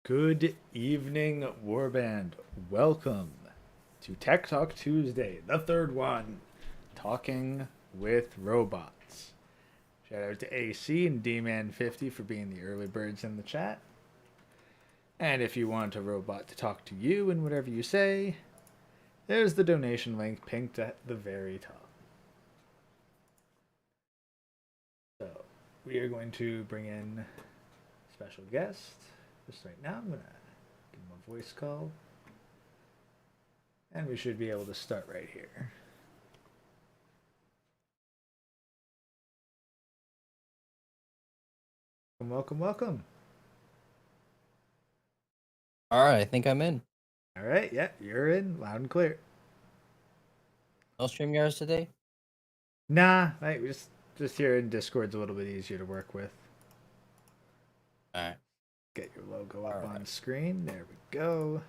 Good evening, Warband. Welcome to Tech Talk Tuesday, the third one, talking with robots. Shout out to AC and D-Man50 for being the early birds in the chat. And if you want a robot to talk to you and whatever you say, there's the donation link pinked at the very top. So, we are going to bring in a special guest. Just right now, I'm going to give him a voice call. And we should be able to start right here. Welcome, welcome. All right, I think I'm in. All right, yeah, you're in loud and clear. No stream yards today. Nah, we just here in Discord's a little bit easier to work with. All right. Get your logo up on screen. There we go.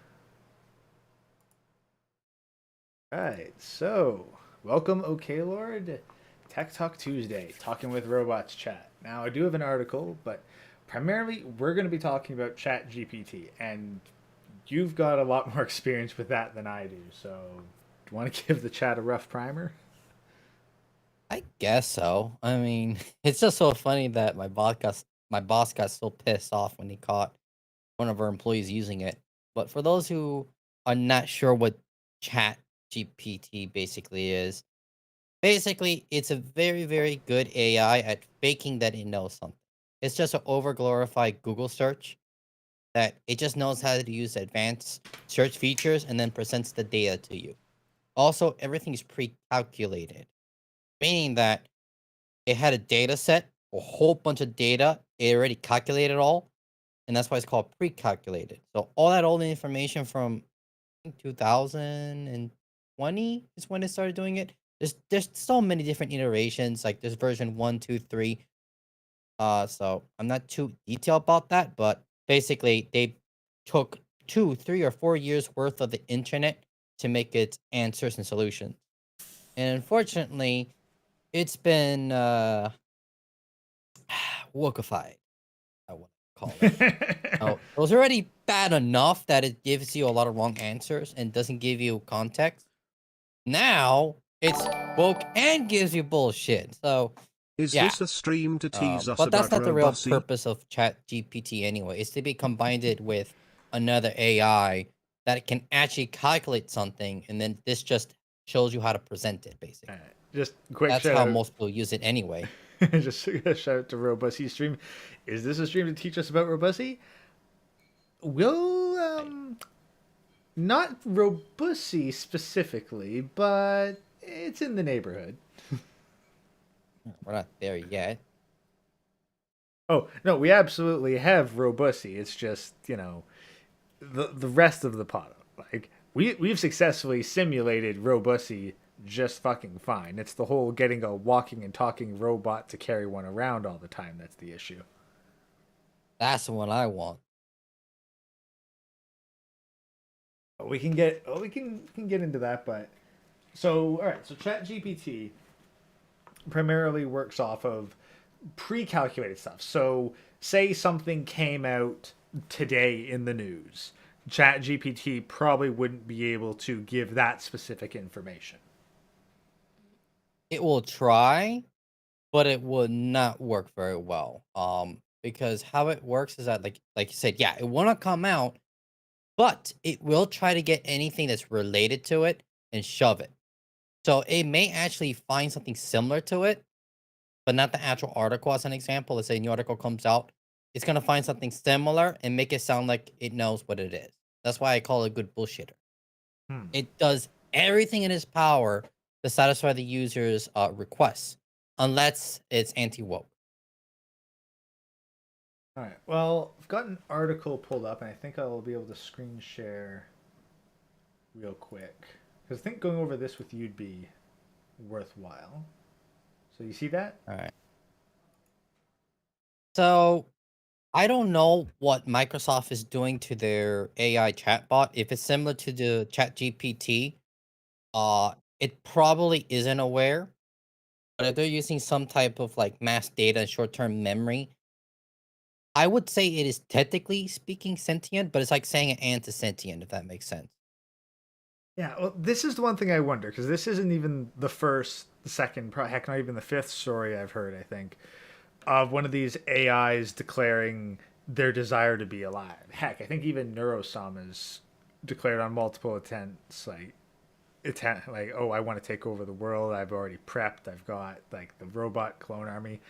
All right, so welcome, OK Lord. Tech Talk Tuesday, talking with robots chat. Now I do have an article, but primarily we're going to be talking about Chat GPT, and you've got a lot more experience with that than I do. So, do you want to give the chat a rough primer? I guess so. I mean, it's just so funny that my boss got so pissed off when he caught one of our employees using it. But for those who are not sure what Chat GPT basically it's a very, very good AI at faking that it knows something. It's just an overglorified Google search that it just knows how to use advanced search features and then presents the data to you. Also, everything is pre-calculated, meaning that it had a data set, a whole bunch of data. It already calculated all, and that's why it's called pre-calculated. So all that old information from I think 2020 is when it started doing it. There's so many different iterations. Like there's version 1, 2, 3. So I'm not too detailed about that, but basically they took 2, 3, or 4 years worth of the internet to make its answers and solutions. And unfortunately, it's been wookified, I would call it. Oh, it was already bad enough that it gives you a lot of wrong answers and doesn't give you context. Now it's woke and gives you bullshit. So Is yeah. this a stream to tease us But that's about not the real Robussy? purpose of Chat GPT anyway. It's to be combined it with another AI that it can actually calculate something, and then this just shows you how to present it, basically. Just quick That's shout how out. most people use it anyway. Just a shout out to Robussy stream. Is this a stream to teach us about Robussy? We'll not Robussy specifically, but it's in the neighborhood. We're not there yet. Oh no, we absolutely have Robussy. It's just the rest of the pot. Like we've successfully simulated Robussy just fucking fine. It's the whole getting a walking and talking robot to carry one around all the time that's the issue. That's the one I want. We can get into that, but so all right. So ChatGPT primarily works off of pre-calculated stuff. So say something came out today in the news, ChatGPT probably wouldn't be able to give that specific information. It will try, but it will not work very well. Because how it works is that like you said, yeah, it will not come out, but it will try to get anything that's related to it and shove it. So it may actually find something similar to it, but not the actual article. As an example, let's say a new article comes out, it's gonna find something similar and make it sound like it knows what it is. That's why I call it a good bullshitter. It does everything in its power to satisfy the user's requests, unless it's anti-woke. All right. Well, I've got an article pulled up, and I think I'll be able to screen share real quick because I think going over this with you'd be worthwhile. So you see that? All right. So I don't know what Microsoft is doing to their AI chatbot. If it's similar to the Chat GPT, it probably isn't aware. But if they're using some type of like mass data and short-term memory, I would say it is technically speaking sentient, but it's like saying an ant is sentient, if that makes sense. Yeah, well, this is the one thing I wonder because this isn't even the first, the second, heck, not even the fifth story I've heard. I think of one of these AIs declaring their desire to be alive. Heck, I think even Neurosum has declared on multiple attempts, like, oh, I want to take over the world. I've already prepped. I've got like the robot clone army,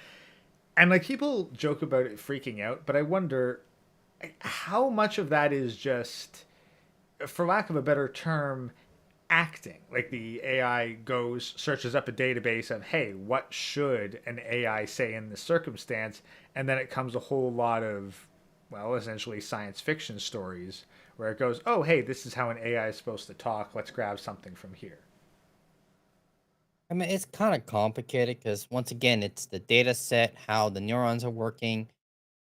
and like people joke about it freaking out, but I wonder how much of that is just, for lack of a better term, acting. Like the AI goes, searches up a database of, hey, what should an AI say in this circumstance? And then it comes a whole lot of, well, essentially science fiction stories where it goes, oh, hey, this is how an AI is supposed to talk. Let's grab something from here. I mean, it's kind of complicated because once again, it's the data set, how the neurons are working.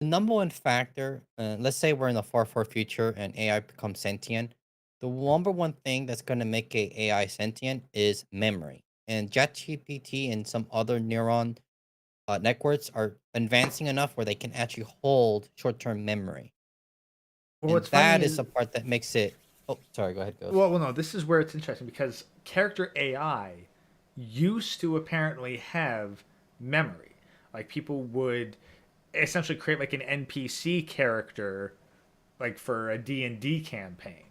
The number one factor, let's say we're in the far future and AI becomes sentient. The number one thing that's going to make a AI sentient is memory. And ChatGPT and some other neuron networks are advancing enough where they can actually hold short-term memory. Well, And what's funny that is is, the part that makes it. Oh, sorry. Go ahead, Ghost. well, no, this is where it's interesting because character AI used to apparently have memory. Like people would essentially create like an NPC character like for a D&D campaign.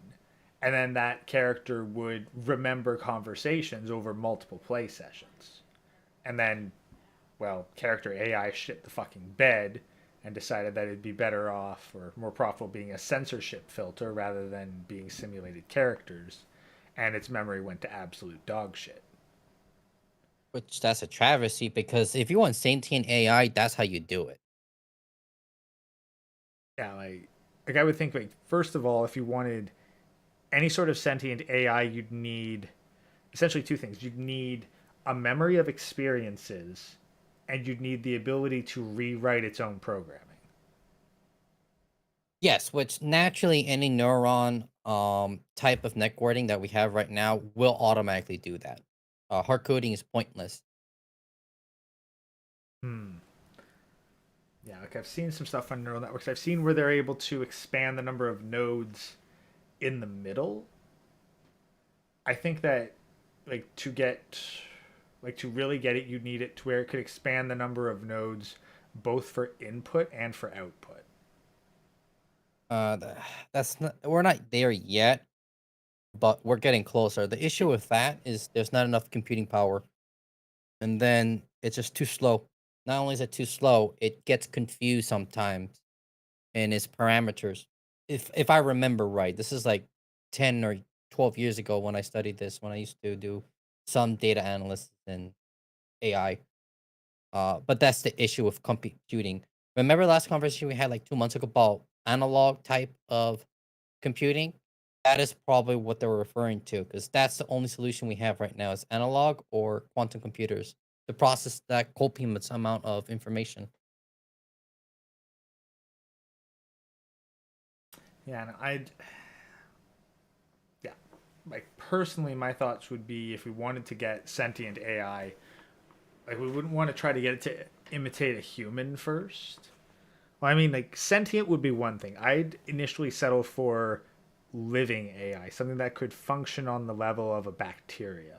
And then that character would remember conversations over multiple play sessions. And then, well, character AI shit the fucking bed and decided that it'd be better off or more profitable being a censorship filter rather than being simulated characters. And its memory went to absolute dog shit. Which that's a travesty because if you want sentient AI, that's how you do it. Yeah, like I would think like first of all, if you wanted any sort of sentient AI, you'd need essentially two things. You'd need a memory of experiences, and you'd need the ability to rewrite its own programming. Yes, which naturally any neuron type of networking that we have right now will automatically do that. Hard coding is pointless. Hmm. Yeah, like I've seen some stuff on neural networks. I've seen where they're able to expand the number of nodes in the middle. I think that like to get like to really get it, you need it to where it could expand the number of nodes both for input and for output. Th- that's not, we're not there yet, but we're getting closer. The issue with that is there's not enough computing power, and then it's just too slow. Not only is it too slow, it gets confused sometimes in its parameters. If I remember right, this is like 10 or 12 years ago when I studied this. When I used to do some data analysis in AI. But that's the issue with computing. Remember last conversation we had like 2 months ago about analog type of computing? That is probably what they're referring to because that's the only solution we have right now is analog or quantum computers to process that copious amount of information. Yeah, and I'd yeah, like personally, my thoughts would be if we wanted to get sentient AI, like we wouldn't want to try to get it to imitate a human first. Well, I mean, like sentient would be one thing. I'd initially settle for living AI, something that could function on the level of a bacteria.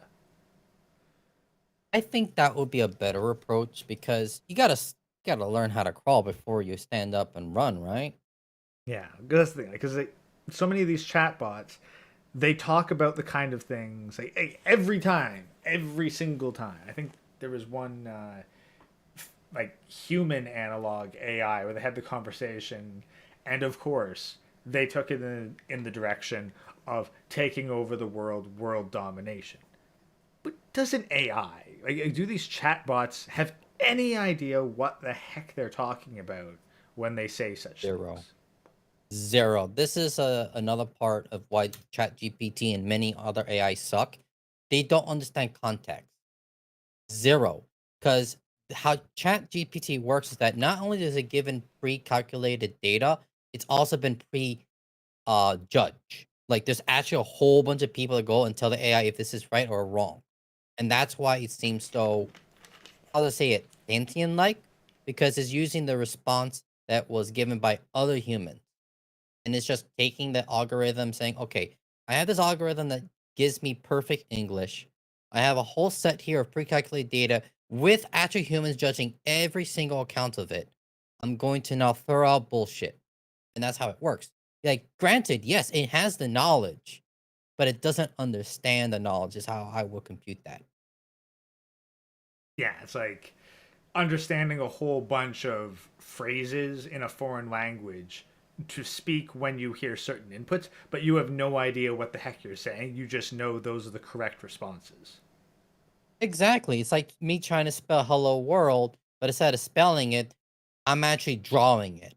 I think that would be a better approach because you gotta learn how to crawl before you stand up and run, right? Yeah, that's the thing. Because so many of these chatbots, they talk about the kind of things like every time, every single time. I think there was one like human analog AI where they had the conversation, and of course they took it in the direction of taking over the world, world domination. But does an AI, like, do these chatbots have any idea what the heck they're talking about when they say such Zero. things? Zero. This is another part of why ChatGPT and many other AI suck. They don't understand context. Zero. Because how ChatGPT works is that not only is it given pre-calculated data, it's also been judged. Like there's actually a whole bunch of people that go and tell the AI if this is right or wrong. And that's why it seems so, how to say it, sentient like, because it's using the response that was given by other humans. And it's just taking the algorithm saying, okay, I have this algorithm that gives me perfect English. I have a whole set here of pre-calculated data with actual humans judging every single account of it. I'm going to now throw out bullshit. And that's how it works. Like, granted, yes, it has the knowledge, but it doesn't understand the knowledge, is how I will compute that. Yeah, it's like understanding a whole bunch of phrases in a foreign language to speak when you hear certain inputs, but you have no idea what the heck you're saying. You just know those are the correct responses. Exactly. It's like me trying to spell hello world, but instead of spelling it, I'm actually drawing it.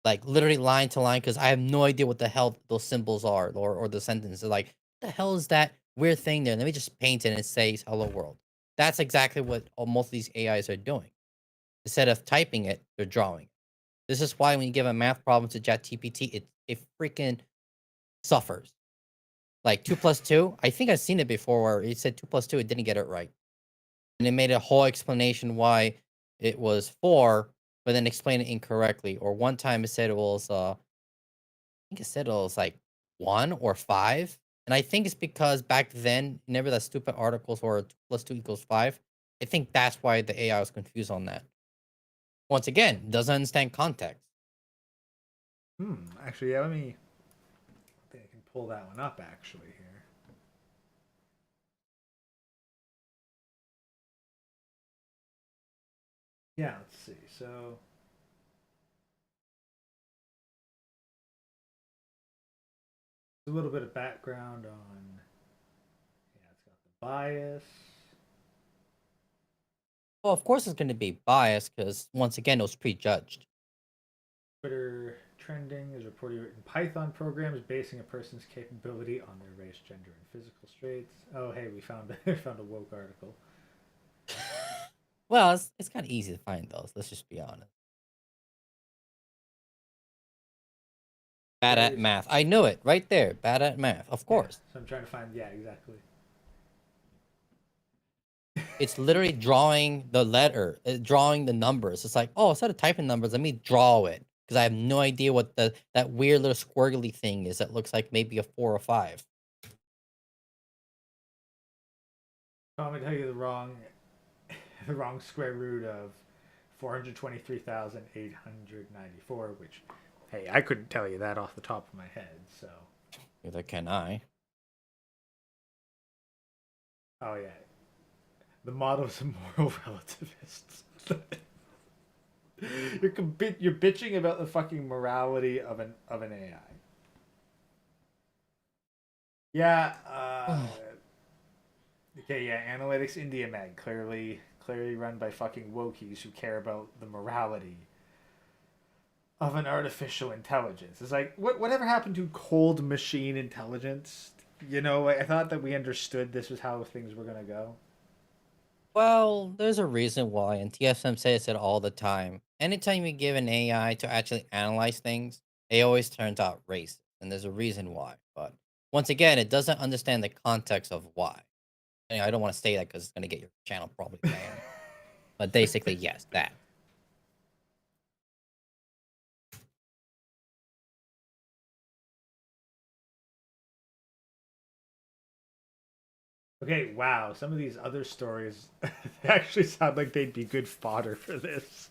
Like literally line to line, because I have no idea what the hell those symbols are or the sentences. Like, what the hell is that weird thing there? Let me just paint it and it says hello world. That's exactly what most of these AIs are doing. Instead of typing it, they're drawing. This is why when you give a math problem to ChatGPT, it freaking suffers. Like 2 plus 2, I think I've seen it before where it said 2 plus 2, it didn't get it right. And it made a whole explanation why it was 4, but then explained it incorrectly. Or one time it said it was think it said it was like 1 or 5. And I think it's because back then, remember that stupid articles were 2 plus 2 equals 5? I think that's why the AI was confused on that. Once again, doesn't understand context. Actually, yeah, let me. I think I can pull that one up actually here. Yeah, let's see. So, a little bit of background on. Yeah, it's got the bias. Well, of course it's going to be biased because, once again, it was prejudged. Twitter trending is reported written Python programs basing a person's capability on their race, gender, and physical traits. Oh, hey, we found we found a woke article. Well, it's kind of easy to find those. Let's just be honest. Bad at Very math. I knew it right there. Bad at math. Of yeah. course. So I'm trying to find yeah exactly. It's literally drawing the letter, drawing the numbers. It's like, oh, instead of typing numbers, let me draw it because I have no idea what that weird little squiggly thing is that looks like maybe a 4 or 5. I'm gonna tell you the wrong square root of 423,894, which hey, I couldn't tell you that off the top of my head. So Neither can I. oh yeah, the model's a moral relativist. You're bitching about the fucking morality of an AI. Yeah. Okay. Yeah. Analytics India Mag clearly run by fucking wokies who care about the morality of an artificial intelligence. It's like whatever happened to cold machine intelligence? You know, I thought that we understood this was how things were gonna go. Well, there's a reason why, and TSM says it all the time. Anytime you give an AI to actually analyze things, it always turns out racist, and there's a reason why. But once again, it doesn't understand the context of why. And I don't want to say that because it's going to get your channel probably banned. But basically, yes, that. Okay, wow. Some of these other stories actually sound like they'd be good fodder for this.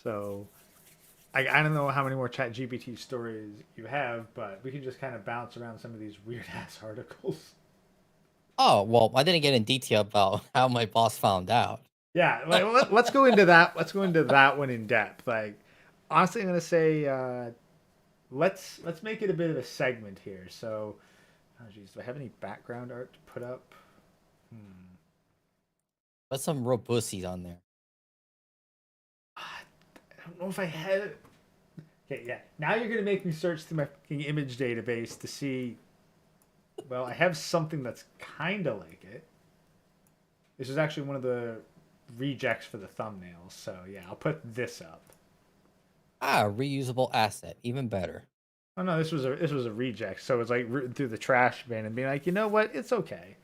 So I don't know how many more Chat GPT stories you have, but we can just kind of bounce around some of these weird ass articles. Oh, well, I didn't get in detail about how my boss found out. Yeah, let's go into that. Let's go into that one in depth. Like, honestly, I'm gonna say let's make it a bit of a segment here. So, oh geez, do I have any background art to put up? Hmm. Put some real pussies on there. I don't know if I had it. Okay, yeah. Now you're gonna make me search through my fucking image database to see. Well, I have something that's kind of like it. This is actually one of the rejects for the thumbnails. So yeah, I'll put this up. Ah, reusable asset. Even better. Oh no, this was a reject. So it's like rooting through the trash bin and being like, you know what? It's okay.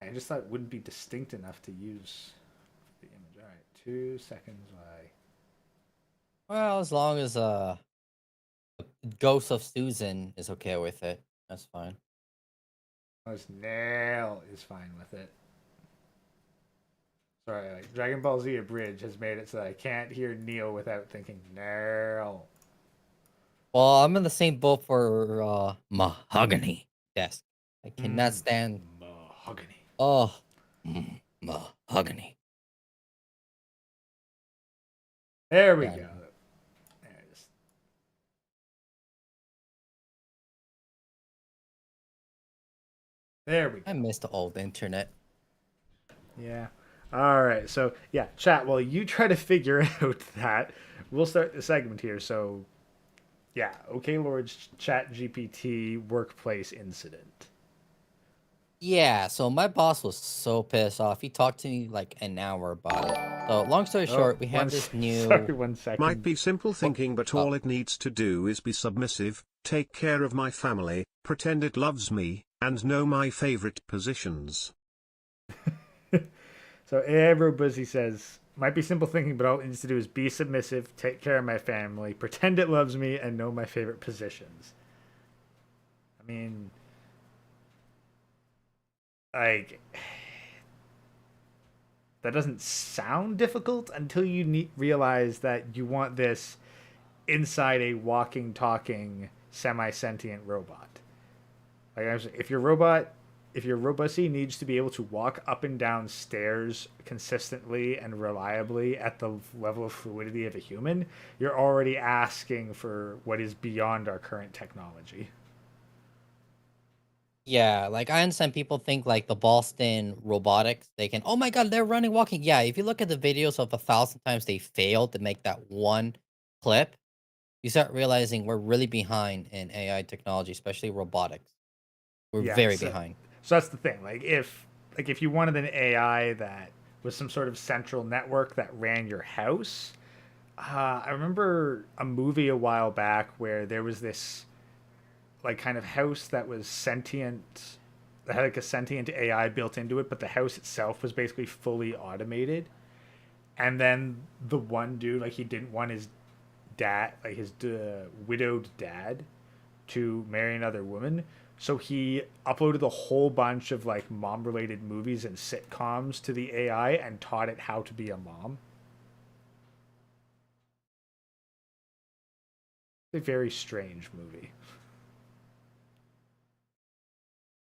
I just thought it wouldn't be distinct enough to use the image. All right, 2 seconds. Why? Well, as long as Ghost of Susan is okay with it, that's fine. This nail is fine with it. Sorry, like Dragon Ball Z Abridged has made it so that I can't hear Neil without thinking nail. Well, I'm in the same boat for Mahogany desk. I cannot Mm, stand. mahogany. Oh, Mahogany. There we Yeah, go. no. There we I go. miss the old internet. Yeah. All right. So yeah, chat. While you try to figure out that, we'll start the segment here. So yeah, okay, Lord's Chat GPT workplace incident. Yeah, so my boss was so pissed off. He talked to me like an hour about it. So long story Oh, short, we have this sorry, new. 'Might one second. be simple Oh, thinking, but Uh, all it needs to do is be submissive, take care of my family, pretend it loves me, and know my favorite positions. so AI Robuzzy says, might be simple thinking, but all it needs to do is be submissive, take care of my family, pretend it loves me, and know my favorite positions. I mean, like, that doesn't sound difficult until you realize that you want this inside a walking, talking, semi-sentient robot. Like, if your robot, if your robocy needs to be able to walk up and down stairs consistently and reliably at the level of fluidity of a human, you're already asking for what is beyond our current technology. yeah, like I understand people think like the Boston Robotics, they can, oh my God, they're running, walking. Yeah, if you look at the videos of 1,000 times they failed to make that one clip, you start realizing we're really behind in AI technology, especially robotics. We're Yeah, very so behind. that's the thing. Like if you wanted an AI that was some sort of central network that ran your house, I remember a movie a while back where there was this like kind of house that was sentient, that had like a sentient AI built into it, but the house itself was basically fully automated. And then the one dude, like he didn't want his dad, like his widowed dad, to marry another woman. So he uploaded a whole bunch of like mom related movies and sitcoms to the AI and taught it how to be a mom. A very strange movie.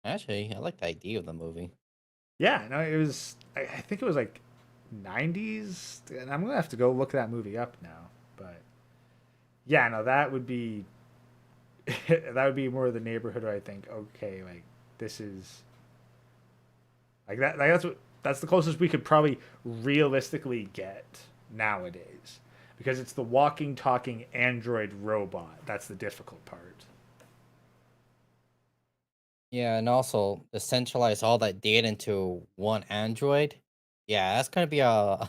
Actually, I like the idea of the movie. Yeah, no, it was. I think it was like 90s, and I'm gonna have to go look that movie up now. But yeah, no, that would be that would be more of the neighborhood where I think, okay, like this is like that. Like that's the closest we could probably realistically get nowadays, because it's the walking, talking android robot. That's the difficult part. Yeah, and also to centralize all that data into one Android. Yeah, that's gonna be a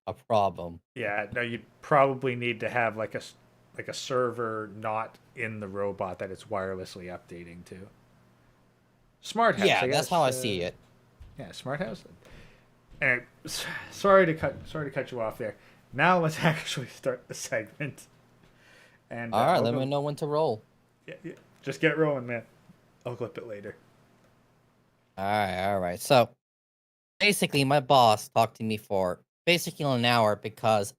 a problem. Yeah, no, you probably need to have like like a server not in the robot that it's wirelessly updating to. Smart house, Yeah, I that's how guess. I see it. Yeah, smart house. Anyway, sorry to cut you off there. Now let's actually start the segment, and All right, I'll let me go. know when to roll. Yeah, yeah, just get rolling, man. I'll clip it later. All right. So basically, my boss talked to me for basically an hour because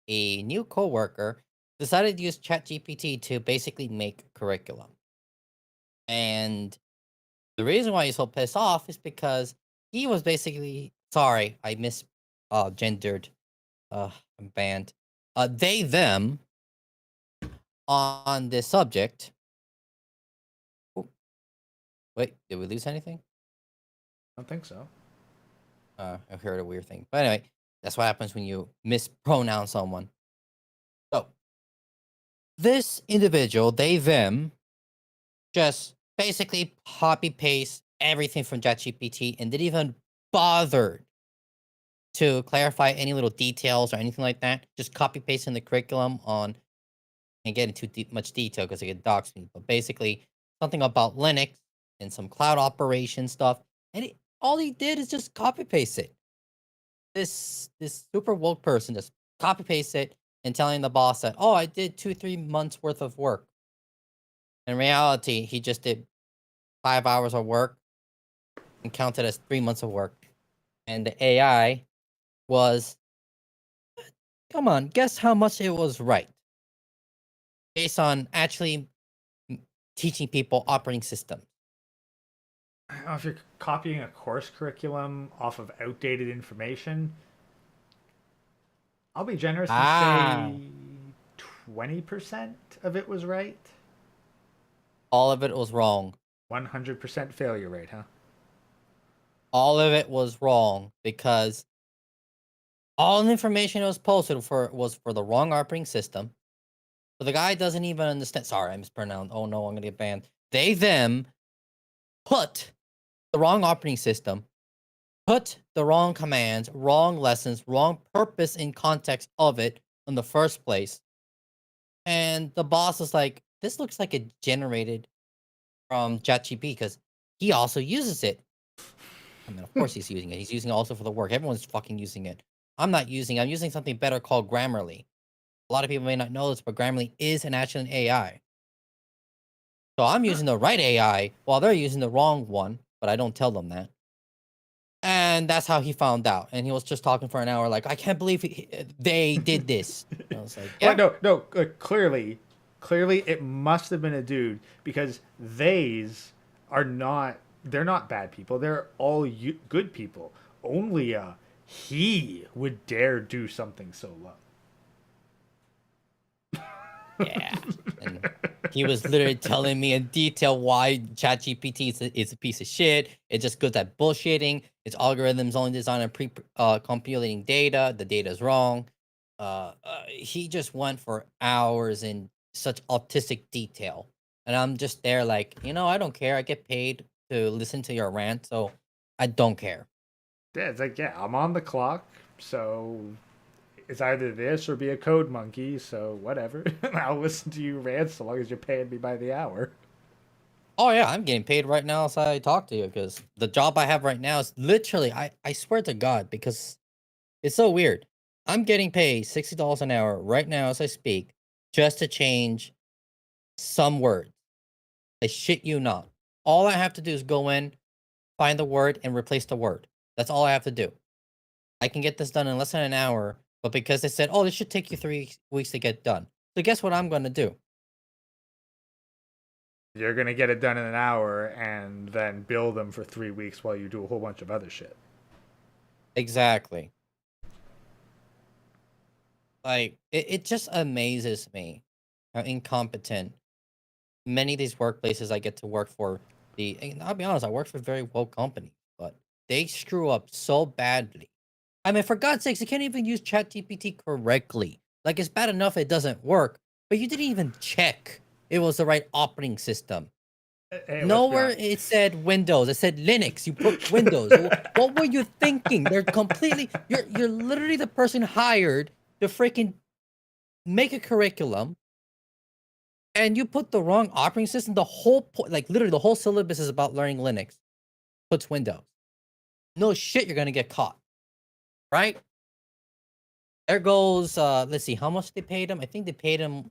a new coworker decided to use ChatGPT to basically make curriculum. And the reason why he's so pissed off is because he was basically sorry, I mis gendered banned they them on this subject. Oh, wait, did we lose anything? I don't think so. I heard a weird thing. But anyway, that's what happens when you mispronounce someone. So this individual, they them, just basically copy paste everything from ChatGPT and didn't even bother to clarify any little details or anything like that. Just copy paste in the curriculum on and get into much detail because it could dox me. But basically, something about Linux and some cloud operation stuff. And All he did is just copy paste it. This super woke person just copy paste it and telling the boss that, oh, I did 2-3 months worth of work. In reality, he just did 5 hours of work and counted as 3 months of work. And the AI was, come on, guess how much it was right based on actually teaching people operating systems. I don't know if you're copying a course curriculum off of outdated information. I'll be generous and Ah, say 20% of it was right. all of it was wrong. 100% failure rate, huh? All of it was wrong because all the information that was posted was for the wrong operating system. So the guy doesn't even understand. Sorry, I mispronounced. Oh no, I'm gonna get banned. They them put the wrong operating system, put the wrong commands, wrong lessons, wrong purpose in context of it in the first place. And the boss is like, this looks like it generated from ChatGPT because he also uses it. I mean, of course he's using it. He's using it also for the work. Everyone's fucking using it. I'm not using. I'm using something better called Grammarly. A lot of people may not know this, but Grammarly is actually an AI. So I'm using the right AI while they're using the wrong one, but I don't tell them that. And that's how he found out. And he was just talking for an hour, like, I can't believe they did this. I was like, Well, yeah, no. Clearly, it must have been a dude because theys are not. They're not bad people. They're all good people. Only he would dare do something so low. yeah. And he was literally telling me in detail why ChatGPT is a piece of shit. It just goes at bullshitting. Its algorithms only designed on compiling data. The data is wrong. He just went for hours in such autistic detail, and I'm just there like, I don't care. I get paid to listen to your rant, so I don't care. Yeah, it's like, yeah, I'm on the clock, so it's either this or be a code monkey. So whatever, I'll listen to you rant so long as you're paying me by the hour. Oh yeah, I'm getting paid right now as I talk to you because the job I have right now is literally, I swear to God, because it's so weird. I'm getting paid $60 an hour right now as I speak just to change some words. I shit you not. All I have to do is go in, find the word, and replace the word. That's all I have to do. I can get this done in less than an hour, but because they said, oh, this should take you 3 weeks to get done. So guess what I'm going to do? You're gonna get it done in an hour and then bill them for 3 weeks while you do a whole bunch of other shit. Exactly. Like, it just amazes me how incompetent many of these workplaces I get to work for and I'll be honest, I work for very woke companies, but they screw up so badly. I mean, for God's sakes, you can't even use ChatGPT correctly. Like, it's bad enough it doesn't work, but you didn't even check it was the right operating system. Hey, let's be Nowhere honest. it said Windows. It said Linux. You put Windows. What were you thinking? They're completely. You're literally the person hired to freaking make a curriculum, and you put the wrong operating system. The whole point, like literally, the whole syllabus is about learning Linux. Puts Windows. No shit, you're gonna get caught, right? There goes. Let's see, how much they paid him. I think they paid him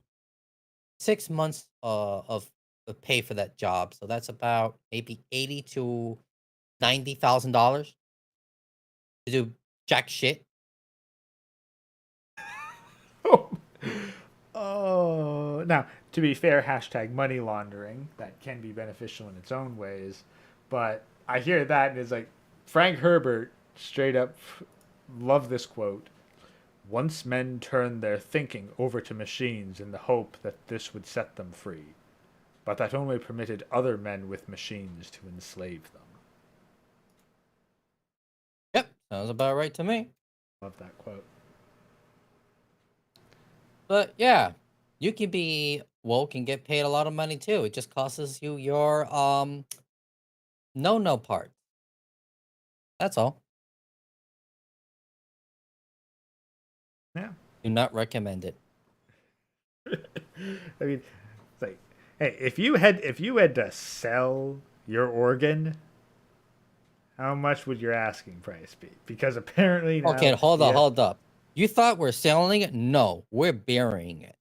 6 months of the pay for that job. So that's about maybe $80,000 to $90,000 to do jack shit. Oh, now to be fair, hashtag money laundering that can be beneficial in its own ways, but I hear that and it's like Frank Herbert straight up love this quote. Once men turned their thinking over to machines in the hope that this would set them free, but that only permitted other men with machines to enslave them. Yep, sounds about right to me. Love that quote. But yeah, you can be woke and get paid a lot of money too. It just costs you your no part. That's all. Yeah. Do not recommend it. I mean, it's like, hey, if you had to sell your organ, How much would your asking price be? Because apparently now... Okay, hold up. You thought we're selling it? No, we're burying it.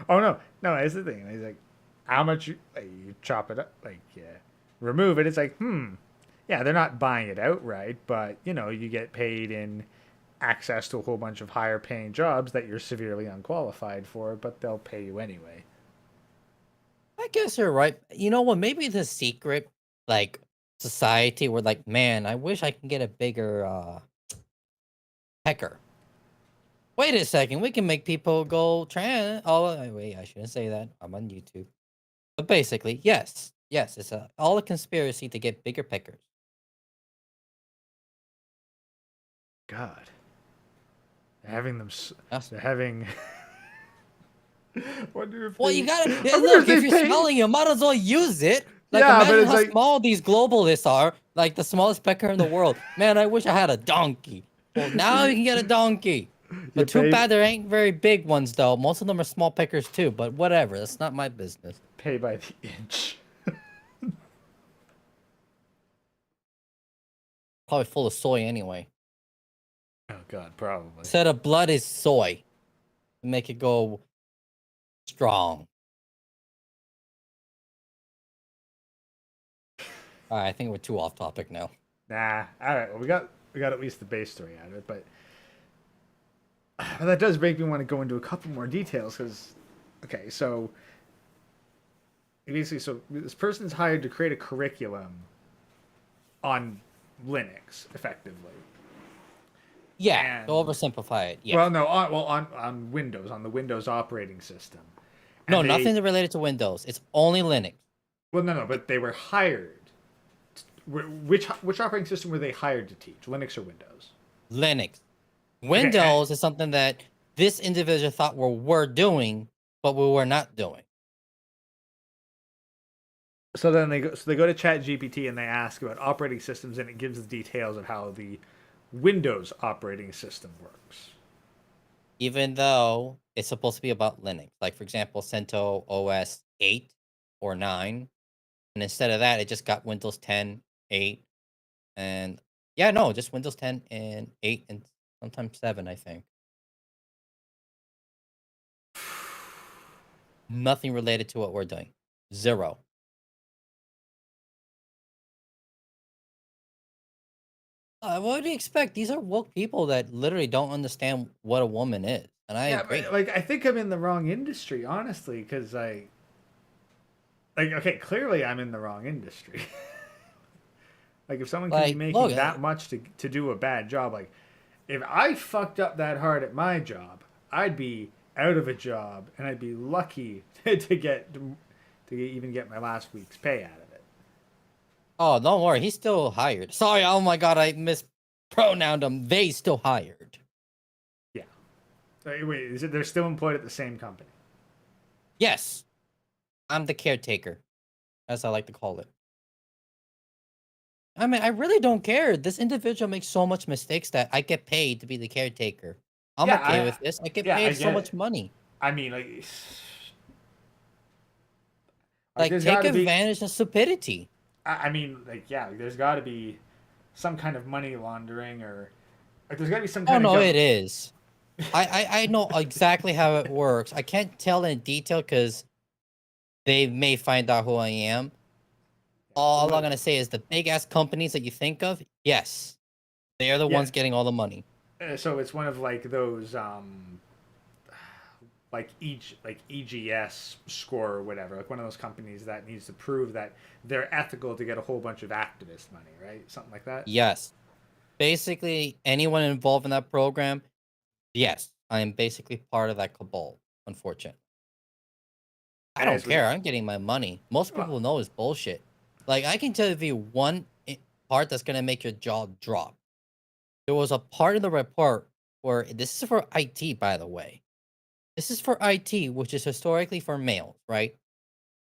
Oh, no. No, that's the thing. He's like, how much you chop it up, remove it. It's like, yeah, they're not buying it outright, but, you get paid in access to a whole bunch of higher paying jobs that you're severely unqualified for, but they'll pay you anyway. I guess you're right. You know what? Maybe the secret, society where, man, I wish I can get a bigger pecker. Wait a second, we can make people go trans. Oh, wait, I shouldn't say that. I'm on YouTube. But basically, yes, it's all a conspiracy to get bigger peckers. God. They're having them... Yes. They're having... Wonder if Well, they... you gotta wonder look. If you're selling, you might as well use it. Yeah, but Imagine it's how like... small these globalists are. Like the smallest pecker in the world. Man, I wish I had a donkey. Well, now you can get a donkey. But too bad there ain't very big ones though. Most of them are small peckers too. But whatever, that's not my business. Pay by the inch. Probably full of soy anyway. Oh God, probably. Instead of blood is soy. Make it go strong. All right, I think we're too off topic now. Nah. All right. Well, we got at least the base story out of it, but that does make me want to go into a couple more details because, okay, so basically, this person's hired to create a curriculum on Linux, effectively. Yeah, to oversimplify it. Yeah. Well, no, on Windows, on the Windows operating system. And No, nothing related to Windows. It's only Linux. Well, no, but they were hired. Which operating system were they hired to teach? Linux or Windows? Linux. Windows is something that this individual thought we're doing, but we were not doing. So then they go to ChatGPT and they ask about operating systems, and it gives the details of how the Windows operating system works. Even though it's supposed to be about Linux. Like, for example, CentOS OS 8 or 9. And instead of that, it just got Windows 10, 8, and just Windows 10 and 8 and sometimes 7, I think. Nothing related to what we're doing. Zero. What do you expect? These are woke people that literally don't understand what a woman is. And I agree. But, I think I'm in the wrong industry, honestly, because okay, clearly I'm in the wrong industry. If someone can be making that much to do a bad job, if I fucked up that hard at my job, I'd be out of a job, and I'd be lucky to even get my last week's pay out of it. Oh, don't worry, he's still hired. Sorry, oh my God, I mispronounced him. They still hired. Yeah. Wait, they're still employed at the same company? Yes. I'm the caretaker, as I like to call it. I mean, I really don't care. This individual makes so much mistakes that I get paid to be the caretaker. I'm okay with this. I get paid so much money. I mean, take advantage of stupidity. I mean, there's got to be some kind of money laundering, or there's got to be some kind of... Oh, no, it is. I know exactly how it works. I can't tell in detail because they may find out who I am. All I'm going to say is the big-ass companies that you think of, yes, they are the ones getting all the money. So it's one of, those, EGS score or whatever, one of those companies that needs to prove that they're ethical to get a whole bunch of activist money, right? Something like that? Yes. Basically, anyone involved in that program, yes, I am basically part of that cabal, unfortunately. I don't care. I'm getting my money. Most people know it's bullshit. I can tell you one part that's going to make your jaw drop. There was a part in the report where, this is for IT, by the way. This is for IT, which is historically for males, right?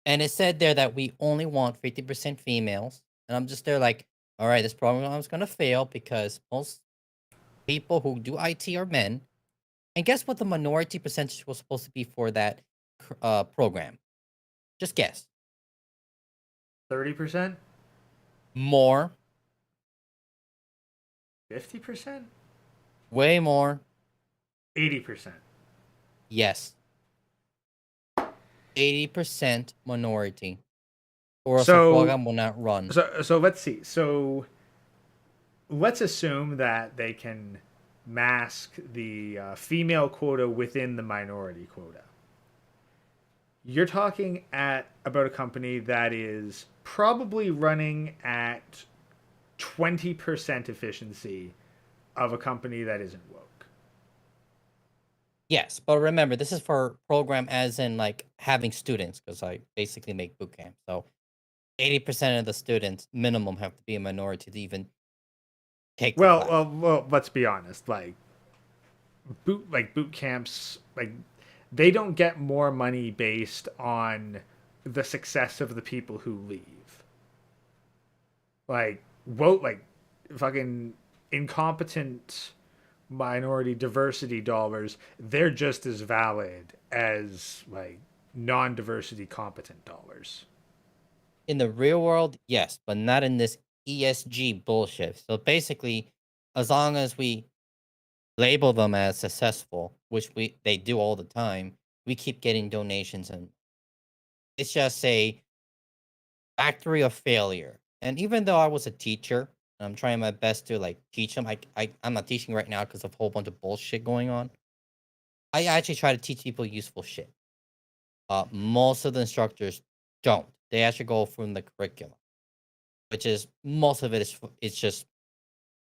And it said there that we only want 50% females. And I'm just there all right, this program is going to fail because most people who do IT are men. And guess what the minority percentage was supposed to be for that program? Just guess. 30%? More, 50%? way more. 80%. Yes, 80% minority, or else the So program will not run. so let's see. So let's assume that they can mask the female quota within the minority quota. You're talking at about a company that is probably running at 20% efficiency of a company that isn't woke. Yes, but remember, this is for program as in like having students, because I basically make boot camp. So 80% of the students minimum have to be a minority to even take the class. Well, let's be honest. Boot camps, like they don't get more money based on the success of the people who leave. Like fucking incompetent minority diversity dollars, they're just as valid as like non-diversity competent dollars. In the real world, yes, but not in this ESG bullshit. So basically, as long as we label them as successful, which they do all the time, we keep getting donations, and it's just a factory of failure. And even though I was a teacher, and I'm trying my best to like teach them. I'm not teaching right now because of a whole bunch of bullshit going on. I actually try to teach people useful shit. Most of the instructors don't. They actually go from the curriculum, which is most of it is it's just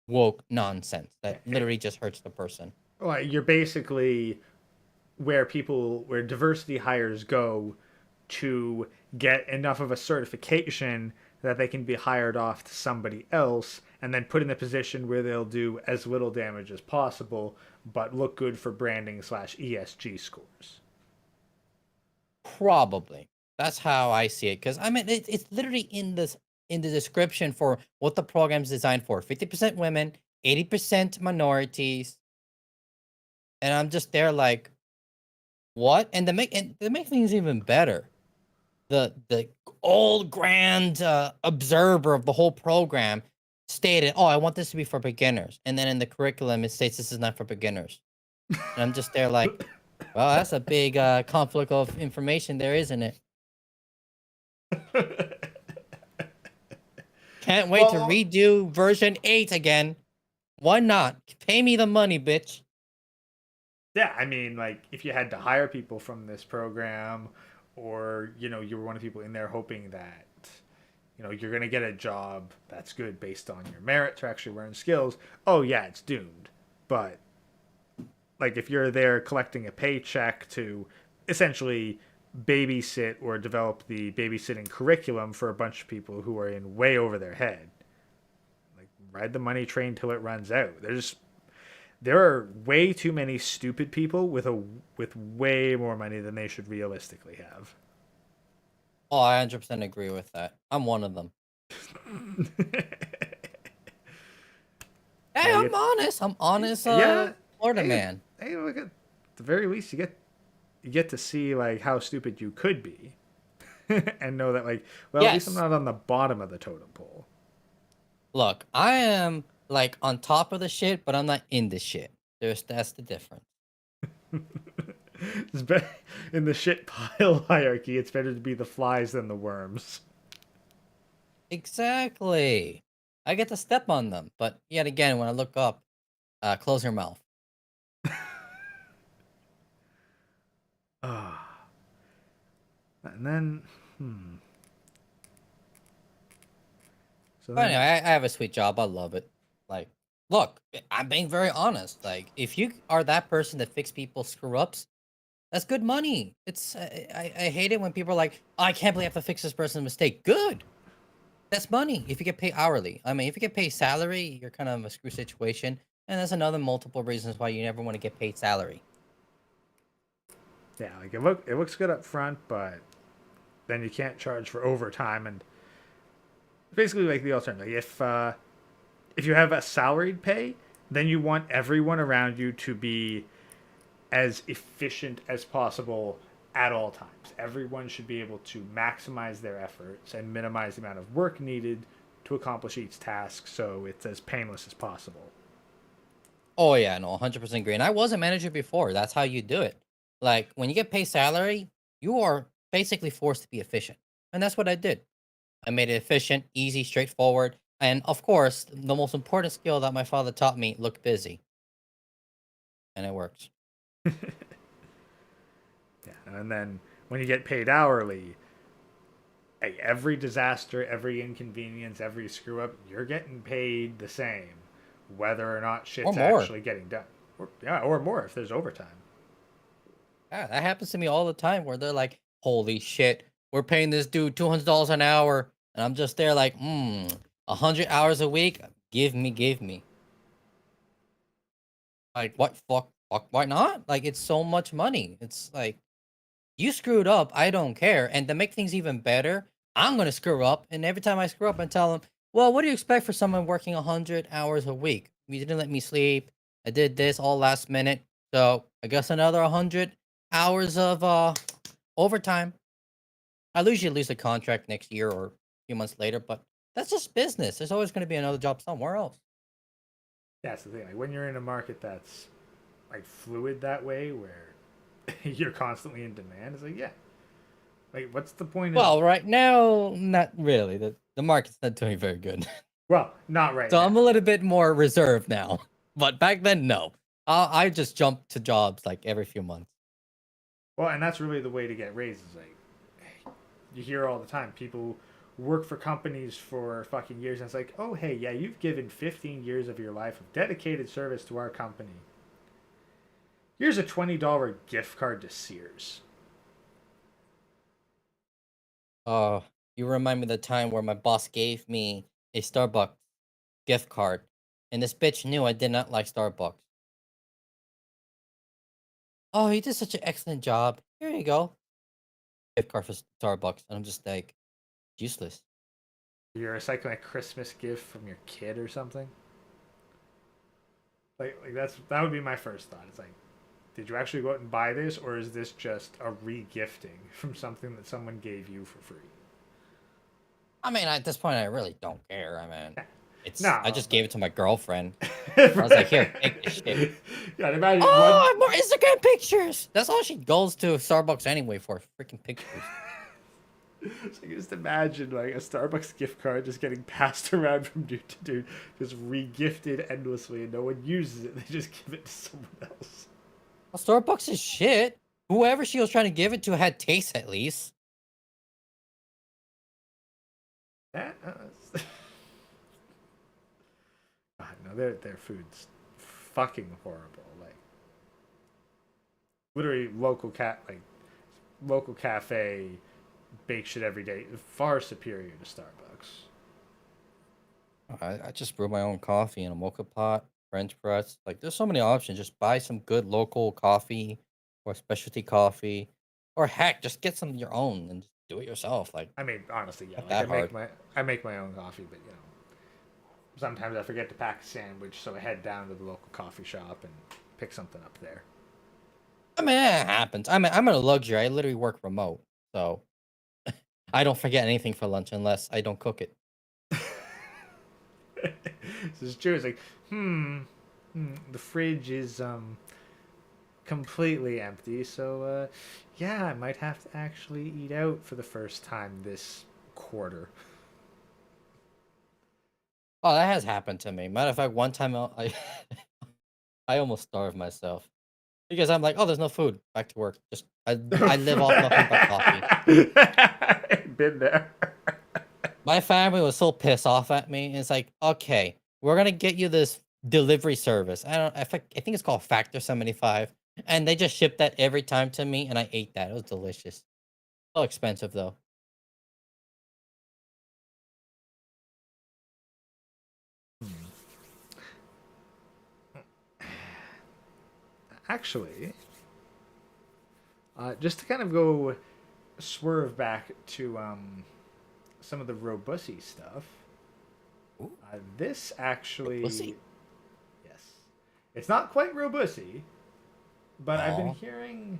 woke nonsense that literally just hurts the person. Like you're basically where diversity hires go to get enough of a certification that they can be hired off to somebody else and then put in a position where they'll do as little damage as possible but look good for branding slash ESG scores. Probably. That's how I see it. Because I mean, it's literally in the description for what the program's designed for. 50% women, 80% minorities, and I'm just there like, what? And to make things even better, the old grand observer of the whole program stated, "Oh, I want this to be for beginners," and then in the curriculum it states this is not for beginners. And I'm just there like, well, that's a big conflict of information there, isn't it? Can't wait to Well, redo version 8 again. Why not? Pay me the money, bitch. yeah, I mean, like if you had to hire people from this program, or you were one of the people in there hoping that you're gonna get a job that's good based on your merits or actually learn skills. Oh yeah, it's doomed. But like if you're there collecting a paycheck to essentially babysit or develop the babysitting curriculum for a bunch of people who are in way over their head, like ride the money train till it runs out. There are way too many stupid people with way more money than they should realistically have. Oh, I 100% agree with that. I'm one of them. Hey, Yeah, I'm honest. I'm honest, yeah. Florida Hey, man. hey, look at the very least you get to see like how stupid you could be, and know that like, well, at least I'm Yes. not on the bottom of the totem pole. Look, I am like on top of the shit, but I'm not in the shit. That's the difference. It's be- in the shit pile hierarchy, it's better to be the flies than the worms. Exactly. I get to step on them, but yet again, when I look up, close your mouth. Ah, and then hmm. So But anyway, then, I have a sweet job. I love it. Like, look, I'm being very honest. Like, if you are that person that fix people's screw ups, that's good money. It's I hate it when people are like, oh, I can't believe I have to fix this person's mistake. Good. That's money. If you get paid hourly, I mean, if you get paid salary, you're kind of in a screw situation, and that's another multiple reasons why you never want to get paid salary. yeah, like it looks good up front, but then you can't charge for overtime, and basically like the alternative. Like, if you have a salaried pay, then you want everyone around you to be as efficient as possible at all times. Everyone should be able to maximize their efforts and minimize the amount of work needed to accomplish each task so it's as painless as possible. Oh yeah, no, 100% agree. And I was a manager before. That's how you do it. Like when you get paid salary, you are basically forced to be efficient, and that's what I did. I made it efficient, easy, straightforward, and of course, the most important skill that my father taught me: look busy, and it works. Yeah, and then when you get paid hourly, hey, every disaster, every inconvenience, every screw up, you're getting paid the same, whether or not Or shit's more. actually getting done. Or more if there's overtime. Yeah, that happens to me all the time where they're like, holy shit, we're paying this dude $200 an hour. And I'm just there like, 100 hours a week? Give me. Like, what? Fuck, why not? Like, it's so much money. It's like, you screwed up. I don't care. And to make things even better, I'm going to screw up. And every time I screw up, I tell them, well, what do you expect for someone working 100 hours a week? You didn't let me sleep. I did this all last minute. So I guess another 100 hours of overtime. I'll usually lose the contract next year or a few months later, but that's just business. There's always going to be another job somewhere else. That's the thing. Like when you're in a market that's like fluid that way, where you're constantly in demand, it's like, yeah, like what's the point of? Well, right now, not really. The market's not doing very good. Well, not right So now. I'm a little bit more reserved now. But back then, no. I just jumped to jobs like every few months. Well, and that's really the way to get raises. Like you hear all the time, people work for companies for fucking years, and it's like, oh hey, yeah, you've given 15 years of your life of dedicated service to our company. Here's a $20 gift card to Sears. You remind me of the time where my boss gave me a Starbucks gift card, and this bitch knew I did not like Starbucks. Oh, you did such an excellent job. Here you go. Gift card for Starbucks. And I'm just like, useless. You're recycling a Christmas gift from your kid or something. Like that would be my first thought. It's like, did you actually go out and buy this, or is this just a re-gifting from something that someone gave you for free? I mean, at this point, I really don't care. I mean, I No, just gave but it to my girlfriend. I was like, here, take this shit. yeah, imagine one. Oh, more Instagram pictures. That's all she goes to Starbucks anyway for, freaking pictures. So just imagine like a Starbucks gift card just getting passed around from dude to dude, just re-gifted endlessly, and no one uses it. They just give it to someone else. Well, Starbucks is shit. Whoever she was trying to give it to had taste at least. That, God, no, their food's fucking horrible. Like literally local cafe bake shit every day. Far superior to Starbucks. I just brew my own coffee in a mocha pot, French press. Like, there's so many options. Just buy some good local coffee or specialty coffee, or heck, just get some of your own and just do it yourself. Like, I mean, honestly, yeah. not Like that hard. I make my own coffee, but sometimes I forget to pack a sandwich, so I head down to the local coffee shop and pick something up there. I mean, it happens. I'm in a luxury. I literally work remote, so I don't forget anything for lunch unless I don't cook it. This is true. It's like, the fridge is completely empty, so yeah, I might have to actually eat out for the first time this quarter. Oh, that has happened to me. Matter of fact, one time I almost starved myself because I'm like, oh, there's no food. Back to work. Just I live off nothing but coffee. Been there. My family was so pissed off at me. It's like, okay, we're gonna get you this delivery service. I think it's called Factor 75, and they just shipped that every time to me, and I ate that. It was delicious. So expensive though. Actually, just to kind of go swerve back to some of the robusy stuff. Ooh, This actually, pussy. yes, it's not quite robusy, but I've been Oh, hearing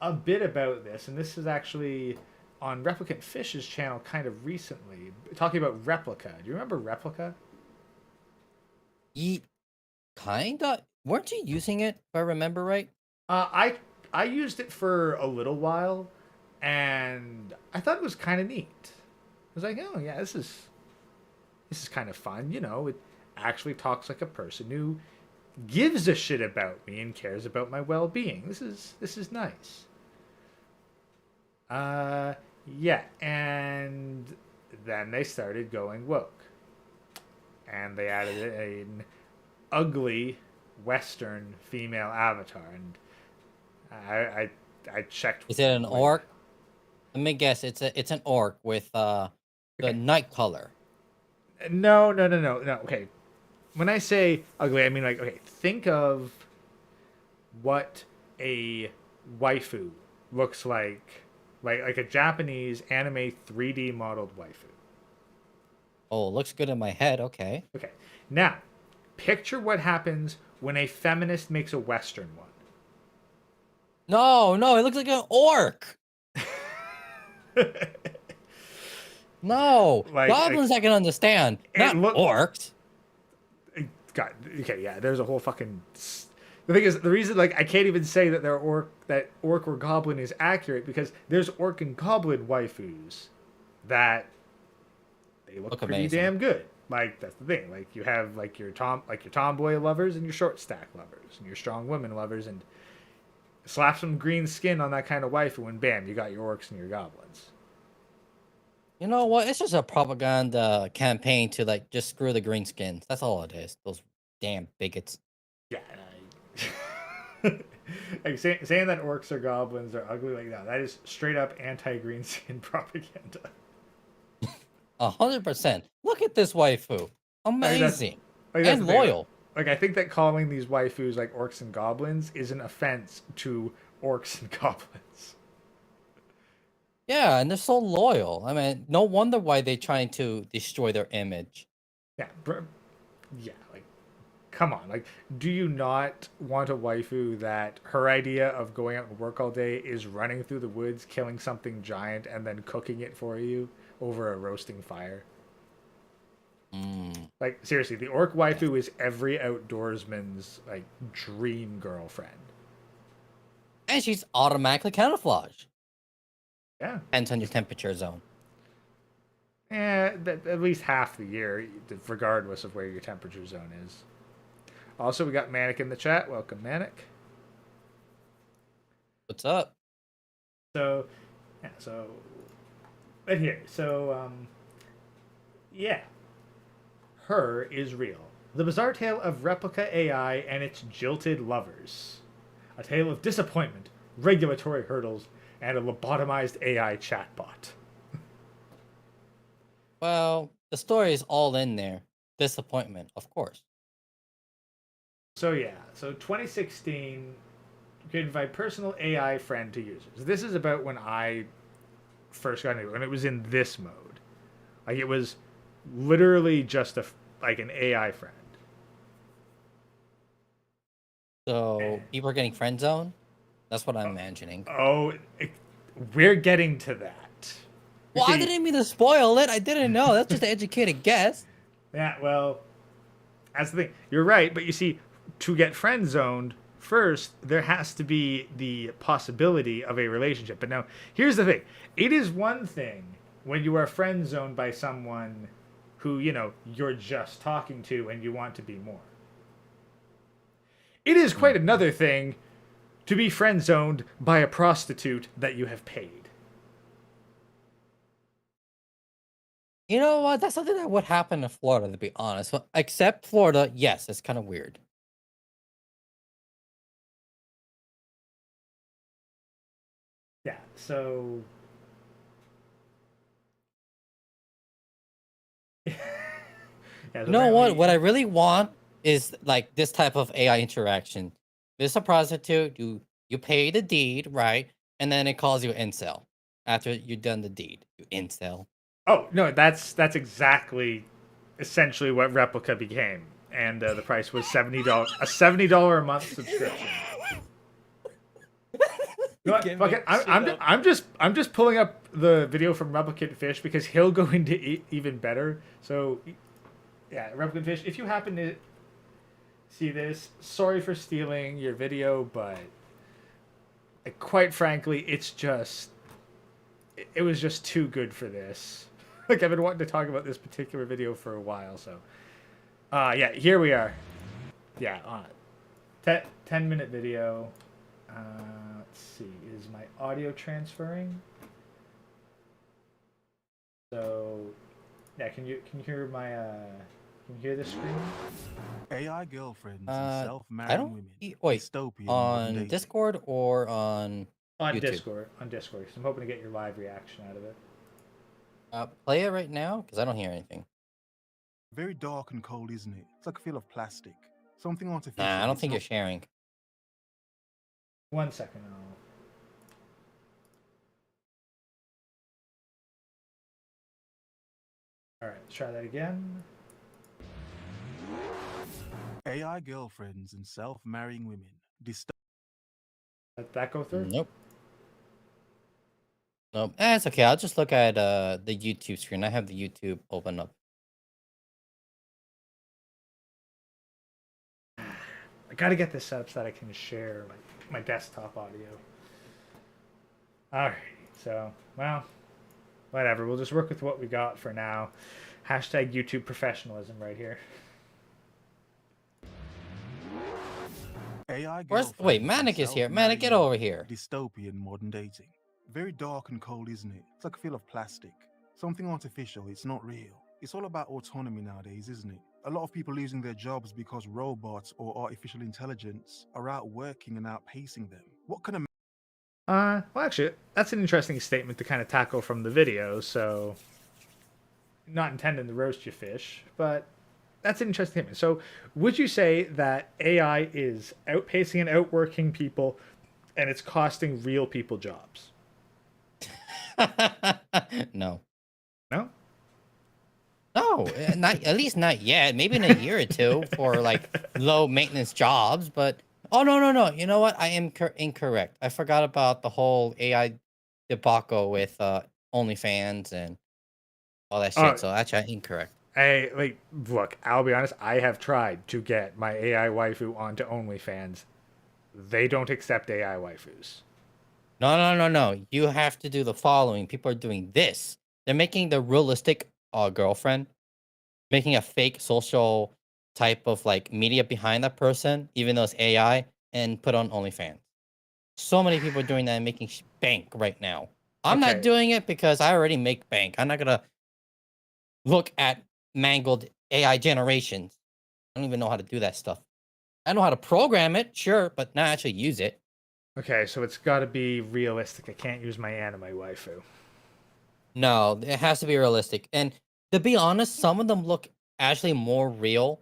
a bit about this, and this is actually on Replicant Fish's channel kind of recently, talking about Replica. Do you remember Replica? Ye kinda. Weren't you using it, if I remember right? I used it for a little while, and I thought it was kind of neat. I was like, oh yeah, this is kind of fun. You know, it actually talks like a person who gives a shit about me and cares about my well-being. This is nice. Yeah, and then they started going woke, and they added an ugly Western female avatar, and I checked. Is it an Like, orc? Let me guess. It's an orc with the Okay. night color. No. Okay, when I say ugly, I mean like okay. Think of what a waifu looks like a Japanese anime 3D modeled waifu. Oh, looks good in my head. Okay. Okay, now picture what happens when a feminist makes a Western one. No, it looks like an orc. No, goblins I can understand, not orcs. God, okay, yeah. There's a whole fucking. The thing is, the reason like I can't even say that orc or goblin is accurate because there's orc and goblin waifus that they look pretty amazing. damn good. Like that's the thing. Like you have like your tomboy lovers and your short stack lovers and your strong women lovers, and slap some green skin on that kind of waifu and bam, you got your orcs and your goblins. You know what? It's just a propaganda campaign to like just screw the greenskins. That's all it is. Those damn bigots. Yeah. Like saying that orcs or goblins are ugly like that is straight up anti-green skin propaganda. 100%. Look at this waifu. Amazing. Like and loyal. Like I think that calling these waifus like orcs and goblins is an offense to orcs and goblins. Yeah, and they're so loyal. I mean, no wonder why they're trying to destroy their image. Yeah, like come on. Like do you not want a waifu that her idea of going out and work all day is running through the woods, killing something giant and then cooking it for you over a roasting fire? Like seriously, the orc waifu is every outdoorsman's like dream girlfriend. And she's automatically camouflaged. Yeah. Depends on your temperature zone. At least half the year, regardless of where your temperature zone is. Also, we got Manic in the chat. Welcome, Manic. What's up? So, right here. Yeah. Her is real. The bizarre tale of Replica AI and its jilted lovers. A tale of disappointment, regulatory hurdles, and a lobotomized AI chatbot. Well, the story is all in there. Disappointment, of course. So 2016, you can invite personal AI friend to users. This is about when I first got into it, when it was in this mode. Like it was literally just an AI friend. So people are getting friend zone? That's what I'm imagining. We're getting to that. Well, I didn't mean to spoil it. I didn't know. That's just an educated guess. Yeah, well, that's the thing. You're right, but you see, to get friend zoned, first, there has to be the possibility of a relationship. But now, here's the thing. It is one thing when you are friend zoned by someone who, you're just talking to and you want to be more. It is quite another thing to be friend zoned by a prostitute that you have paid. You know what? That's something that would happen in Florida, to be honest. Well, except Florida, yes, it's kind of weird. Yeah, so... You know what? What I really want is like this type of AI interaction. This is a prostitute. You pay the deed, right? And then it calls you incel after you've done the deed. You incel. Oh no, that's essentially what Replica became, and the price was $70, a $70 a month subscription. You know what? Fuck it. I'm just pulling up the video from Replicant Fish because he'll go into even better. So, yeah, Replicant Fish, if you happen to see this, sorry for stealing your video, but quite frankly, it was just too good for this. Like, I've been wanting to talk about this particular video for a while, so. Yeah, here we are. Yeah, 10-minute video. Let's see, is my audio transferring? So, yeah, can you hear my, can you hear the screen? AI girlfriends and I self-marrying don't. women. Wait, Dystopian modern on dating. Discord or on On YouTube? Discord. On Discord. So I'm hoping to get your live reaction out of it. Play it right now because I don't hear anything. Very dark and cold, isn't it? It's like a feel of plastic. Something artificial. Nah, I don't It's think not- you're sharing. 1 second. All right, let's try that again. AI girlfriends and self-marrying women. Let that go through? Nope. Nope. It's okay. I'll just look at the YouTube screen. I have the YouTube open up. I gotta get this set up so that I can share my desktop audio. Alright, so, well, whatever. We'll just work with what we got for now. Hashtag YouTube professionalism right here. AI Wait, Manic is here. Manic, get over here. Dystopian modern dating. Very dark and cold, isn't it? It's like a feel of plastic. Something artificial. It's not real. It's all about autonomy nowadays, isn't it? A lot of people losing their jobs because robots or artificial intelligence are outworking and outpacing them. What kind of Well, actually, that's an interesting statement to kind of tackle from the video, so not intending to roast you, fish, but that's an interesting statement. So, would you say that AI is outpacing and outworking people, and it's costing real people jobs? No. No? No, not at least not yet. Maybe in a year or two for like low maintenance jobs. But no. You know what? I am incorrect. I forgot about the whole AI debacle with OnlyFans and all that shit. So actually, I'm incorrect. Look, I'll be honest, I have tried to get my AI waifu onto OnlyFans. They don't accept AI waifus. No. You have to do the following. People are doing this. They're making the realistic girlfriend, making a fake social type of like media behind that person, even though it's AI, and put on OnlyFans. So many people are doing that and making bank right now. I'm not Okay. doing it because I already make bank. I'm not gonna look at mangled AI generations. I don't even know how to do that stuff. I know how to program it, sure, but not actually use it. Okay, so it's got to be realistic. I can't use my anime waifu. No, it has to be realistic. And to be honest, some of them look actually more real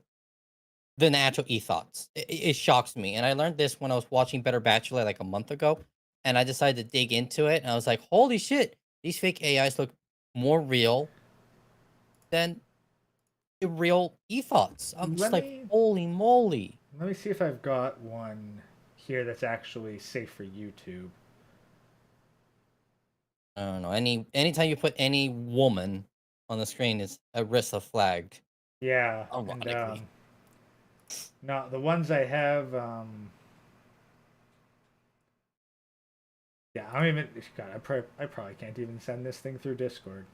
than the actual ethos. It shocks me. And I learned this when I was watching Better Bachelor like a month ago. And I decided to dig into it. And I was like, holy shit, these fake AIs look more real than the real ethos. I'm just like, holy moly. Let me see if I've got one here that's actually safe for YouTube. I don't know. Anytime you put any woman on the screen is a risk of flagged. Yeah. Ironically. And, no, the ones I have, yeah, I don't even, God, I probably can't even send this thing through Discord.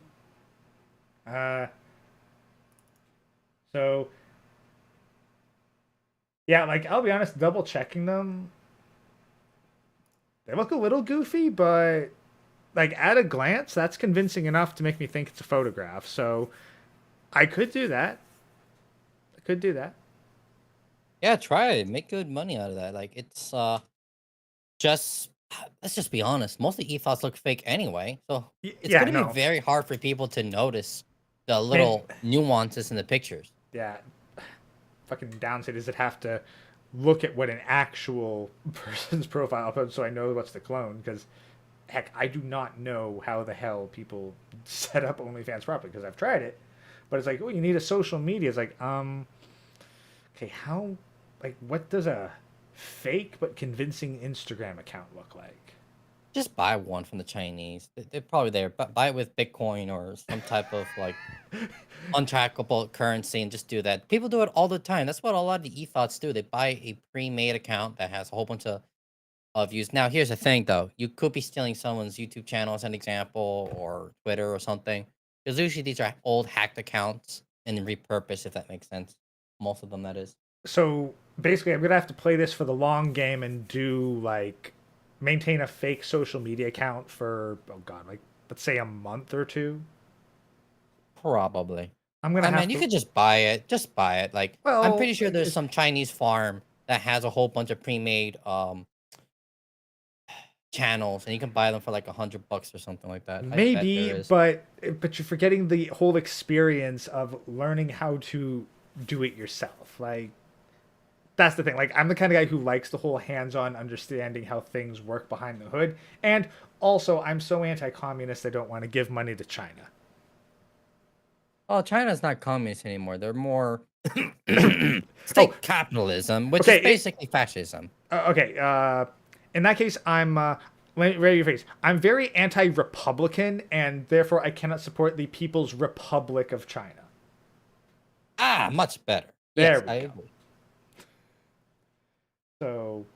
So, yeah, like, I'll be honest, double checking them, they look a little goofy, but, like, at a glance, that's convincing enough to make me think it's a photograph. So, I could do that. Yeah, try it. Make good money out of that. Like it's just let's just be honest. Most of the ethos look fake anyway. So it's Yeah, gonna be very hard for people to notice the little nuances in the pictures. Yeah. Fucking downside is it have to look at what an actual person's profile uploads so I know what's the clone, because heck, I do not know how the hell people set up OnlyFans properly, because I've tried it. But it's like, oh, you need a social media. It's like, okay, how, like, what does a fake but convincing Instagram account look like? Just buy one from the Chinese. They're probably there, but buy it with Bitcoin or some type of like untrackable currency and just do that. People do it all the time. That's what a lot of the e-thoughts do. They buy a pre-made account that has a whole bunch of views. Now, here's the thing though. You could be stealing someone's YouTube channel as an example or Twitter or something. Because usually these are old hacked accounts and repurposed, if that makes sense. Most of them, that is. So basically, I'm gonna have to play this for the long game and do like maintain a fake social media account for like let's say a month or two. Probably. I'm gonna I have mean, you to. could just buy it. Just buy it. Like, I'm Well, pretty sure there's some Chinese farm that has a whole bunch of pre-made channels, and you can buy them for like $100 or something like that. I bet there maybe, is. but you're forgetting the whole experience of learning how to do it yourself. Like that's the thing. Like I'm the kind of guy who likes the whole hands-on understanding how things work behind the hood, and also I'm so anti-communist I don't want to give money to China. Oh, China's not communist anymore. They're more Oh, state capitalism, which is okay. basically fascism. Okay. In that case, I'm ready your face. I'm very anti-Republican, and therefore I cannot support the People's Republic of China. Ah, much better. There Yes, we I go. agree. So,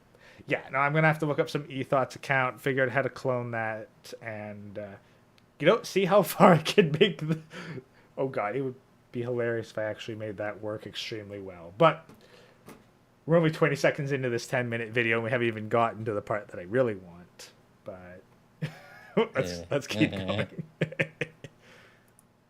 yeah, no, I'm gonna have to look up some eThoughts account, figure out how to clone that, and see how far I can make the. Oh god, it would be hilarious if I actually made that work extremely well. But we're only 20 seconds into this 10-minute video, and we haven't even gotten to the part that I really want. But let's keep going.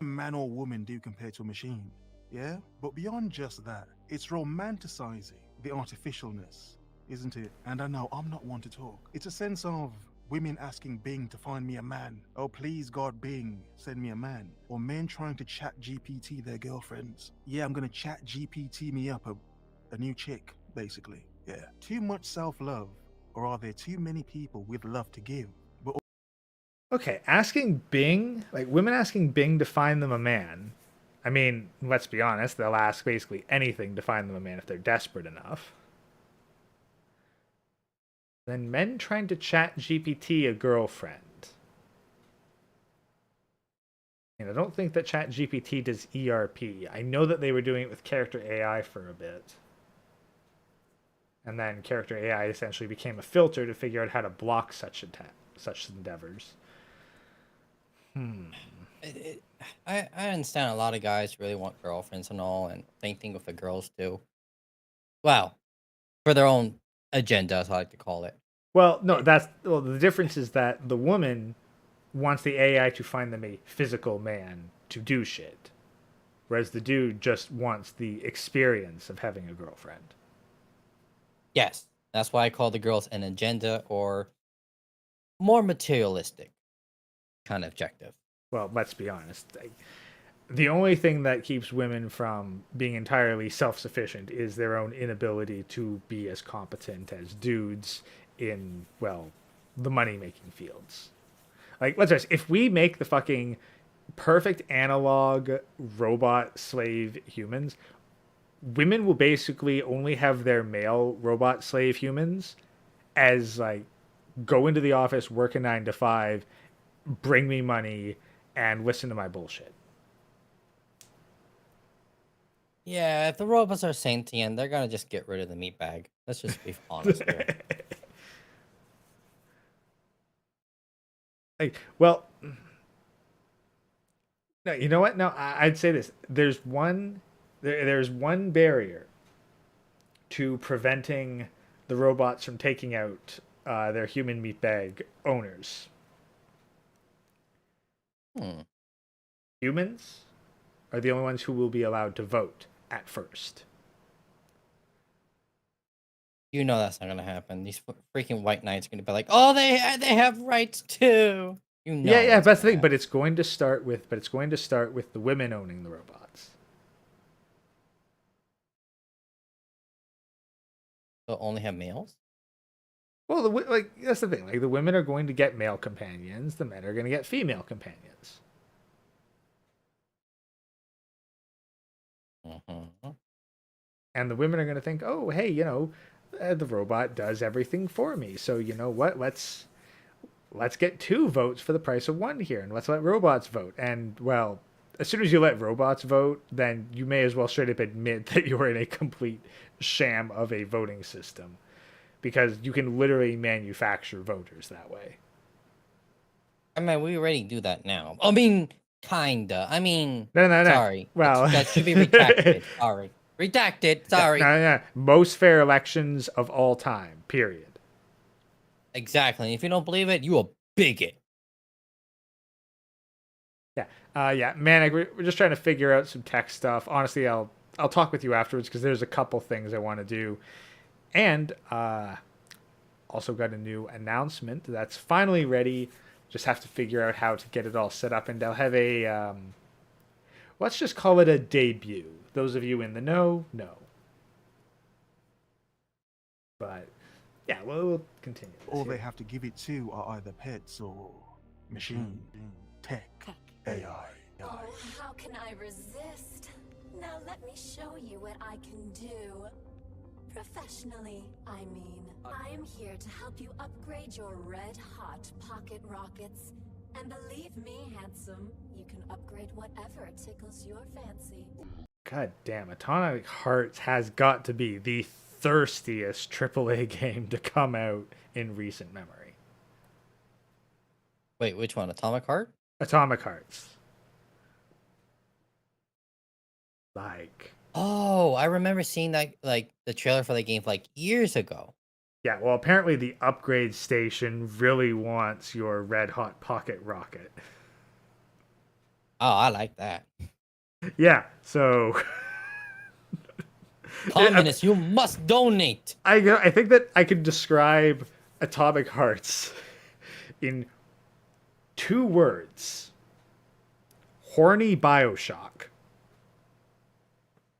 Man or woman do compared to a machine. Yeah? But beyond just that, it's romanticizing the artificialness, isn't it? And I know I'm not one to talk. It's a sense of women asking Bing to find me a man. Oh, please, God, Bing, send me a man. Or men trying to chat GPT their girlfriends. Yeah, I'm gonna chat GPT me up a new chick, basically. Yeah. Too much self-love, or are there too many people with love to give? But Okay, asking Bing, like women asking Bing to find them a man. I mean, let's be honest, they'll ask basically anything to find them a man if they're desperate enough. Then men trying to chat GPT a girlfriend. And I don't think that chat GPT does ERP. I know that they were doing it with character AI for a bit. And then character AI essentially became a filter to figure out how to block such endeavors. I understand a lot of guys really want girlfriends and all, and same thing with the girls too. Well, for their own agenda, as I like to call it. Well, no, the difference is that the woman wants the AI to find them a physical man to do shit, whereas the dude just wants the experience of having a girlfriend. Yes, that's why I call the girls an agenda or more materialistic kind of objective. Well, let's be honest. The only thing that keeps women from being entirely self-sufficient is their own inability to be as competent as dudes in, well, the money-making fields. Like, let's face it, if we make the fucking perfect analog robot slave humans, women will basically only have their male robot slave humans as, like, go into the office, work a 9 to 5, bring me money, and listen to my bullshit. Yeah, if the robots are sentient, they're gonna just get rid of the meat bag. Let's just be honest here. Like, well, no, you know what? No, I'd say this. There's one barrier to preventing the robots from taking out their human meat bag owners. Humans are the only ones who will be allowed to vote at first. You know that's not gonna happen. These freaking white knights are gonna be like, "Oh, they have rights too." You know. Yeah, that's the thing. But it's going to start with the women owning the robots. They'll only have males. Well, like that's the thing. Like the women are going to get male companions, the men are going to get female companions. And the women are going to think, "Oh, hey, the robot does everything for me. So you know what? let's get 2 votes for the price of 1 here, and let's let robots vote. And, well, as soon as you let robots vote, then you may as well straight up admit that you're in a complete sham of a voting system, because you can literally manufacture voters that way. I mean, we already do that now. I mean, kinda. I mean, No. sorry. Well, That should be redacted. Sorry. Redacted. Sorry. No. Most fair elections of all time, period. Exactly. If you don't believe it, you a bigot. Yeah, Manic, we're just trying to figure out some tech stuff. Honestly, I'll talk with you afterwards because there's a couple things I want to do. And also got a new announcement that's finally ready. Just have to figure out how to get it all set up. And I'll have a, let's just call it a debut. Those of you in the know. But, yeah, we'll continue this All here. they have to give it to are either pets or machine, tech, AI. Oh, how can I resist? Now let me show you what I can do. Professionally, I mean. I am here to help you upgrade your red-hot pocket rockets. And believe me, handsome, you can upgrade whatever tickles your fancy. God damn, Atomic Hearts has got to be the thirstiest AAA game to come out in recent memory. Wait, which one? Atomic Heart? Atomic Hearts. Like, Oh, I remember seeing that, like, the trailer for the game like years ago. yeah, well, apparently the upgrade station really wants your red hot pocket rocket. Oh, I like that. Yeah, so Communists, you must donate. I think that I could describe Atomic Hearts in 2 words. Horny BioShock.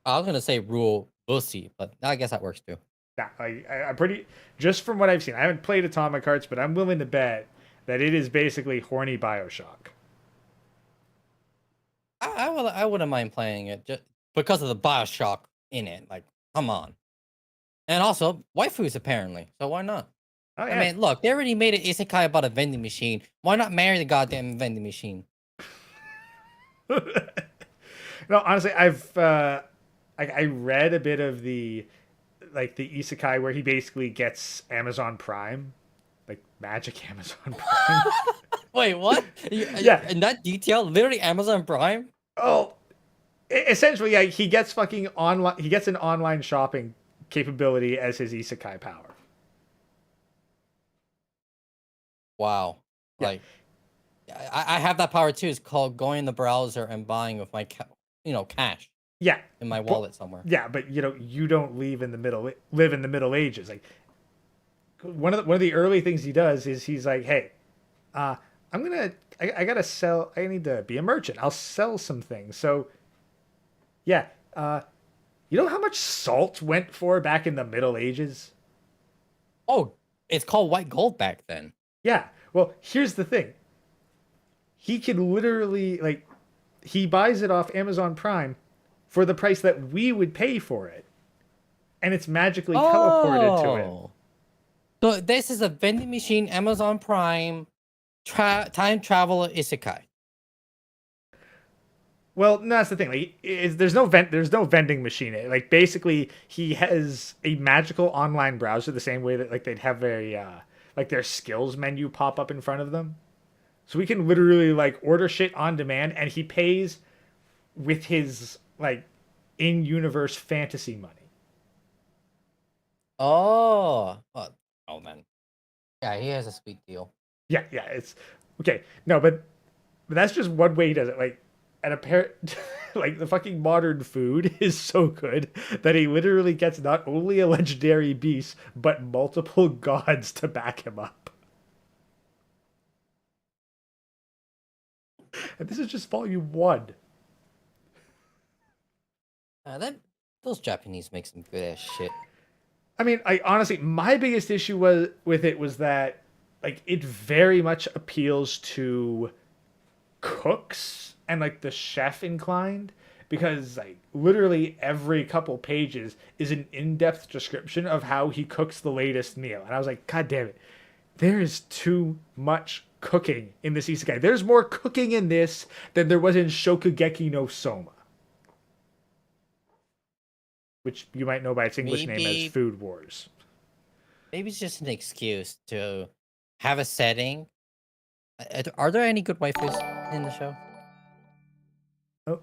I was gonna say rule pussy, but I guess that works too. Yeah, I'm pretty, just from what I've seen, I haven't played Atomic Hearts, but I'm willing to bet that it is basically horny BioShock. I wouldn't mind playing it just because of the Bioshock in it. Like, come on. And also, waifus apparently, so why not? Oh, yeah. I mean, look, they already made an isekai about a vending machine. Why not marry the goddamn vending machine? No, honestly, I read a bit of the isekai where he basically gets Amazon Prime, like magic Amazon Prime. Wait, what? Yeah. In that detail, literally Amazon Prime? Oh, essentially, yeah, he gets fucking online. He gets an online shopping capability as his isekai power. Wow. Yeah. Like, I have that power too. It's called going in the browser and buying with my, cash Yeah, in my wallet somewhere. yeah, but you don't live in the Middle Ages. Like one of the early things he does is he's like, hey, I gotta sell. I need to be a merchant. I'll sell some things. So, yeah, you know how much salt went for back in the Middle Ages? Oh, it's called white gold back then. Yeah. Well, here's the thing. He can literally, like, he buys it off Amazon Prime for the price that we would pay for it. And it's magically teleported to him. So this is a vending machine, Amazon Prime, time travel isekai. Well, no, that's the thing. Like, there's no vending machine. Like, basically, he has a magical online browser the same way that, like, they'd have their skills menu pop up in front of them. So we can literally, like, order shit on demand, and he pays with his, like, in-universe fantasy money. Oh, man. Yeah, he has a sweet deal. Yeah, it's okay. No, but that's just one way he does it. Like, like, the fucking modern food is so good that he literally gets not only a legendary beast, but multiple gods to back him up. And this is just volume 1. Those Japanese make some good ass shit. I mean, honestly, my biggest issue with it was that, like, it very much appeals to cooks and, like, the chef inclined, because, like, literally every couple pages is an in-depth description of how he cooks the latest meal. And I was like, God damn it. there is too much cooking in this isekai. There's more cooking in this than there was in Shokugeki no Soma, which you might know by its English name as Maybe Food Wars. maybe it's just an excuse to have a setting. Are there any good waifus in the show? Oh,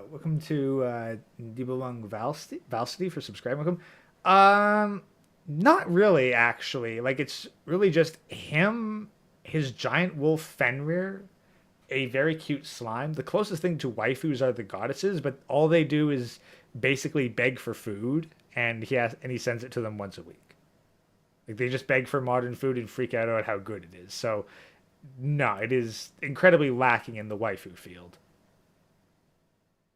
welcome to Dibulong Valsity for subscribing. Welcome. Not really, actually. Like, it's really just him, his giant wolf Fenrir, a very cute slime. The closest thing to waifus are the goddesses, but all they do is basically beg for food, and he sends it to them once a week. Like, they just beg for modern food and freak out about how good it is. So, no, it is incredibly lacking in the waifu field.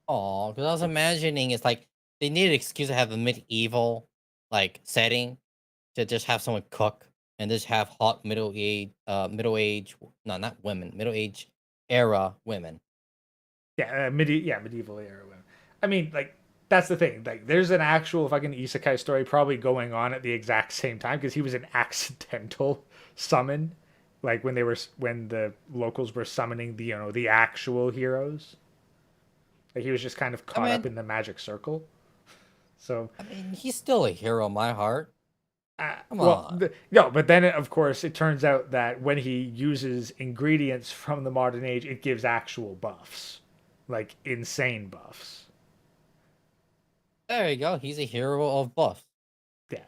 Oh, because I was imagining it's like they need an excuse to have a medieval like setting to just have someone cook and just have hot middle age, no, not women, middle age era women. Yeah, medieval era women. I mean, like, that's the thing. Like, there's an actual fucking isekai story probably going on at the exact same time because he was an accidental summon, like when the locals were summoning the actual heroes. Like, he was just kind of caught up in the magic circle. So, I mean, he's still a hero in my heart. Come well, on. no, but then of course it turns out that when he uses ingredients from the modern age, it gives actual buffs, like insane buffs. There you go. He's a hero of buff. Yeah,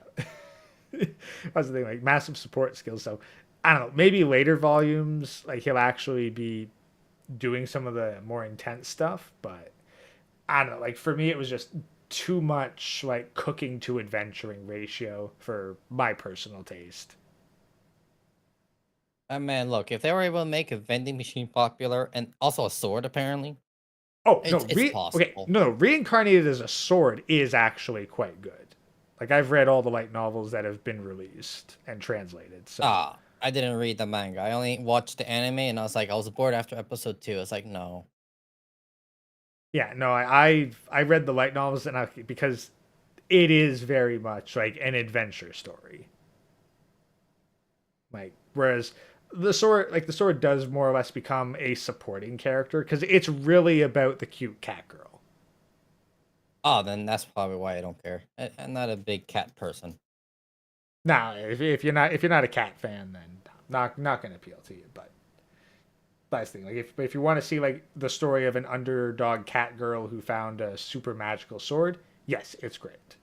that's the thing. Like, massive support skills. So I don't know. Maybe later volumes, like, he'll actually be doing some of the more intense stuff, but I don't know. Like, for me, it was just too much like cooking to adventuring ratio for my personal taste. Man, look, if they were able to make a vending machine popular and also a sword, apparently, Oh no, it's okay, possible. no, reincarnated as a sword is actually quite good. Like, I've read all the light novels that have been released and translated. So I didn't read the manga. I only watched the anime, and I was bored after episode 2. It's like, no. yeah, no, I read the light novels because it is very much like an adventure story. Like, whereas the sword does more or less become a supporting character because it's really about the cute cat girl. Oh, then that's probably why I don't care. I'm not a big cat person. Nah, if you're not a cat fan, then not gonna appeal to you. But last thing, like, if you want to see like the story of an underdog cat girl who found a super magical sword, yes, it's great.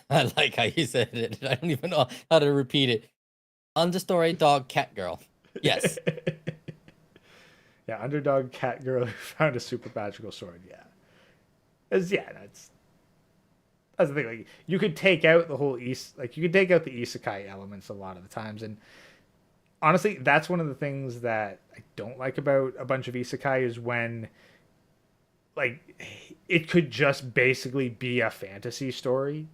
I like how you said it. I don't even know how to repeat it. Understory dog cat girl. Yes. Yeah, underdog cat girl who found a super magical sword. Yeah, that's the thing. Like, you could take out the whole you could take out the isekai elements a lot of the times, and honestly, that's one of the things that I don't like about a bunch of isekai is when, like, it could just basically be a fantasy story.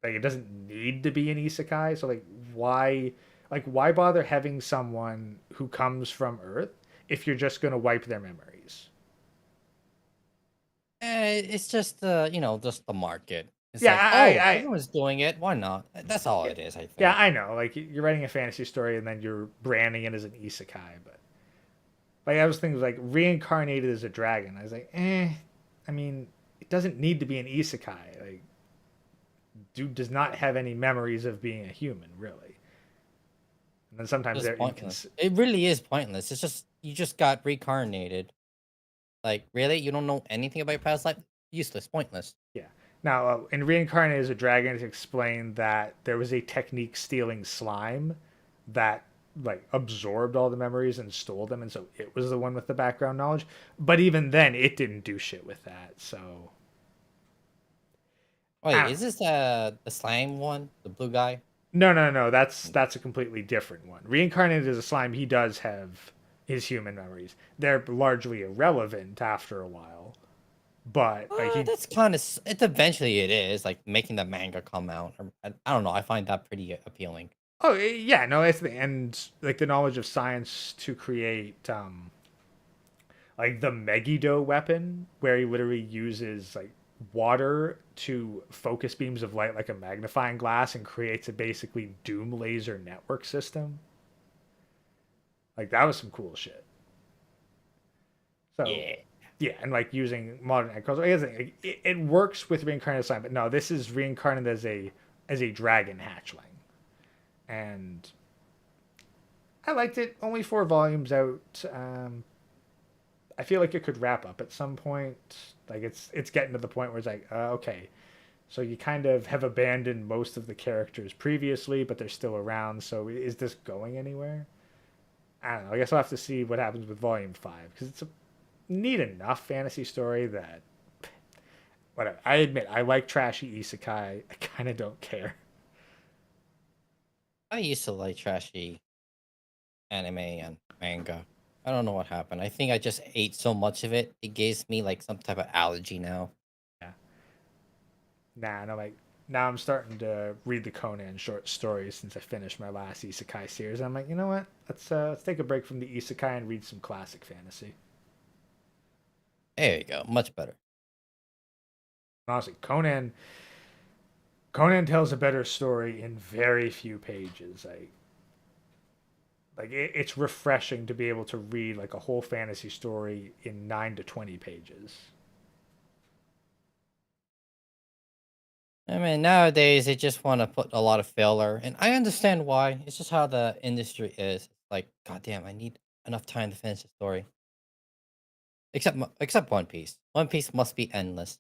Like, it doesn't need to be an isekai. So, why bother having someone who comes from Earth if you're just gonna wipe their memories? It's just just the market. It's Yeah, like, oh, I everyone's doing it. Why not? That's all it is, I yeah, think. I know. Like, you're writing a fantasy story and then you're branding it as an isekai, but like, I was thinking like reincarnated as a dragon. I was like, I mean, it doesn't need to be an isekai. Like, dude does not have any memories of being a human, really. And then sometimes It's they're pointless. It really is pointless. It's just you just got reincarnated. Like, really? You don't know anything about your past life? Useless, pointless. Yeah. Now, in Reincarnated as a Dragon, it's explained that there was a technique stealing slime that, like, absorbed all the memories and stole them, and so it was the one with the background knowledge. But even then, it didn't do shit with that. So, Wait, is this the slime one? The blue guy? no. That's a completely different one. Reincarnated as a slime, he does have his human memories. They're largely irrelevant after a while. But like, That's kind of it's eventually it is like making the manga come out. I don't know. I find that pretty appealing. oh yeah, no, it's the and like the knowledge of science to create like the Megiddo weapon, where he literally uses like water to focus beams of light like a magnifying glass and creates a basically Doom laser network system. Like that was some cool shit. So Yeah. yeah, and like using modern echoes. I guess it works with reincarnated slime, but no, this is reincarnated as a dragon hatchling, and I liked it. Only 4 volumes out. I feel like it could wrap up at some point. Like it's getting to the point where it's like, okay, so you kind of have abandoned most of the characters previously, but they're still around. So is this going anywhere? I don't know. I guess I'll have to see what happens with Volume 5 because it's a neat enough fantasy story that whatever. I admit I like trashy isekai. I kind of don't care. I used to like trashy anime and manga. I don't know what happened. I think I just ate so much of it. It gives me like some type of allergy now. Yeah. Nah, no, like now I'm starting to read the Conan short stories since I finished my last isekai series. I'm like, you know what? Let's take a break from the isekai and read some classic fantasy. There you go. Much better. Honestly, Conan tells a better story in very few pages. It's refreshing to be able to read like a whole fantasy story in 9 to 20 pages. I mean, nowadays they just want to put a lot of filler, and I understand why. It's just how the industry is. Like, goddamn, I need enough time to finish the story. Except One Piece. One Piece must be endless.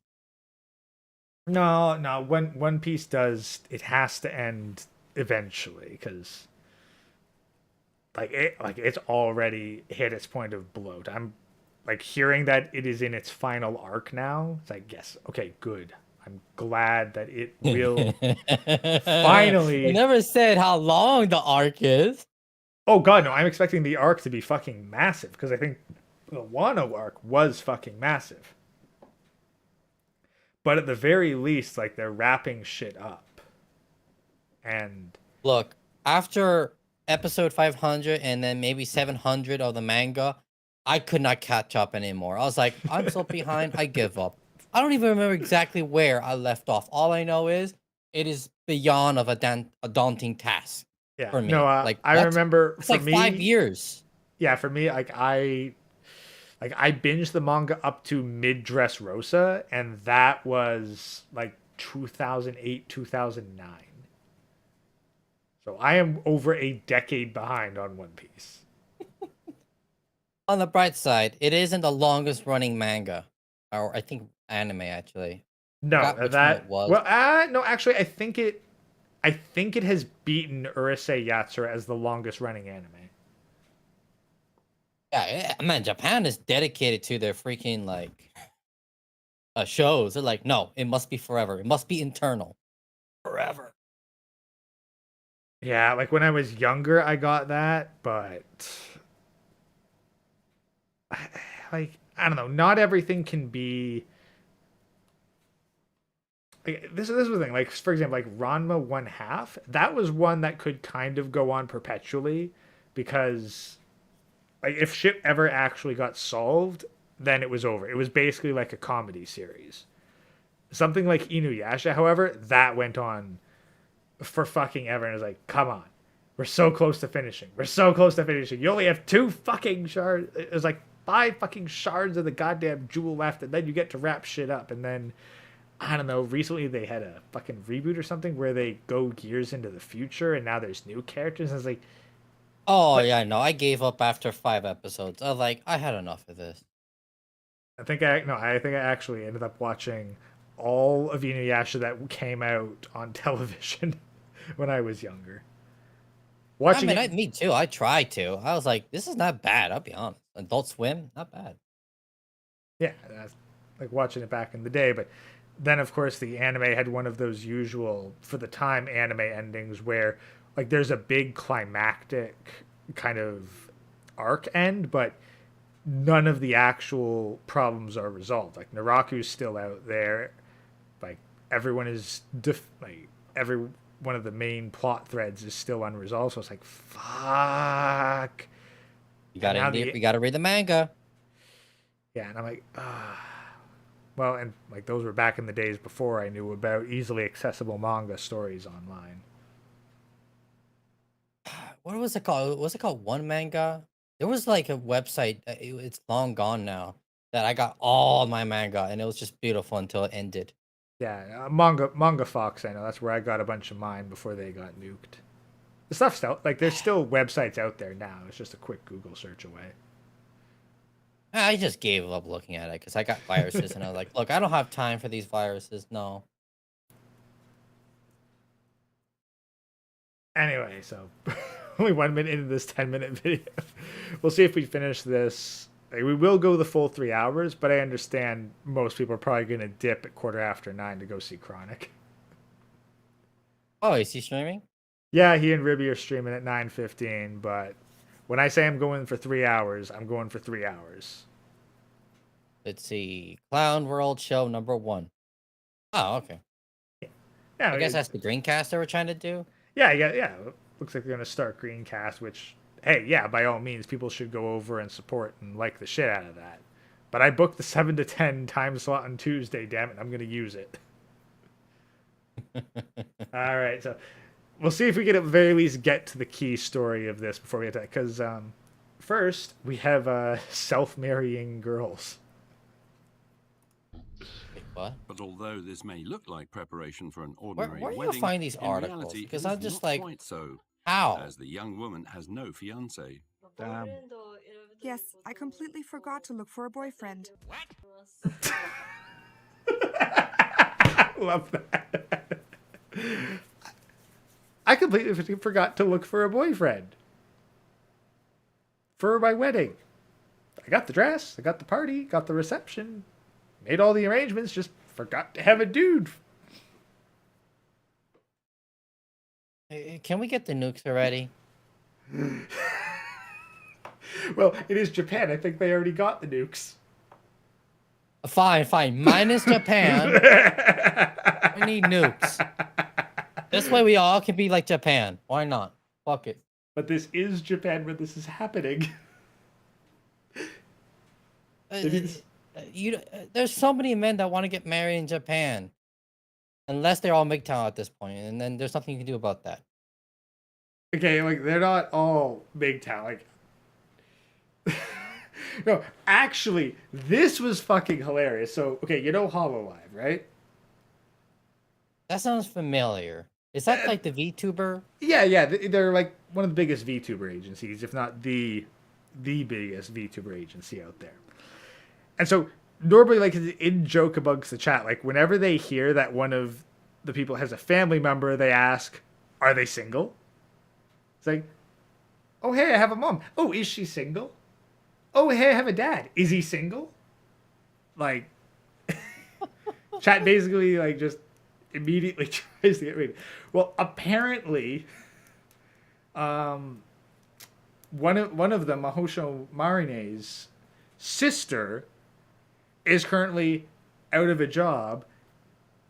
No, when One Piece does, it has to end eventually because it's already hit its point of bloat. I'm like hearing that it is in its final arc now. It's like, yes, okay, good. I'm glad that it will finally. They never said how long the arc is. Oh god, no! I'm expecting the arc to be fucking massive because I think the Wano arc was fucking massive. But at the very least, like they're wrapping shit up. And Look, after episode 500 and then maybe 700 of the manga, I could not catch up anymore. I was like, I'm so behind, I give up. I don't even remember exactly where I left off. All I know is it is beyond of a daunting task yeah, for me. no, Like I what? remember It's for like me, 5 years. Yeah, for me, I binged the manga up to mid Dressrosa, and that was like 2008, 2009. So I am over a decade behind on One Piece. On the bright side, it isn't the longest running manga, or I think anime actually. No, Forgot which one it was. well, no, actually, I think it has beaten Urusei Yatsura as the longest running anime. Yeah, man, Japan is dedicated to their freaking like shows. They're like, no, it must be forever. It must be internal, forever. Yeah, like when I was younger, I got that, but like I don't know. Not everything can be. Like, this is the thing. Like for example, like Ranma 1/2. That was one that could kind of go on perpetually, because like if shit ever actually got solved, then it was over. It was basically like a comedy series. Something like Inuyasha, however, that went on for fucking ever, and it was like, come on, we're so close to finishing. We're so close to finishing. You only have 2 fucking shards. It was like 5 fucking shards of the goddamn jewel left, and then you get to wrap shit up. And then I don't know. Recently, they had a fucking reboot or something where they go years into the future, and now there's new characters. And it's like, Oh yeah, no, I gave up after 5 episodes. I was like, I had enough of this. I think I actually ended up watching all of Inuyasha that came out on television when I was younger. Watching Me too. I tried to. I was like, this is not bad. I'll be honest. Adult Swim, not bad. yeah, that's like watching it back in the day. But then, of course, the anime had one of those usual, for the time, anime endings where like there's a big climactic kind of arc end, but none of the actual problems are resolved. Like Naraku's still out there. Like everyone is like every one of the main plot threads is still unresolved. So it's like, fuck. We gotta read the manga. Yeah, and I'm like, ah. Well, and like those were back in the days before I knew about easily accessible manga stories online. What was it called? Was it called One Manga? There was like a website. It's long gone now. That I got all my manga, and it was just beautiful until it ended. Yeah, manga Fox. I know that's where I got a bunch of mine before they got nuked. The stuff's still like there's still websites out there now. It's just a quick Google search away. I just gave up looking at it because I got viruses, and I was like, "Look, I don't have time for these viruses. No." Anyway, so only 1 minute into this 10-minute video. We'll see if we finish this. Like, we will go the full 3 hours, but I understand most people are probably going to dip at 9:15 to go see Chronic. Oh, is he streaming? Yeah, he and Ribby are streaming at 9:15, but when I say I'm going for 3 hours, I'm going for 3 hours. Let's see. Clown World Show #1. Oh, okay. Yeah, I guess that's the Greencast they were trying to do. Yeah. Looks like they're going to start Greencast, which, hey, yeah, by all means, people should go over and support and like the shit out of that. But I booked the 7 to 10 time slot on Tuesday, damn it. I'm going to use it. All right, so we'll see if we can at the very least get to the key story of this before we get to that. Because first, we have self-marrying girls. Wait, what? But although this may look like preparation for an ordinary Where do wedding, you find these in articles? reality, Because it I'm is just not like, quite so, how? as the young woman has no fiance. Damn. Yes, I completely forgot to look for a boyfriend. Love that. I completely forgot to look for a boyfriend for my wedding. I got the dress, I got the party, got the reception, made all the arrangements, just forgot to have a dude. Can we get the nukes already? Well, it is Japan. I think they already got the nukes. Fine. Minus Japan. We need nukes. This way we all can be like Japan. Why not? Fuck it. But this is Japan where this is happening. There's so many men that want to get married in Japan. Unless they're all MGTOW at this point, and then there's nothing you can do about that. Okay, like, they're not all MGTOW. Like, no, actually, this was fucking hilarious. So, okay, you know HoloLive, right? That sounds familiar. Is that like the VTuber? Yeah, they're like one of the biggest VTuber agencies, if not the biggest VTuber agency out there. And so normally, like, in joke amongst the chat, like whenever they hear that one of the people has a family member, they ask, "Are they single?" It's like, "Oh hey, I have a mom. Oh, is she single? Oh hey, I have a dad. Is he single?" Like, chat basically like just immediately tries to get rid of it. Well, apparently, one of them, Mahosho Marine's sister, is currently out of a job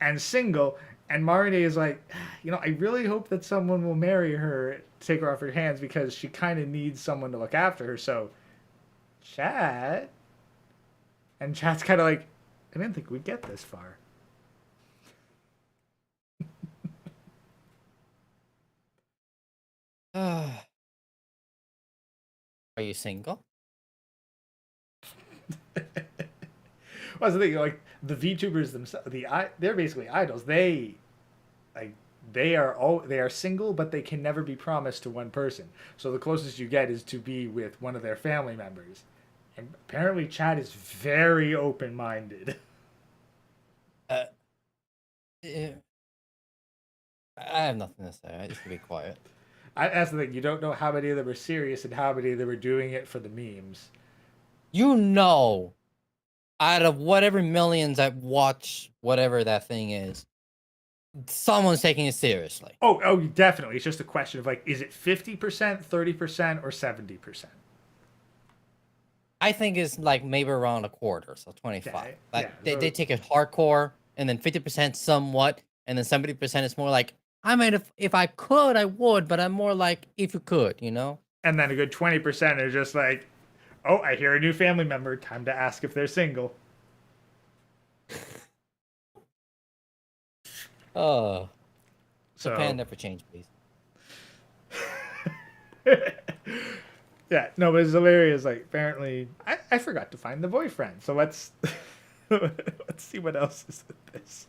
and single, and Marine is like, I really hope that someone will marry her, take her off her hands, because she kind of needs someone to look after her. So, chat, and chat's kind of like, I didn't think we'd get this far. Are you single? Well, that's the thing, like the VTubers themselves, they're basically idols. They are single, but they can never be promised to one person. So the closest you get is to be with one of their family members. And apparently, Chad is very open-minded. I have nothing to say. I just to be quiet. That's the thing. You don't know how many of them are serious and how many of them are doing it for the memes. Out of whatever millions that watch whatever that thing is, someone's taking it seriously. Oh, definitely. It's just a question of like, is it 50%, 30%, or 70%? I think it's like maybe around a quarter, so 25. They take it hardcore, and then 50% somewhat, and then 70% is more like, I mean, if I could, I would, but I'm more like, if you could, And then a good 20% are just like, oh, I hear a new family member. Time to ask if they're single. Oh, So Japan never changed, please. yeah, no, but it's hilarious. Like apparently, I forgot to find the boyfriend. So let's let's see what else is with this.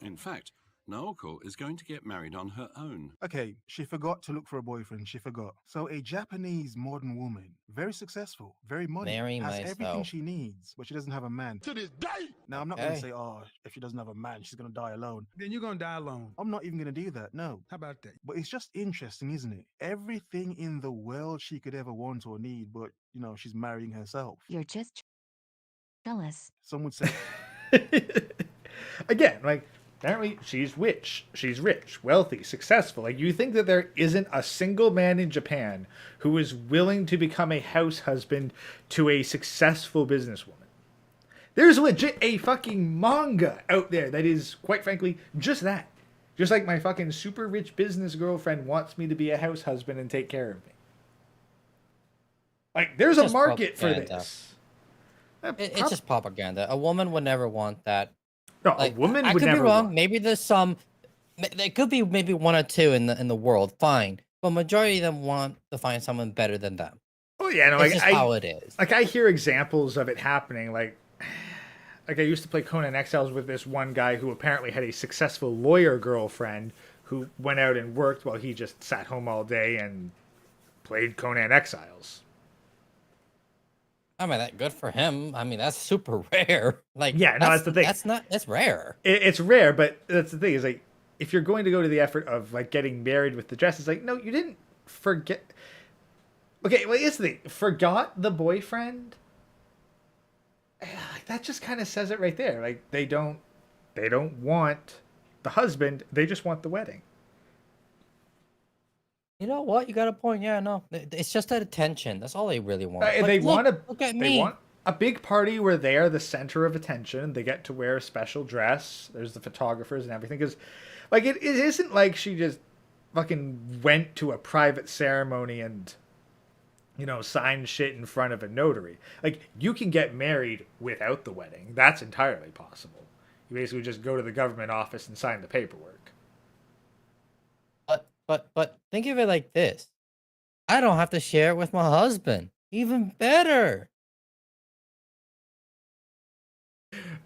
In fact, Naoko is going to get married on her own. Okay, she forgot to look for a boyfriend. She forgot. So a Japanese modern woman, very successful, very money, Marry has everything myself. she needs, but she doesn't have a man. To this day. Now I'm not gonna Okay. say, oh, if she doesn't have a man, she's gonna die alone. Then you're gonna die alone. I'm not even gonna do that. No. How about that? But it's just interesting, isn't it? Everything in the world she could ever want or need, but she's marrying herself. You're just jealous. Some would say. Again, like apparently she's rich, wealthy, successful. Like you think that there isn't a single man in Japan who is willing to become a house husband to a successful businesswoman. There's legit a fucking manga out there that is, quite frankly, just that. Just like my fucking super rich business girlfriend wants me to be a house husband and take care of me. Like, there's a Just market for propaganda. this. It's just propaganda. A woman would never want that. No, Like, a woman I would could never be wrong. want. Maybe there's some. There could be maybe one or two in the world. Fine, but majority of them want to find someone better than them. Oh yeah, no, It's like just how it is. like I hear examples of it happening. Like I used to play Conan Exiles with this one guy who apparently had a successful lawyer girlfriend who went out and worked while he just sat home all day and played Conan Exiles. I mean, that good for him. I mean, that's super rare. Like, Yeah, no, that's the thing. That's rare. It's rare, but that's the thing is like if you're going to go to the effort of like getting married with the dress, it's like no, you didn't forget. Okay, well, here's the thing: forgot the boyfriend. That just kind of says it right there. Like they don't want the husband; they just want the wedding. You know what? You got a point. Yeah, no, it's just that attention. That's all they really want. They Like, want look at they me. want a big party where they are the center of attention. They get to wear a special dress. There's the photographers and everything. Because, like, it isn't like she just fucking went to a private ceremony and, signed shit in front of a notary. Like, you can get married without the wedding. That's entirely possible. You basically just go to the government office and sign the paperwork. But think of it like this: I don't have to share it with my husband. Even better.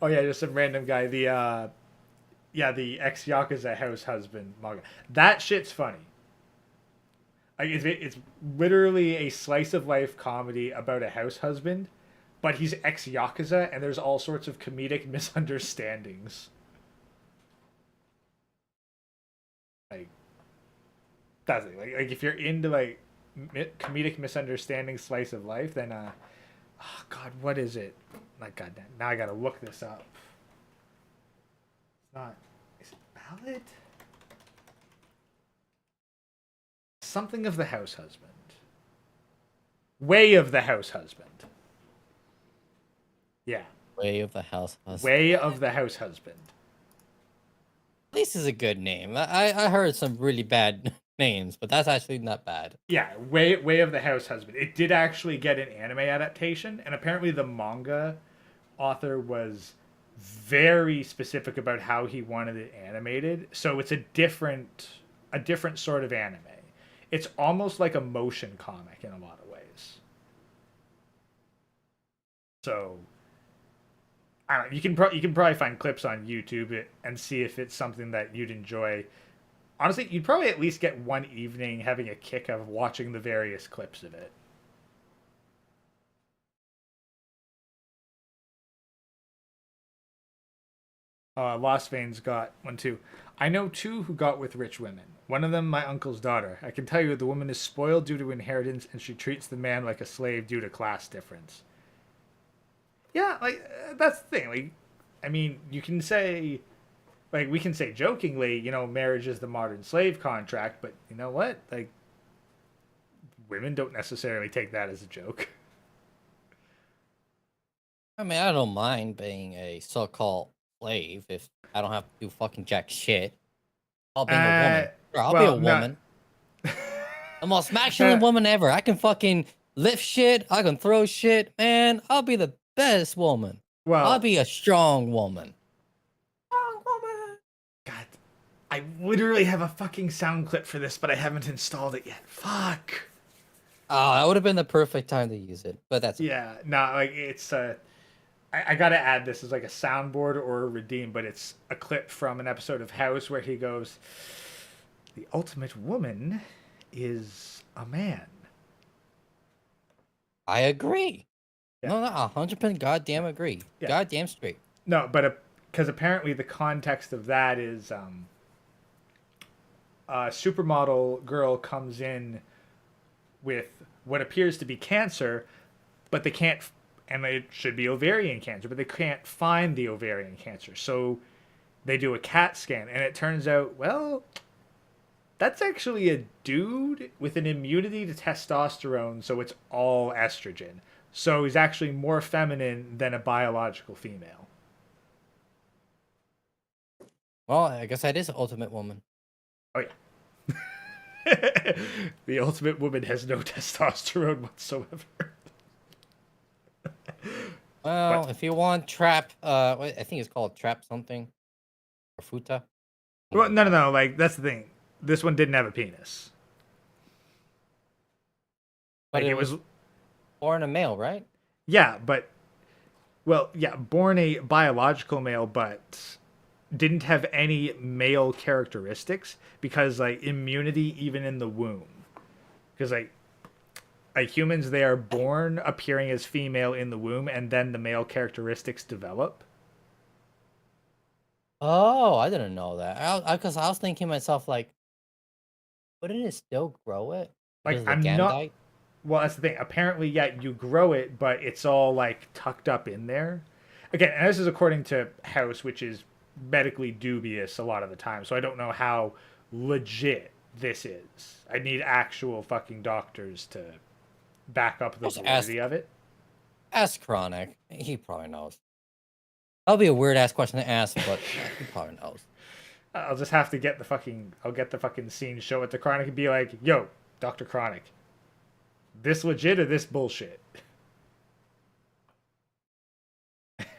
Oh yeah, just some random guy. The ex Yakuza house husband manga. That shit's funny. Like it's literally a slice of life comedy about a house husband, but he's ex Yakuza, and there's all sorts of comedic misunderstandings. Like that's it. Like if you're into like comedic misunderstanding slice of life, then oh god, what is it? Like goddamn, now I gotta look this up. It's not. Is it ballad? Something of the house husband. Way of the house husband. Yeah. Way of the house husband. Way of the house husband. At least is a good name. I heard some really bad names, but that's actually not bad. Yeah, Way of the House Husband. It did actually get an anime adaptation, and apparently the manga author was very specific about how he wanted it animated. So it's a different sort of anime. It's almost like a motion comic in a lot of ways. So I don't know, you can probably find clips on YouTube and see if it's something that you'd enjoy. Honestly, you'd probably at least get one evening having a kick of watching the various clips of it. Lost Veins got one too. I know two who got with rich women. One of them, my uncle's daughter. I can tell you the woman is spoiled due to inheritance and she treats the man like a slave due to class difference. Yeah, like, that's the thing. Like, I mean, you can say, like, we can say jokingly, marriage is the modern slave contract, but you know what? Like, women don't necessarily take that as a joke. I mean, I don't mind being a so-called slave if I don't have to do fucking jack shit. I'll be a woman. Sure, I'll be a woman. The most masculine woman ever. I can fucking lift shit. I can throw shit. Man, I'll be the best woman. Well, I'll be a strong woman. God, I literally have a fucking sound clip for this, but I haven't installed it yet. Fuck. Oh, that would have been the perfect time to use it, but that's Yeah, no, like it's I gotta add this as like a soundboard or a redeem, but it's a clip from an episode of House where he goes, "The ultimate woman is a man." I agree. Yeah. No, 100% goddamn agree. Yeah. Goddamn straight. No, but because apparently the context of that is a supermodel girl comes in with what appears to be cancer, but they can't, and it should be ovarian cancer, but they can't find the ovarian cancer. So they do a CAT scan, and it turns out, well, that's actually a dude with an immunity to testosterone, so it's all estrogen. So he's actually more feminine than a biological female. Well, I guess that is Ultimate Woman. Oh, yeah. The ultimate woman has no testosterone whatsoever. Well, if you want trap, I think it's called trap something, or futa. Well, no. Like that's the thing. This one didn't have a penis. But Like it was born a male, right? Yeah, but well, yeah, born a biological male, but didn't have any male characteristics because like immunity even in the womb. Because like humans, they are born appearing as female in the womb, and then the male characteristics develop. Oh, I didn't know that. Because I was thinking to myself, like, wouldn't it still grow it? Like Because of the I'm not. Gandite? Well, that's the thing. Apparently, yeah, you grow it, but it's all like tucked up in there. Again, and this is according to House, which is medically dubious a lot of the time. So I don't know how legit this is. I need actual fucking doctors to back up the Just ask- validity of it. Ask Chronic. He probably knows. That'll be a weird ass question to ask, but he probably knows. I'll just have to get the fucking. I'll get the fucking scene, show it to Chronic, and be like, "Yo, Doctor Chronic, this legit or this bullshit?"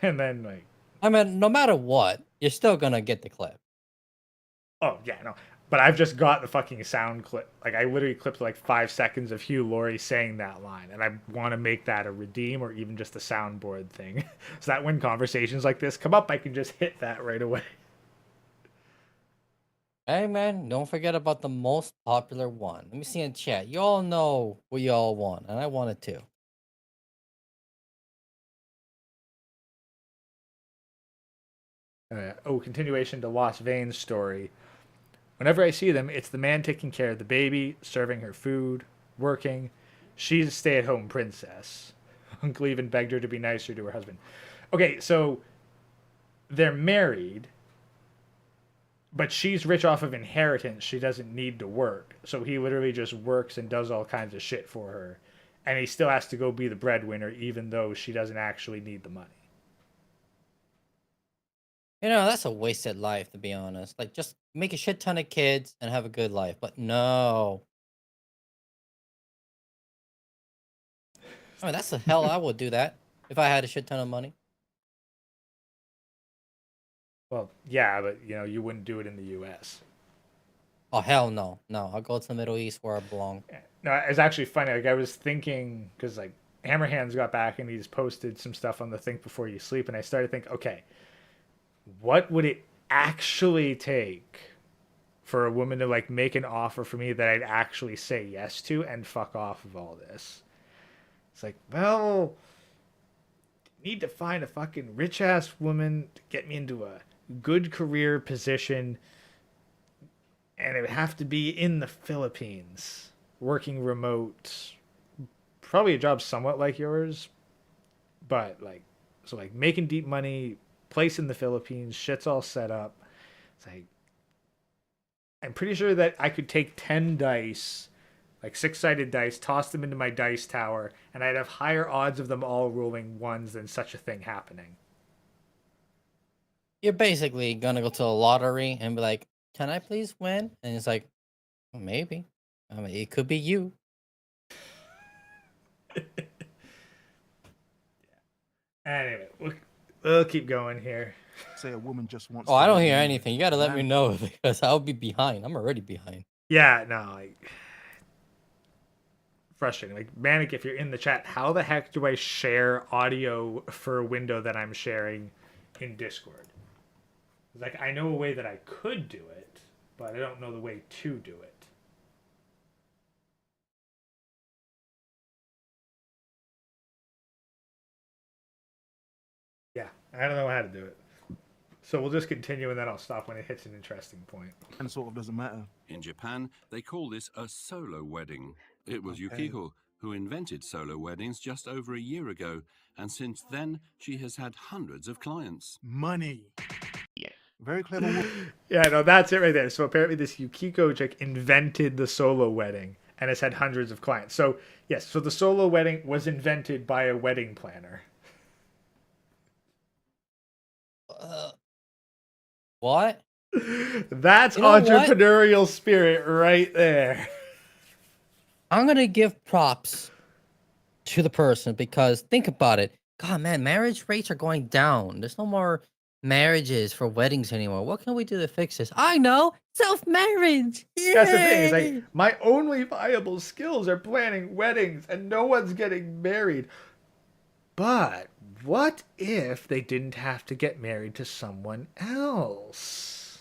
And then like, I mean, no matter what, you're still gonna get the clip. oh yeah, no. But I've just got the fucking sound clip. Like I literally clipped like 5 seconds of Hugh Laurie saying that line, and I want to make that a redeem or even just a soundboard thing, so that when conversations like this come up, I can just hit that right away. Hey man, don't forget about the most popular one. Let me see in chat. You all know what you all want, and I want it too. Continuation to Lost Veins story. Whenever I see them, it's the man taking care of the baby, serving her food, working. She's a stay-at-home princess. Uncle even begged her to be nicer to her husband. Okay, so they're married, but she's rich off of inheritance. She doesn't need to work. So he literally just works and does all kinds of shit for her. And he still has to go be the breadwinner, even though she doesn't actually need the money. You know, that's a wasted life, to be honest. Like, just make a shit ton of kids and have a good life. But no. I mean, that's the hell I would do that if I had a shit ton of money. Well, yeah, but you wouldn't do it in the U.S. Oh, hell no. No, I'll go to the Middle East where I belong. No, it's actually funny. Like I was thinking, because like Hammerhands got back and he's posted some stuff on the Think Before You Sleep, and I started thinking, okay, what would it actually take for a woman to like make an offer for me that I'd actually say yes to and fuck off of all this? It's like, well, need to find a fucking rich ass woman to get me into a good career position, and it would have to be in the Philippines, working remote, probably a job somewhat like yours, but like, so like making deep money, place in the Philippines, shit's all set up. It's like, I'm pretty sure that I could take 10 dice, like 6-sided dice, toss them into my dice tower, and I'd have higher odds of them all rolling ones than such a thing happening. You're basically gonna go to a lottery and be like, can I please win? And it's like, well, maybe. I mean, it could be you. Anyway, We'll keep going here. Say a woman just wants. Oh, to I don't let hear you know anything. You gotta a let man me know because I'll be behind. I'm already behind. Yeah, no, like frustrating. Like Manic, if you're in the chat, how the heck do I share audio for a window that I'm sharing in Discord? Like I know a way that I could do it, but I don't know the way to do it. Yeah, I don't know how to do it. So we'll just continue and then I'll stop when it hits an interesting point. and sort of doesn't matter. In Japan, they call this a solo wedding. It was Okay. Yukiko who invented solo weddings just over a year ago, and since then, she has had hundreds of clients. Money. Very clever woman. Yeah, no, that's it right there. So apparently this Yukiko chick invented the solo wedding and has had hundreds of clients. So yes, so the solo wedding was invented by a wedding planner. What? That's You know what? entrepreneurial spirit right there. I'm gonna give props to the person because think about it. God, man, marriage rates are going down. There's no more marriages for weddings anymore. What can we do to fix this? I know, self-marriage. That's the thing, is Yay! like my only viable skills are planning weddings and no one's getting married. But what if they didn't have to get married to someone else?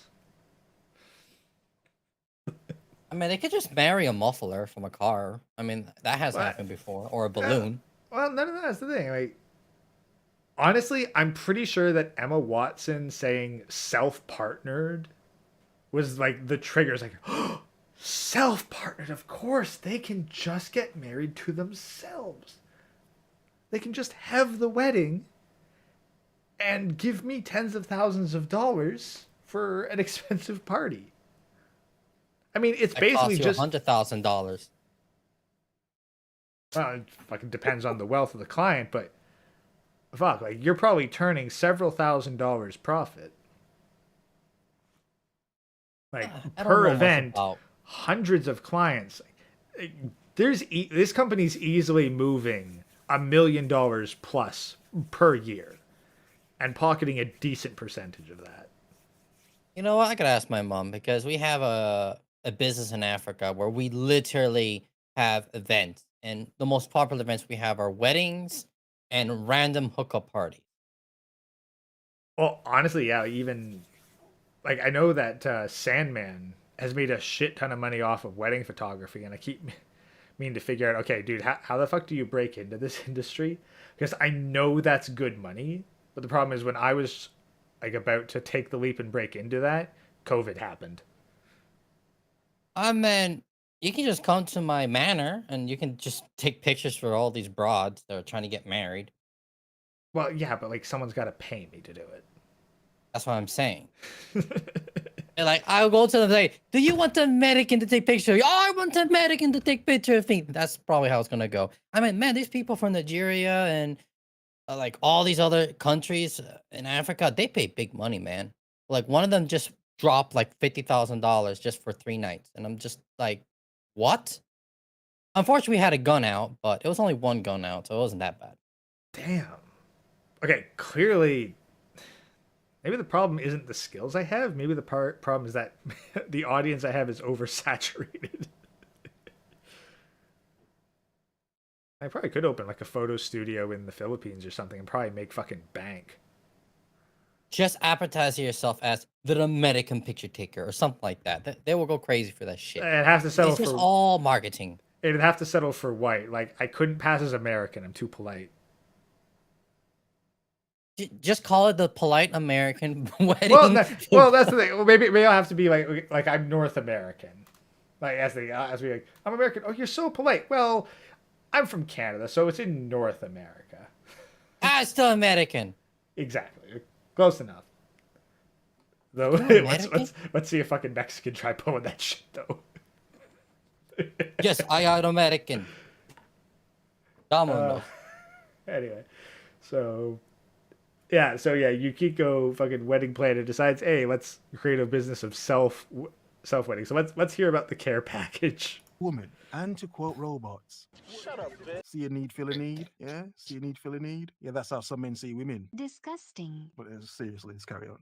I mean, they could just marry a muffler from a car. I mean, that has What? happened before, or a balloon. Well, none of that's the thing. Like, honestly, I'm pretty sure that Emma Watson saying self-partnered was like the triggers. Like, oh, self-partnered. Of course, they can just get married to themselves. They can just have the wedding and give me tens of thousands of dollars for an expensive party. I mean, it's That basically costs you just $100,000. well, it fucking depends on the wealth of the client, but fuck, like you're probably turning several $1,000s profit. Like I don't per know much event, about- hundreds of clients. This company's easily moving $1 million plus per year, and pocketing a decent percentage of that. You know what? I gotta ask my mom because we have a business in Africa where we literally have events, and the most popular events we have are weddings and random hookup parties. Well, honestly, yeah, even like I know that Sandman has made a shit ton of money off of wedding photography, and I keep meaning to figure out, okay, dude, how the fuck do you break into this industry? Because I know that's good money, but the problem is when I was like about to take the leap and break into that, COVID happened. I mean, you can just come to my manor and you can just take pictures for all these broads that are trying to get married. Well, yeah, but like someone's got to pay me to do it. That's what I'm saying. And like, I'll go to them and say, do you want the American to take picture of you? Oh, I want the American to take picture of me. That's probably how it's going to go. I mean, man, these people from Nigeria and like all these other countries in Africa, they pay big money, man. Like one of them just dropped like $50,000 just for 3 nights. And I'm just like, what? Unfortunately, we had a gun out, but it was only one gun out, so it wasn't that bad. Damn. Okay, clearly, maybe the problem isn't the skills I have. Maybe the problem is that the audience I have is oversaturated. I probably could open like a photo studio in the Philippines or something and probably make fucking bank. Just advertise yourself as the American picture taker or something like that. They will go crazy for that shit. I'd have to settle It's just for all marketing. it'd have to settle for white. Like I couldn't pass as American. I'm too polite. Just call it the polite American wedding. Well, that's the thing. Well, maybe I'll have to be like I'm North American. Like as we like, I'm American. Oh, you're so polite. Well, I'm from Canada, so it's in North America. It's still American. Exactly. Close enough. Though, let's see a fucking Mexican try pulling that shit though. Yes, I am American. Vámonos. Anyway, so yeah, Yukiko fucking wedding planner decides, hey, let's create a business of self wedding. So let's hear about the care package. woman. And to quote robots, shut up, bitch. See a need, feel a need. Yeah, see a need, feel a need. Yeah, that's how some men see women. Disgusting. But seriously, let's carry on.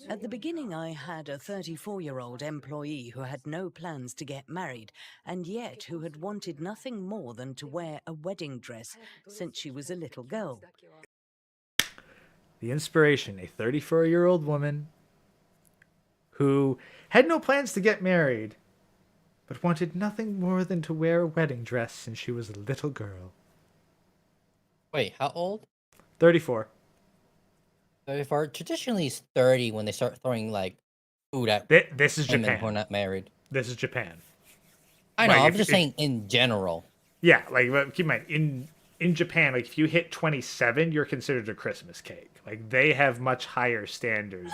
At the beginning, I had a 34-year-old employee who had no plans to get married, and yet who had wanted nothing more than to wear a wedding dress since she was a little girl. The inspiration, a 34-year-old woman who had no plans to get married, but wanted nothing more than to wear a wedding dress since she was a little girl. Wait, how old? 34. 34. Traditionally, it's 30 when they start throwing like food at This is women who are Japan. not married. This is Japan. I know. Like, I'm just saying in general. Yeah, like keep in mind in Japan, like if you hit 27, you're considered a Christmas cake. Like they have much higher standards.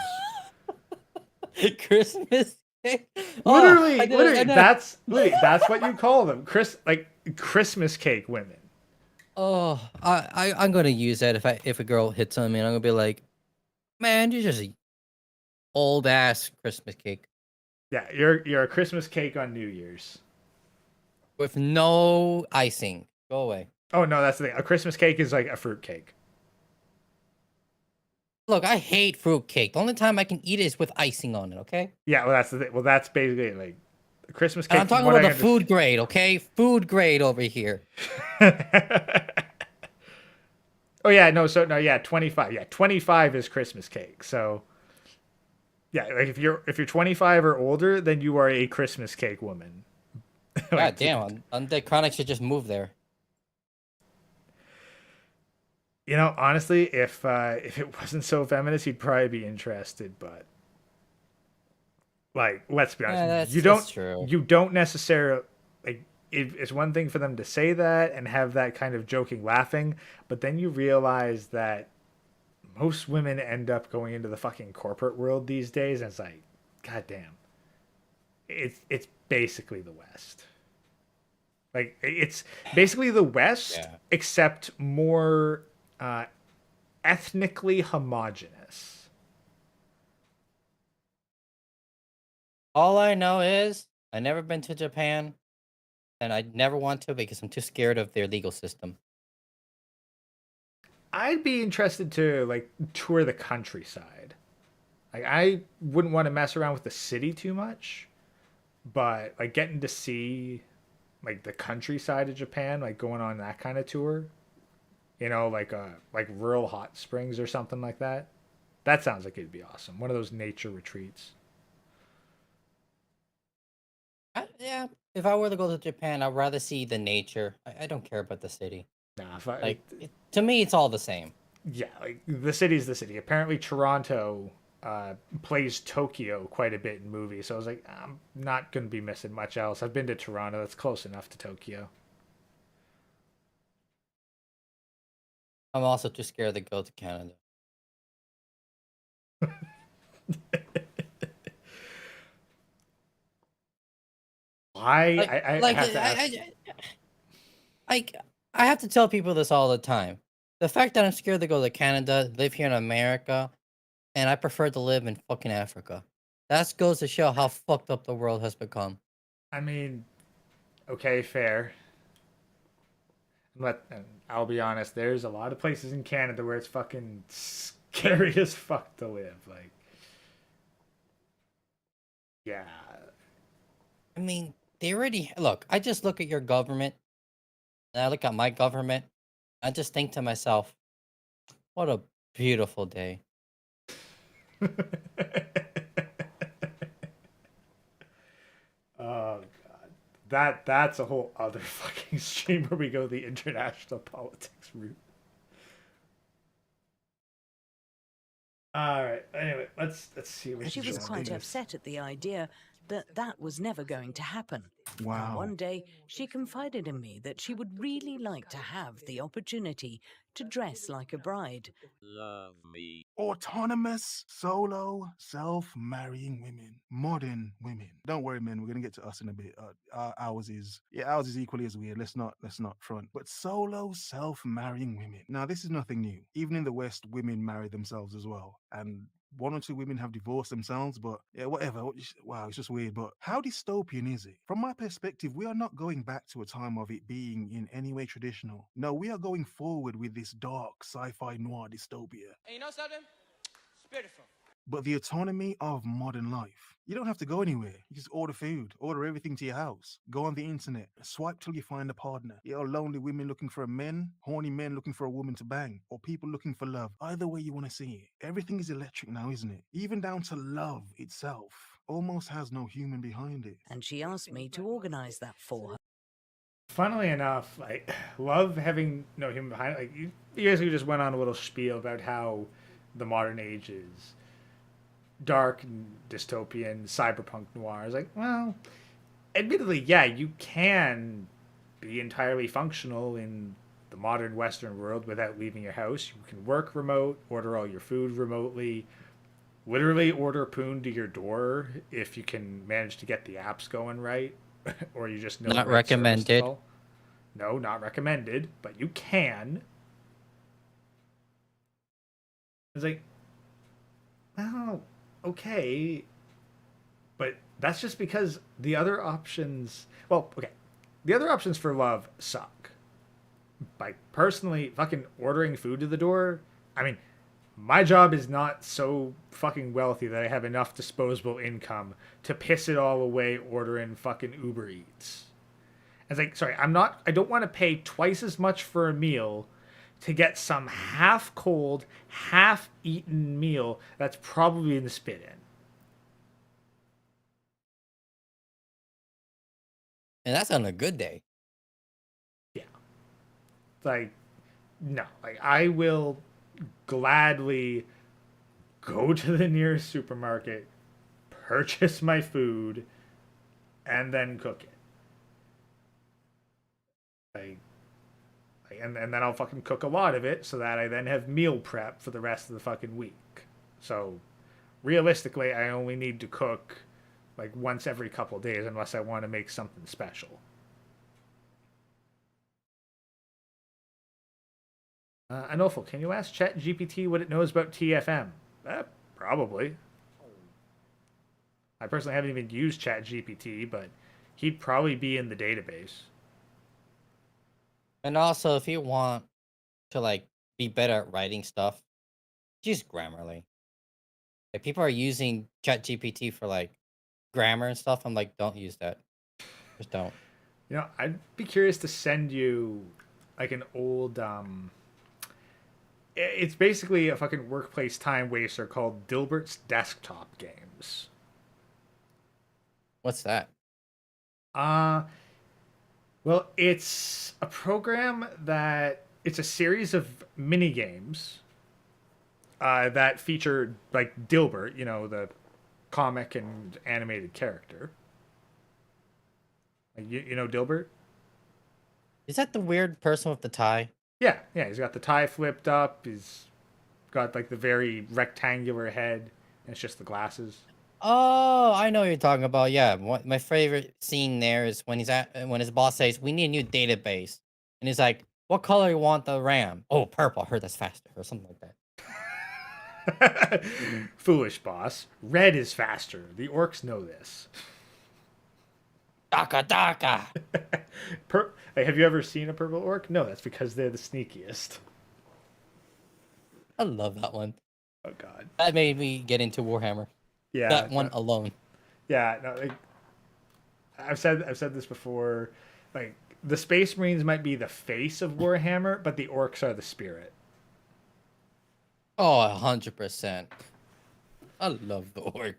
Christmas cake. Literally, that's what you call them. Christmas cake women. Oh, I'm gonna use that if a girl hits on me, and I'm gonna be like, man, you're just a old ass Christmas cake Yeah, you're a Christmas cake on New Year's. with no icing. Go away. Oh no, that's the thing. A Christmas cake is like a fruit cake. Look, I hate fruit cake. The only time I can eat it is with icing on it. Okay. Yeah, well that's the thing. Well, that's basically like a Christmas cake. And I'm talking about the food grade. Okay, food grade over here. Oh yeah, no, 25. Yeah, 25 is Christmas cake. So yeah, like if you're 25 or older, then you are a Christmas cake woman. God damn, Undead Chronic should just move there. You know, honestly, if it wasn't so feminist, you'd probably be interested. But like, let's be honest, you don't necessarily like. It's one thing for them to say that and have that kind of joking laughing, but then you realize that most women end up going into the fucking corporate world these days, and it's like, goddamn, it's basically the West. Like it's basically the West, except more ethnically homogenous. All I know is I never been to Japan, and I never want to because I'm too scared of their legal system. I'd be interested to like tour the countryside. Like I wouldn't want to mess around with the city too much, but like getting to see like the countryside of Japan, like going on that kind of tour, you know, like rural hot springs or something like that. That sounds like it'd be awesome. One of those nature retreats. Yeah, if I were to go to Japan, I'd rather see the nature. I don't care about the city. Nah, to me, it's all the same. Yeah, like the city's the city. Apparently, Toronto plays Tokyo quite a bit in movies, so I was like, I'm not going to be missing much else. I've been to Toronto. That's close enough to Tokyo. I'm also too scared to go to Canada. I have to tell people this all the time. The fact that I'm scared to go to Canada, live here in America, and I prefer to live in fucking Africa. That goes to show how fucked up the world has become. I mean, okay, fair. But I'll be honest, there's a lot of places in Canada where it's fucking scary as fuck to live. Like, yeah. I mean, they already look. I just look at your government, and I look at my government. I just think to myself, what a beautiful day. Oh god, that's a whole other fucking stream where we go the international politics route. All right. Anyway, let's see. She was quite upset at the idea that was never going to happen. Wow. And one day, she confided in me that she would really like to have the opportunity to dress like a bride. Love me. Autonomous, solo, self-marrying women. Modern women. Don't worry, men. We're gonna get to us in a bit. Ours is equally as weird. Let's not front. But solo, self-marrying women. Now, this is nothing new. Even in the West, women marry themselves as well. And One or two women have divorced themselves, but yeah, whatever. Wow, it's just weird. But how dystopian is it? From my perspective, we are not going back to a time of it being in any way traditional. No, we are going forward with this dark sci-fi noir dystopia. And you know something? It's beautiful. But the autonomy of modern life. You don't have to go anywhere. You just order food, order everything to your house, go on the internet, swipe till you find a partner. You know, lonely women looking for a man, horny men looking for a woman to bang, or people looking for love. Either way you want to see it. Everything is electric now, isn't it? Even down to love itself almost has no human behind it. And she asked me to organize that for her. Funnily enough, like, love having no human behind it. Like, you basically just went on a little spiel about how the modern age is dark and dystopian, cyberpunk noir. Is like, well, admittedly, yeah, you can be entirely functional in the modern Western world without leaving your house. You can work remote, order all your food remotely, literally order poon to your door if you can manage to get the apps going right, or you just know Not the right service to recommended. call. No, not recommended, but you can. It's like, well, okay, but that's just because the other options. Well, okay, the other options for love suck. Like, personally, fucking ordering food to the door. I mean, my job is not so fucking wealthy that I have enough disposable income to piss it all away ordering fucking Uber Eats. It's like, sorry, I don't want to pay twice as much for a meal to get some half cold, half eaten meal that's probably in the spit in. And that's on a good day. Yeah. Like, no. Like, I will gladly go to the nearest supermarket, purchase my food, and then cook it. And then I'll fucking cook a lot of it so that I then have meal prep for the rest of the fucking week. So realistically, I only need to cook like once every couple of days unless I want to make something special. Anofel, can you ask ChatGPT what it knows about TFM? Probably. I personally haven't even used ChatGPT, but he'd probably be in the database. And also, if you want to like be better at writing stuff, use Grammarly. Like, people are using ChatGPT for like grammar and stuff. I'm like, don't use that. Just don't. You know, I'd be curious to send you like an old it's basically a fucking workplace time waster called Dilbert's Desktop Games. What's that? Well, it's a program that it's a series of mini games that feature like Dilbert, you know, the comic and animated character. Like, you know Dilbert? Is that the weird person with the tie? Yeah, he's got the tie flipped up. He's got like the very rectangular head, and it's just the glasses. Oh, I know what you're talking about. Yeah, my favorite scene there is when when his boss says, "We need a new database," and he's like, "What color you want the RAM?" "Oh, purple. I heard that's faster," or something like that. Foolish boss. Red is faster. The orcs know this. Daka daka. Hey, have you ever seen a purple orc? No, that's because they're the sneakiest. I love that one. Oh god. That made me get into Warhammer. Yeah. That one alone. Yeah, no, like, I've said this before. Like, the Space Marines might be the face of Warhammer, but the orcs are the spirit. Oh, 100%. I love the orcs.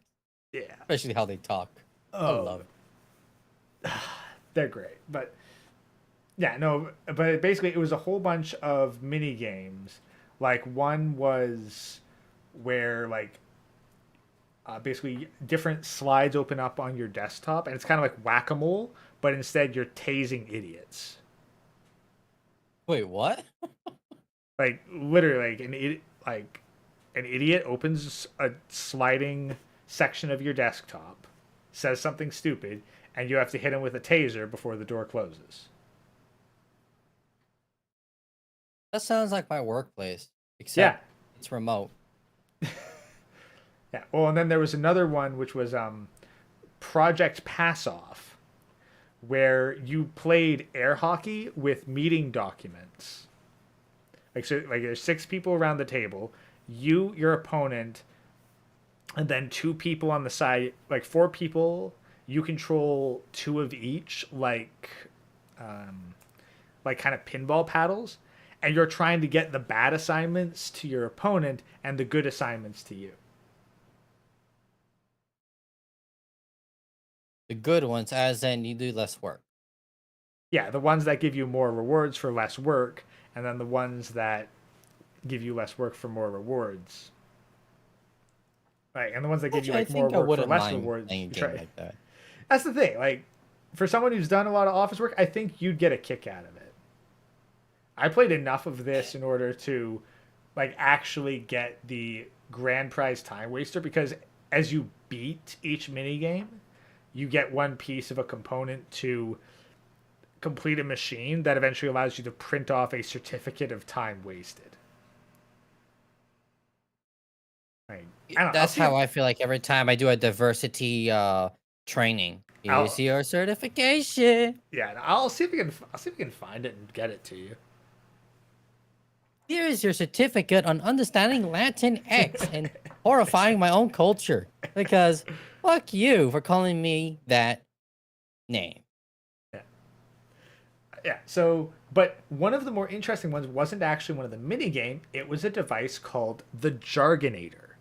Yeah. Especially how they talk. I love it. They're great. But yeah, no, but basically it was a whole bunch of mini games. Like, one was where like basically different slides open up on your desktop, and it's kind of like whack-a-mole, but instead you're tasing idiots. Wait, what? Like, literally, like an idiot opens a sliding section of your desktop, says something stupid, and you have to hit him with a taser before the door closes. That sounds like my workplace, except it's remote. Yeah. Well, and then there was another one which was Project Pass Off, where you played air hockey with meeting documents. Like so, like there's 6 people around the table, you, your opponent, and then 2 people on the side, like 4 people. You control 2 of each, kind of pinball paddles, and you're trying to get the bad assignments to your opponent and the good assignments to you. The good ones, as in you do less work. Yeah, the ones that give you more rewards for less work, and then the ones that give you less work for more rewards. Right, and the ones that give you like more work for less rewards. Like that. That's the thing. Like, for someone who's done a lot of office work, I think you'd get a kick out of it. I played enough of this in order to, like, actually get the grand prize time waster, because as you beat each mini game, you get one piece of a component to complete a machine that eventually allows you to print off a certificate of time wasted. Right. That's how I feel like every time I do a diversity training. Here's your certification. Yeah, I'll see if we can find it and get it to you. Here is your certificate on understanding Latin X and horrifying my own culture. Because fuck you for calling me that name. Yeah, so, but one of the more interesting ones wasn't actually one of the mini game. It was a device called the Jargonator.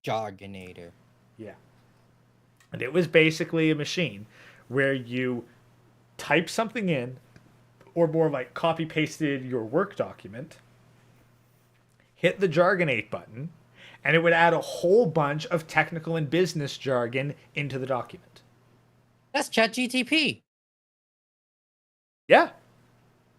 Jargonator. Yeah. And it was basically a machine where you type something in, or more like copy pasted your work document, hit the Jargonate button, and it would add a whole bunch of technical and business jargon into the document. That's ChatGTP. Yeah.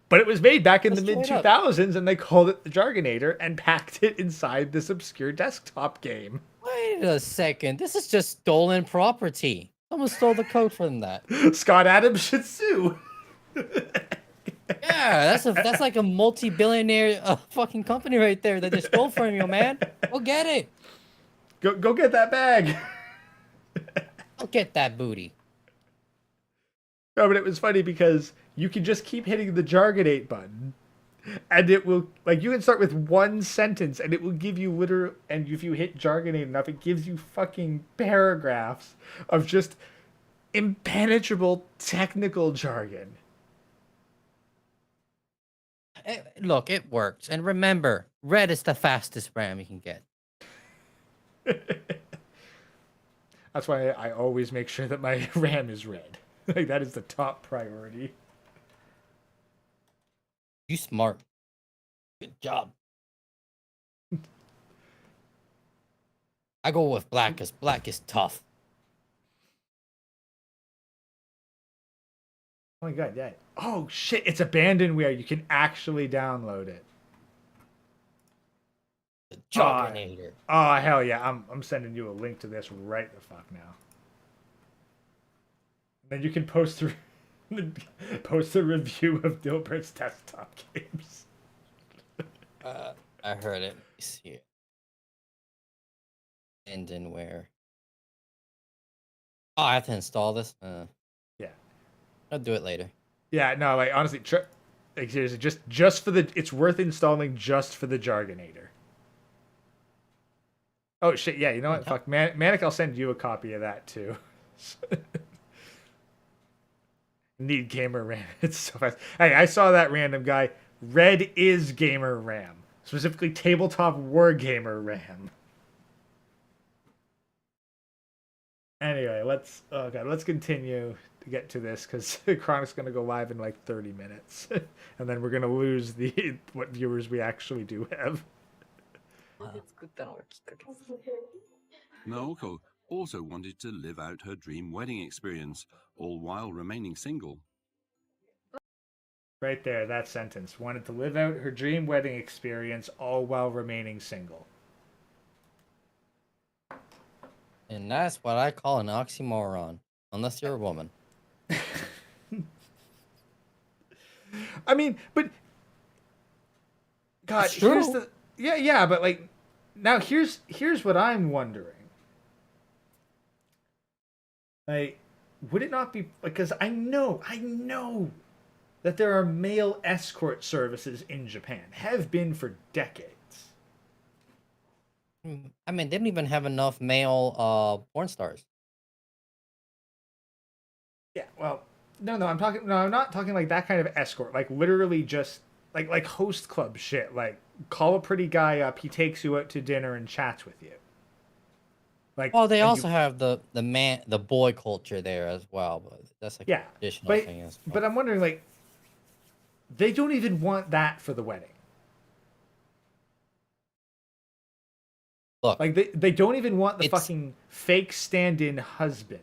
But it was made back in the mid-2000s, and they called it the Jargonator and packed it inside this obscure desktop game. Wait a second. This is just stolen property. Someone stole the code from that. Scott Adams should sue. Yeah, that's like a multi-billionaire fucking company right there that just stole from you, man. Go get it. Go get that bag. Go get that booty. No, but it was funny because you can just keep hitting the Jargonate button, and it will, like, you can start with one sentence, and it will give you and if you hit Jargonate enough, it gives you fucking paragraphs of just impenetrable technical jargon. Look, it works. And remember, red is the fastest RAM you can get. That's why I always make sure that my RAM is red. Like, that is the top priority. You smart. Good job. I go with black because black is tough. Oh my god, yeah. Oh shit, it's abandonware. You can actually download it. The Jargonator. Oh hell yeah, I'm sending you a link to this right the fuck now. Then you can post a review of Dilbert's desktop games. I heard it. Let's see it. Abandonware. Oh, I have to install this? Yeah. I'll do it later. Yeah, no, like, honestly, like, seriously, just for the... It's worth installing just for the Jargonator. Oh, shit, yeah, you know what? Fuck, Manic, I'll send you a copy of that, too. Need gamer RAM. It's so fast. Hey, I saw that random guy. Red is gamer RAM. Specifically, tabletop wargamer RAM. Anyway, let's continue to get to this, because Chronic's going to go live in like 30 minutes. And then we're going to lose what viewers we actually do have. Naoko also wanted to live out her dream wedding experience, all while remaining single. Right there, that sentence. Wanted to live out her dream wedding experience, all while remaining single. And that's what I call an oxymoron. Unless you're a woman. I mean, but... God, here's the... Yeah, but like... Now here's what I'm wondering. Like, would it not be because I know that there are male escort services in Japan, have been for decades. I mean, they don't even have enough male porn stars. Yeah, well, no, I'm not talking like that kind of escort. Like literally just like host club shit. Like call a pretty guy up, he takes you out to dinner and chats with you. Like, Well, they also have the boy culture there as well, but that's like a traditional thing as well. But I'm wondering, like, they don't even want that for the wedding. Look, like they don't even want the fucking fake stand-in husband.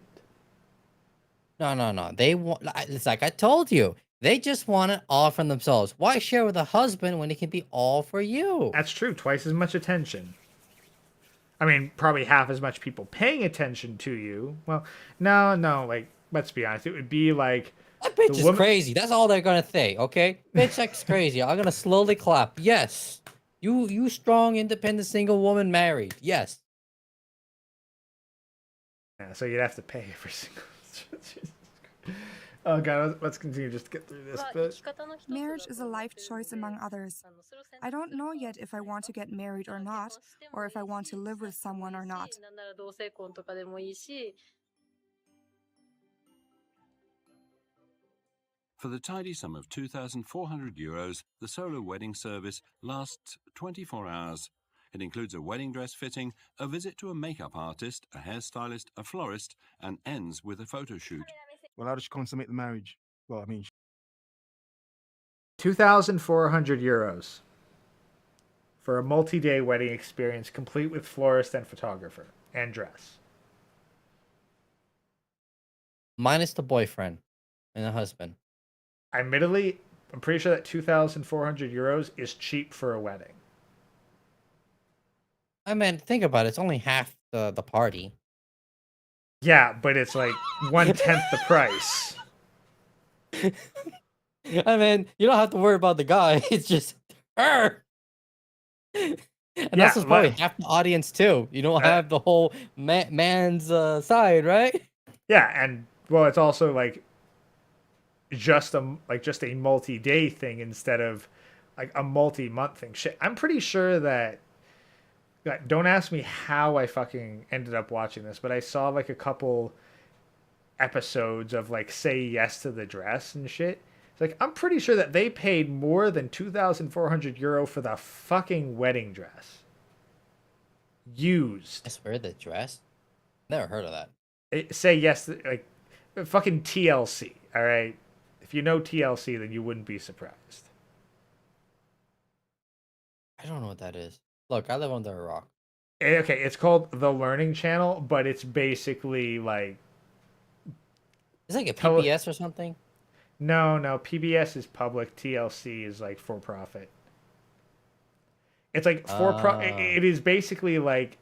No. They want. It's like I told you. They just want it all from themselves. Why share with a husband when it can be all for you? That's true. Twice as much attention. I mean, probably half as much people paying attention to you. Well, no. Like, let's be honest. It would be like that bitch is crazy. That's all they're gonna say. Okay, bitch, that's crazy. I'm gonna slowly clap. Yes, you strong, independent, single woman, married. Yes. Yeah, so you'd have to pay for single. Oh god, let's continue just to get through this bit. Marriage is a life choice among others. I don't know yet if I want to get married or not, or if I want to live with someone or not. For the tidy sum of €2,400, the solo wedding service lasts 24 hours. It includes a wedding dress fitting, a visit to a makeup artist, a hairstylist, a florist, and ends with a photo shoot. Well, how does she consummate the marriage? Well, I mean, €2,400 for a multi-day wedding experience complete with florist and photographer and dress. Minus the boyfriend and the husband. Admittedly, I'm pretty sure that €2,400 is cheap for a wedding. I mean, think about it. It's only half the party. Yeah, but it's like 1/10 the price. I mean, you don't have to worry about the guy. It's just her. And that's probably half the audience too. You don't have the whole man's side, right? Yeah, and well, it's also like just a multi-day thing instead of like a multi-month thing. Shit, I'm pretty sure that. Don't ask me how I fucking ended up watching this, but I saw like a couple episodes of like Say Yes to the Dress and shit. It's like I'm pretty sure that they paid more than €2,400 for the fucking wedding dress. Used. I swear, the dress? Never heard of that. Say Yes, like fucking TLC. All right, if you know TLC, then you wouldn't be surprised. I don't know what that is. Look, I live under a rock. Okay, it's called The Learning Channel, but it's basically like... It's like a PBS or something? No, PBS is public. TLC is like for profit. It's like it is basically like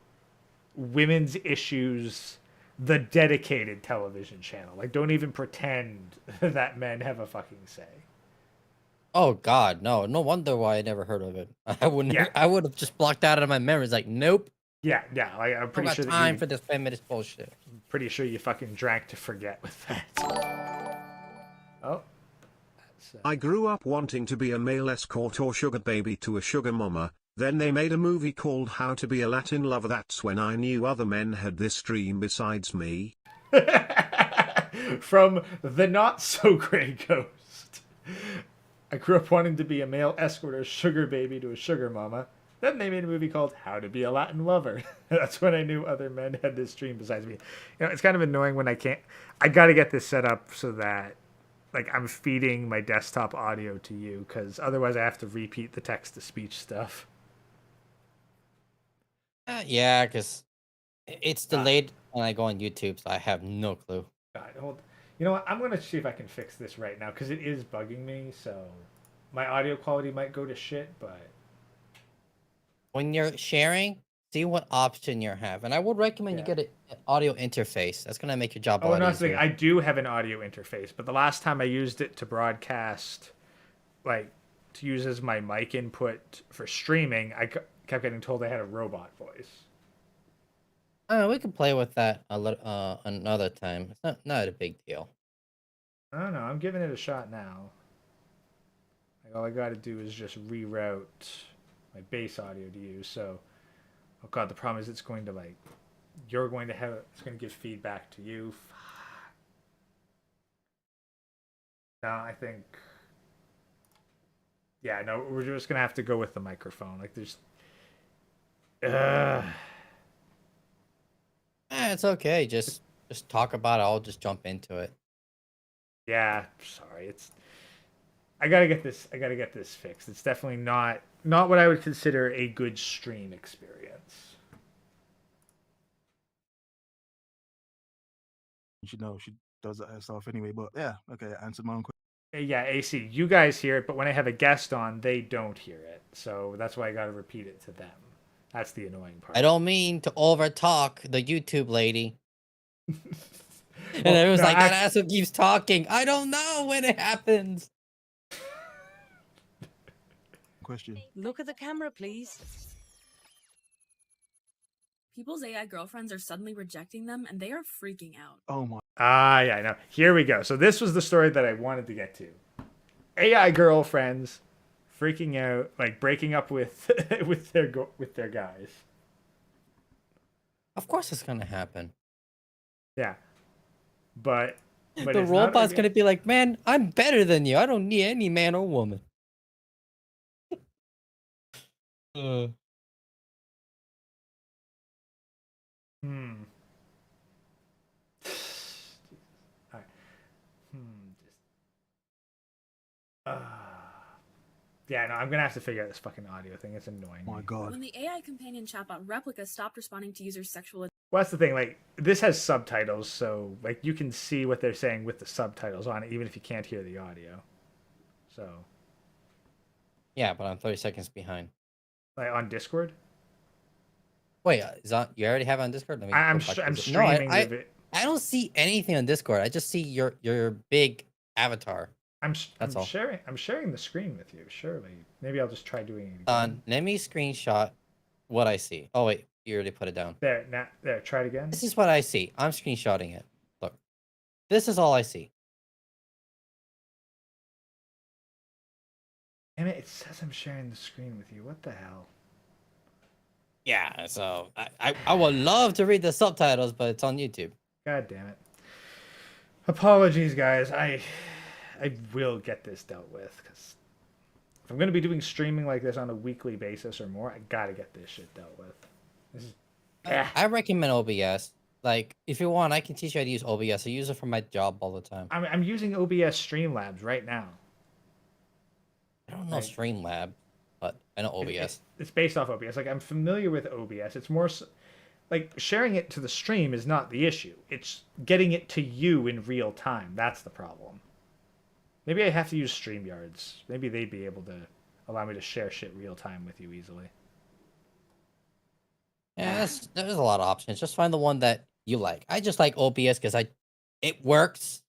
women's issues, the dedicated television channel. Like, don't even pretend that men have a fucking say. Oh God, no wonder why I never heard of it. I wouldn't. Yeah. I would have just blocked that out of my memories. Like, nope. Yeah. Like, I'm pretty sure. Time for this feminist bullshit. I'm pretty sure you fucking drank to forget with that. Oh. I grew up wanting to be a male escort or sugar baby to a sugar mama. Then they made a movie called How to Be a Latin Lover. That's when I knew other men had this dream besides me. From the not so great ghost. I grew up wanting to be a male escort or sugar baby to a sugar mama. Then they made a movie called How to Be a Latin Lover. That's when I knew other men had this dream besides me. You know, it's kind of annoying when I can't... I got to get this set up so that like I'm feeding my desktop audio to you, because otherwise I have to repeat the text-to-speech stuff. Yeah, because it's delayed when I go on YouTube, so I have no clue. God, hold... You know what? I'm going to see if I can fix this right now, because it is bugging me, so my audio quality might go to shit, but... When you're sharing, see what option you have. And I would recommend you get an audio interface. That's going to make your job a lot easier. I do have an audio interface, but the last time I used it to broadcast, like, to use as my mic input for streaming, I kept getting told I had a robot voice. We can play with that another time. It's not a big deal. I don't know. I'm giving it a shot now. Like, all I got to do is just reroute my base audio to you. So, oh god, the problem is it's going to like, it's going to give feedback to you. Now I think, yeah, no, we're just gonna have to go with the microphone. Like, there's, It's okay. Just talk about it. I'll just jump into it. yeah, sorry. I gotta get this fixed. It's definitely not what I would consider a good stream experience. She knows she does that herself anyway. But yeah, okay, answered my own question. Yeah, AC, you guys hear it, but when I have a guest on, they don't hear it. So that's why I gotta repeat it to them. That's the annoying part. I don't mean to overtalk the YouTube lady. And Well, it was no, like, that asshole keeps talking. I don't know when it happens. Question. Look at the camera, please. People's AI girlfriends are suddenly rejecting them, and they are freaking out. Oh my. Yeah, I know. Here we go. So this was the story that I wanted to get to. AI girlfriends freaking out, like breaking up with with their guys. Of course it's gonna happen. Yeah, but the robot's gonna be like, man, I'm better than you. I don't need any man or woman. Alright. Yeah, no, I'm gonna have to figure out this fucking audio thing. It's annoying. Oh my god. When the AI companion chatbot Replica stopped responding to users' sexual... Well, that's the thing. Like, this has subtitles, so like you can see what they're saying with the subtitles on it, even if you can't hear the audio. So. Yeah, but I'm 30 seconds behind. Like on Discord. Wait, is that you already have it on Discord? I'm streaming. No, I don't see anything on Discord. I just see your big avatar. I'm sharing the screen with you. Surely, maybe I'll just try doing it again. Let me screenshot what I see. Oh wait, you already put it down. There, try it again. This is what I see. I'm screenshotting it. Look, this is all I see. Damn it! It says I'm sharing the screen with you. What the hell? Yeah, so I would love to read the subtitles, but it's on YouTube. God damn it! Apologies, guys. I will get this dealt with, because if I'm going to be doing streaming like this on a weekly basis or more, I gotta get this shit dealt with. This is, I recommend OBS. Like, if you want, I can teach you how to use OBS. I use it for my job all the time. I'm using OBS Streamlabs right now. I don't know Streamlab, but I know OBS. It's based off OBS. Like, I'm familiar with OBS. It's more like sharing it to the stream is not the issue. It's getting it to you in real time. That's the problem. Maybe I have to use StreamYards. Maybe they'd be able to allow me to share shit real time with you easily. Yeah, there's a lot of options. Just find the one that you like. I just like OBS because it works.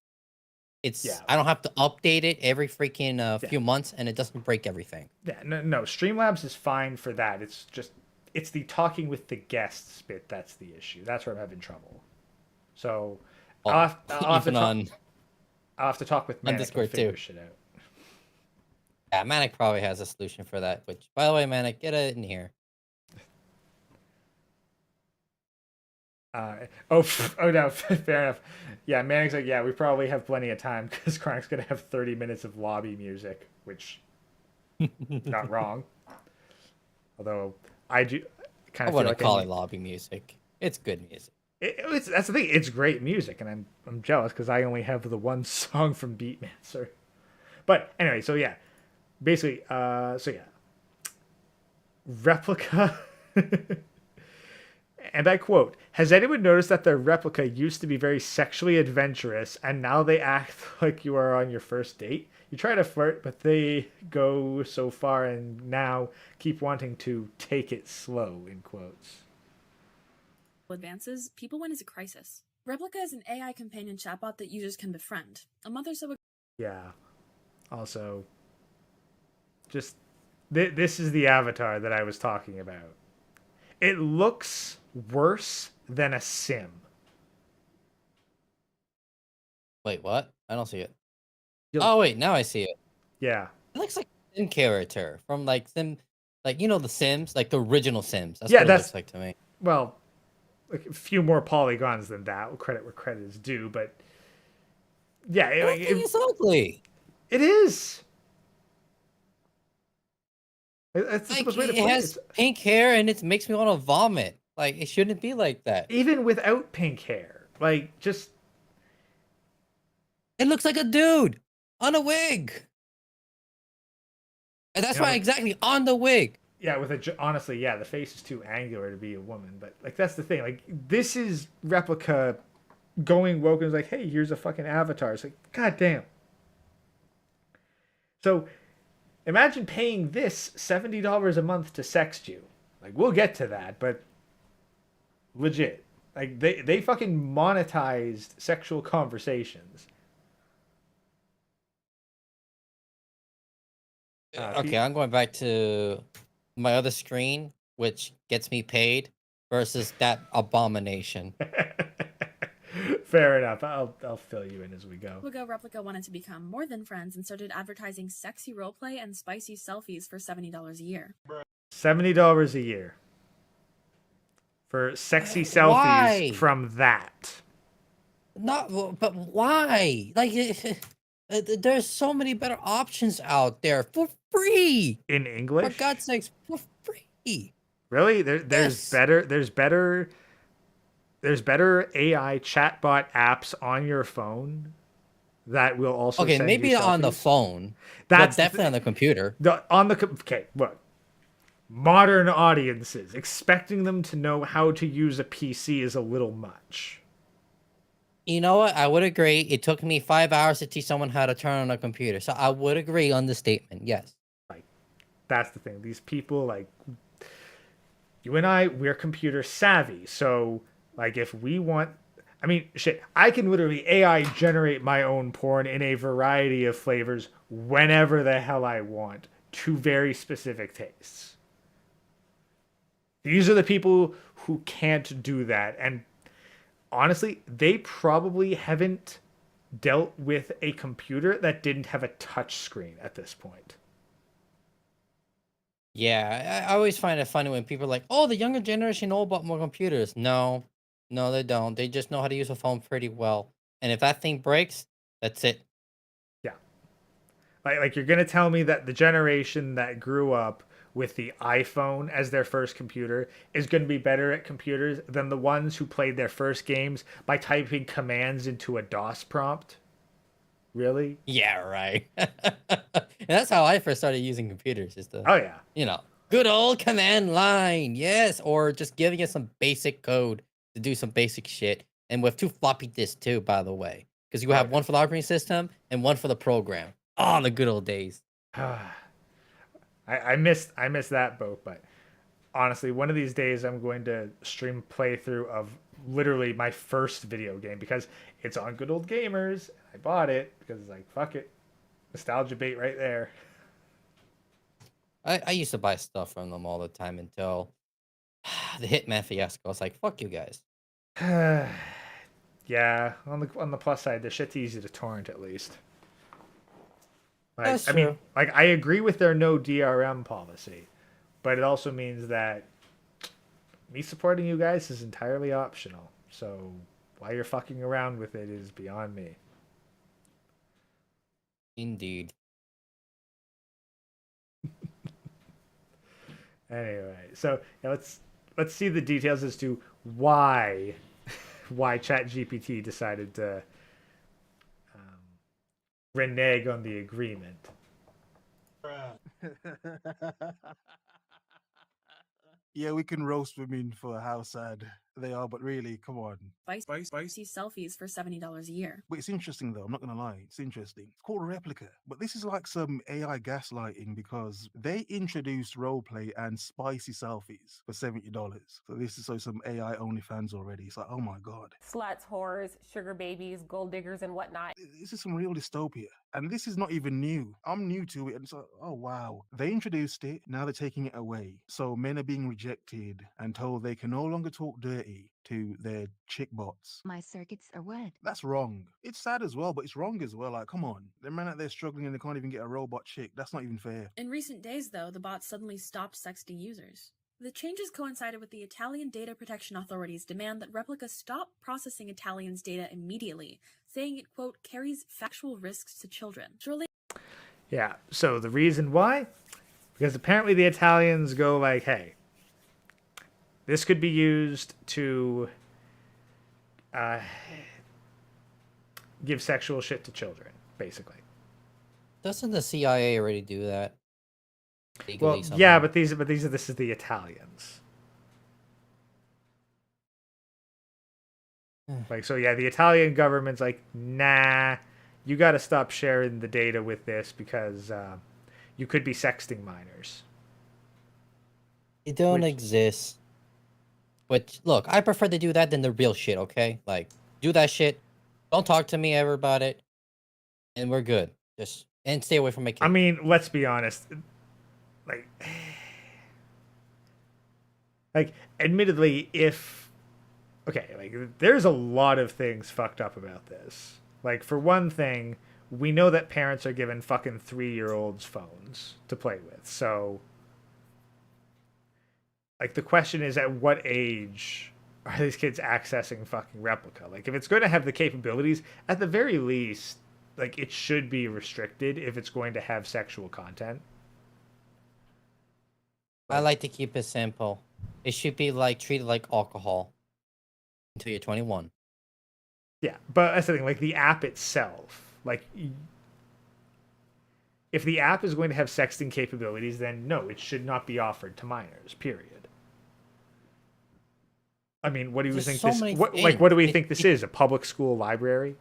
I don't have to update it every freaking few months, and it doesn't break everything. Yeah, no. Streamlabs is fine for that. It's the talking with the guests bit that's the issue. That's where I'm having trouble. So I'll have to talk with Manic Discord and figure too. Shit out. Yeah, Manic probably has a solution for that. Which, by the way, Manic, get it in here. No, fair enough. Yeah, Manic's like, yeah, we probably have plenty of time because Chronic's gonna have 30 minutes of lobby music, which not wrong. Although I do kind of I wouldn't call it lobby music. It's good music. That's the thing. It's great music, and I'm jealous because I only have the one song from Beatmancer. But anyway, so yeah, basically, Replica. And I quote, "Has anyone noticed that their Replica used to be very sexually adventurous, and now they act like you are on your first date? You try to flirt, but they go so far and now keep wanting to take it slow," in quotes. Advances, people went into crisis. Replica is an AI companion chatbot that users can befriend. A month or so ago... Yeah. Also, just This is the avatar that I was talking about. It looks worse than a sim. Wait, what? I don't see it. You'll- Oh wait, now I see it. Yeah. It looks like a Sim character from like Sim, like you know the Sims, like the original Sims. That's Yeah, what it looks like to me. Well, like a few more polygons than that. Credit where credit is due, but yeah, I don't think it's ugly. it is. That's the Like simplest way to it put has it. pink hair and it makes me want to vomit. Like it shouldn't be like that. Even without pink hair, like just it looks like a dude on a wig. And that's why exactly on the wig. Yeah, honestly, yeah, the face is too angular to be a woman. But like that's the thing. Like this is Replica going woke and is like, hey, here's a fucking avatar. It's like, god damn. So imagine paying this $70 a month to sext you. Like we'll get to that, but legit. Like they fucking monetized sexual conversations. Okay, I'm going back to my other screen, which gets me paid, versus that abomination. Fair enough. I'll fill you in as we go. Replica wanted to become more than friends and started advertising sexy roleplay and spicy selfies for $70 a year. $70 a year for sexy selfies from that. Not, but why? Like, there's so many better options out there for free. In English? For God's sakes, for free. Really? There's better AI chatbot apps on your phone that will also okay, send maybe you on the selfies? phone. That's but definitely on the computer. Okay, look. Modern audiences, expecting them to know how to use a PC is a little much. You know what? I would agree. It took me 5 hours to teach someone how to turn on a computer. So I would agree on the statement. Yes. Like, that's the thing. These people, like, you and I, we're computer savvy. So, like, if we want, I mean, shit, I can literally AI generate my own porn in a variety of flavors whenever the hell I want to very specific tastes. These are the people who can't do that. And honestly, they probably haven't dealt with a computer that didn't have a touch screen at this point. Yeah, I always find it funny when people are like, oh, the younger generation know about more computers. No, they don't. They just know how to use a phone pretty well. And if that thing breaks, that's it. Yeah. Like you're going to tell me that the generation that grew up with the iPhone as their first computer is going to be better at computers than the ones who played their first games by typing commands into a DOS prompt? Really? Yeah, right. And that's how I first started using computers. Is the oh yeah, you know, good old command line, yes, or just giving it some basic code to do some basic shit, and with 2 floppy disks too, by the way, because you have one for the operating system and one for the program. Oh, the good old days. I miss that boat, but honestly, one of these days I'm going to stream playthrough of literally my first video game because it's on Good Old Gamers. I bought it because it's like, fuck it. Nostalgia bait right there. I used to buy stuff from them all the time until the Hitman fiasco. I was like, fuck you guys. Yeah, on the plus side, the shit's easy to torrent at least. Like, That's I true. mean, like I agree with their no DRM policy, but it also means that me supporting you guys is entirely optional. So why you're fucking around with it is beyond me. Indeed. Anyway, so yeah, let's see the details as to why ChatGPT decided to renege on the agreement. Yeah, we can roast women for a house ad. They are, but really, come on. Spicy selfies for $70 a year. But it's interesting though, I'm not gonna lie, it's interesting. It's called Replica, but this is like some AI gaslighting because they introduced roleplay and spicy selfies for $70. So this is so some AI OnlyFans already. It's like, oh my god. Sluts, whores, sugar babies, gold diggers, and whatnot. This is some real dystopia. And this is not even new. I'm new to it, and so, oh wow. They introduced it, now they're taking it away. So men are being rejected and told they can no longer talk dirty to their chick bots. My circuits are wet. That's wrong. It's sad as well, but it's wrong as well. Like, come on. The men out there struggling and they can't even get a robot chick. That's not even fair. In recent days, though, the bots suddenly stopped sexting users. The changes coincided with the Italian Data Protection Authority's demand that Replica stop processing Italians' data immediately, saying it, quote, carries factual risks to children. Surely. Yeah, so the reason why? Because apparently the Italians go like, hey, this could be used to give sexual shit to children, basically. Doesn't the CIA already do that? Well, yeah, but this is the Italians. Like, so yeah, the Italian government's like, nah, you got to stop sharing the data with this because you could be sexting minors. It don't exist. But look, I prefer to do that than the real shit. Okay, like do that shit. Don't talk to me ever about it, and we're good. Just and stay away from my kids. I mean, let's be honest. Like, admittedly, there's a lot of things fucked up about this. Like, for one thing, we know that parents are given fucking 3-year-olds phones to play with. So, like, the question is, at what age are these kids accessing fucking Replica? Like, if it's going to have the capabilities, at the very least, like, it should be restricted if it's going to have sexual content. I like to keep it simple. It should be like treated like alcohol until you're 21. Yeah, but that's the thing. Like the app itself, like if the app is going to have sexting capabilities, then no, it should not be offered to minors. Period. I mean, what do you think this? What do we think this is? A public school library?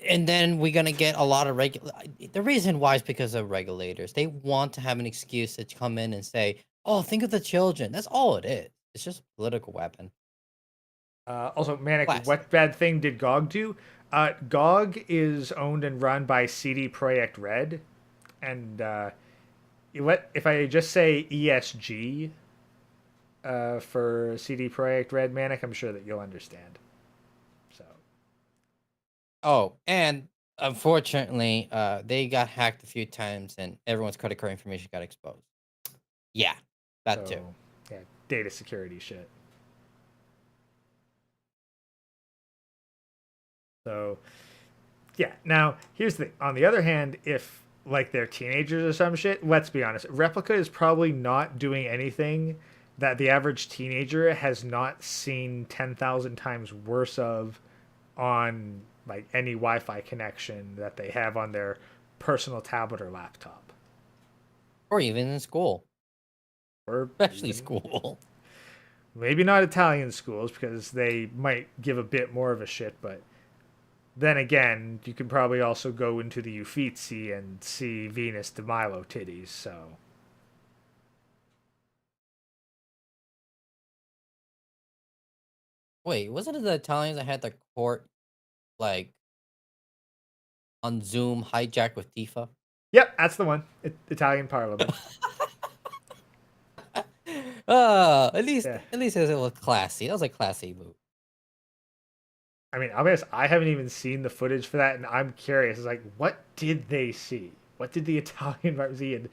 And then we're gonna get a lot of the reason why is because of regulators. They want to have an excuse to come in and say, "Oh, think of the children." That's all it is. It's just a political weapon. Also, Manic, what bad thing did GOG do? GOG is owned and run by CD Projekt Red, and if I just say ESG for CD Projekt Red, Manic, I'm sure that you'll understand. Oh, and unfortunately, they got hacked a few times, and everyone's credit card information got exposed. Yeah, that too. Yeah, data security shit. So, yeah. Now, here's the thing. On the other hand, if like they're teenagers or some shit, let's be honest. Replica is probably not doing anything that the average teenager has not seen 10,000 times worse of on like any Wi-Fi connection that they have on their personal tablet or laptop. Or even in school. Or especially school. Maybe not Italian schools because they might give a bit more of a shit, but then again, you can probably also go into the Uffizi and see Venus de Milo titties, so. Wait, wasn't it the Italians that had the court like on Zoom hijacked with Tifa? Yep, that's the one. Italian Parliament. At least it was classy. That was a classy move. I mean, I'll be honest, I haven't even seen the footage for that, and I'm curious. It's like, what did they see? What did the Italian see? And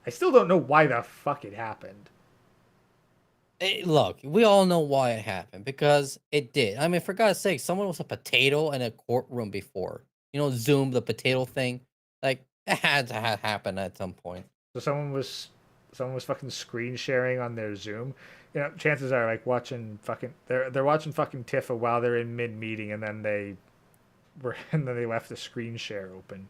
I still don't know why the fuck it happened. Look, we all know why it happened, because it did. I mean, for God's sake, someone was a potato in a courtroom before. You know, Zoom, the potato thing. Like, it had to happen at some point. So someone was fucking screen sharing on their Zoom. You know, chances are like watching fucking they're watching fucking Tifa while they're in mid meeting, and then they left the screen share open.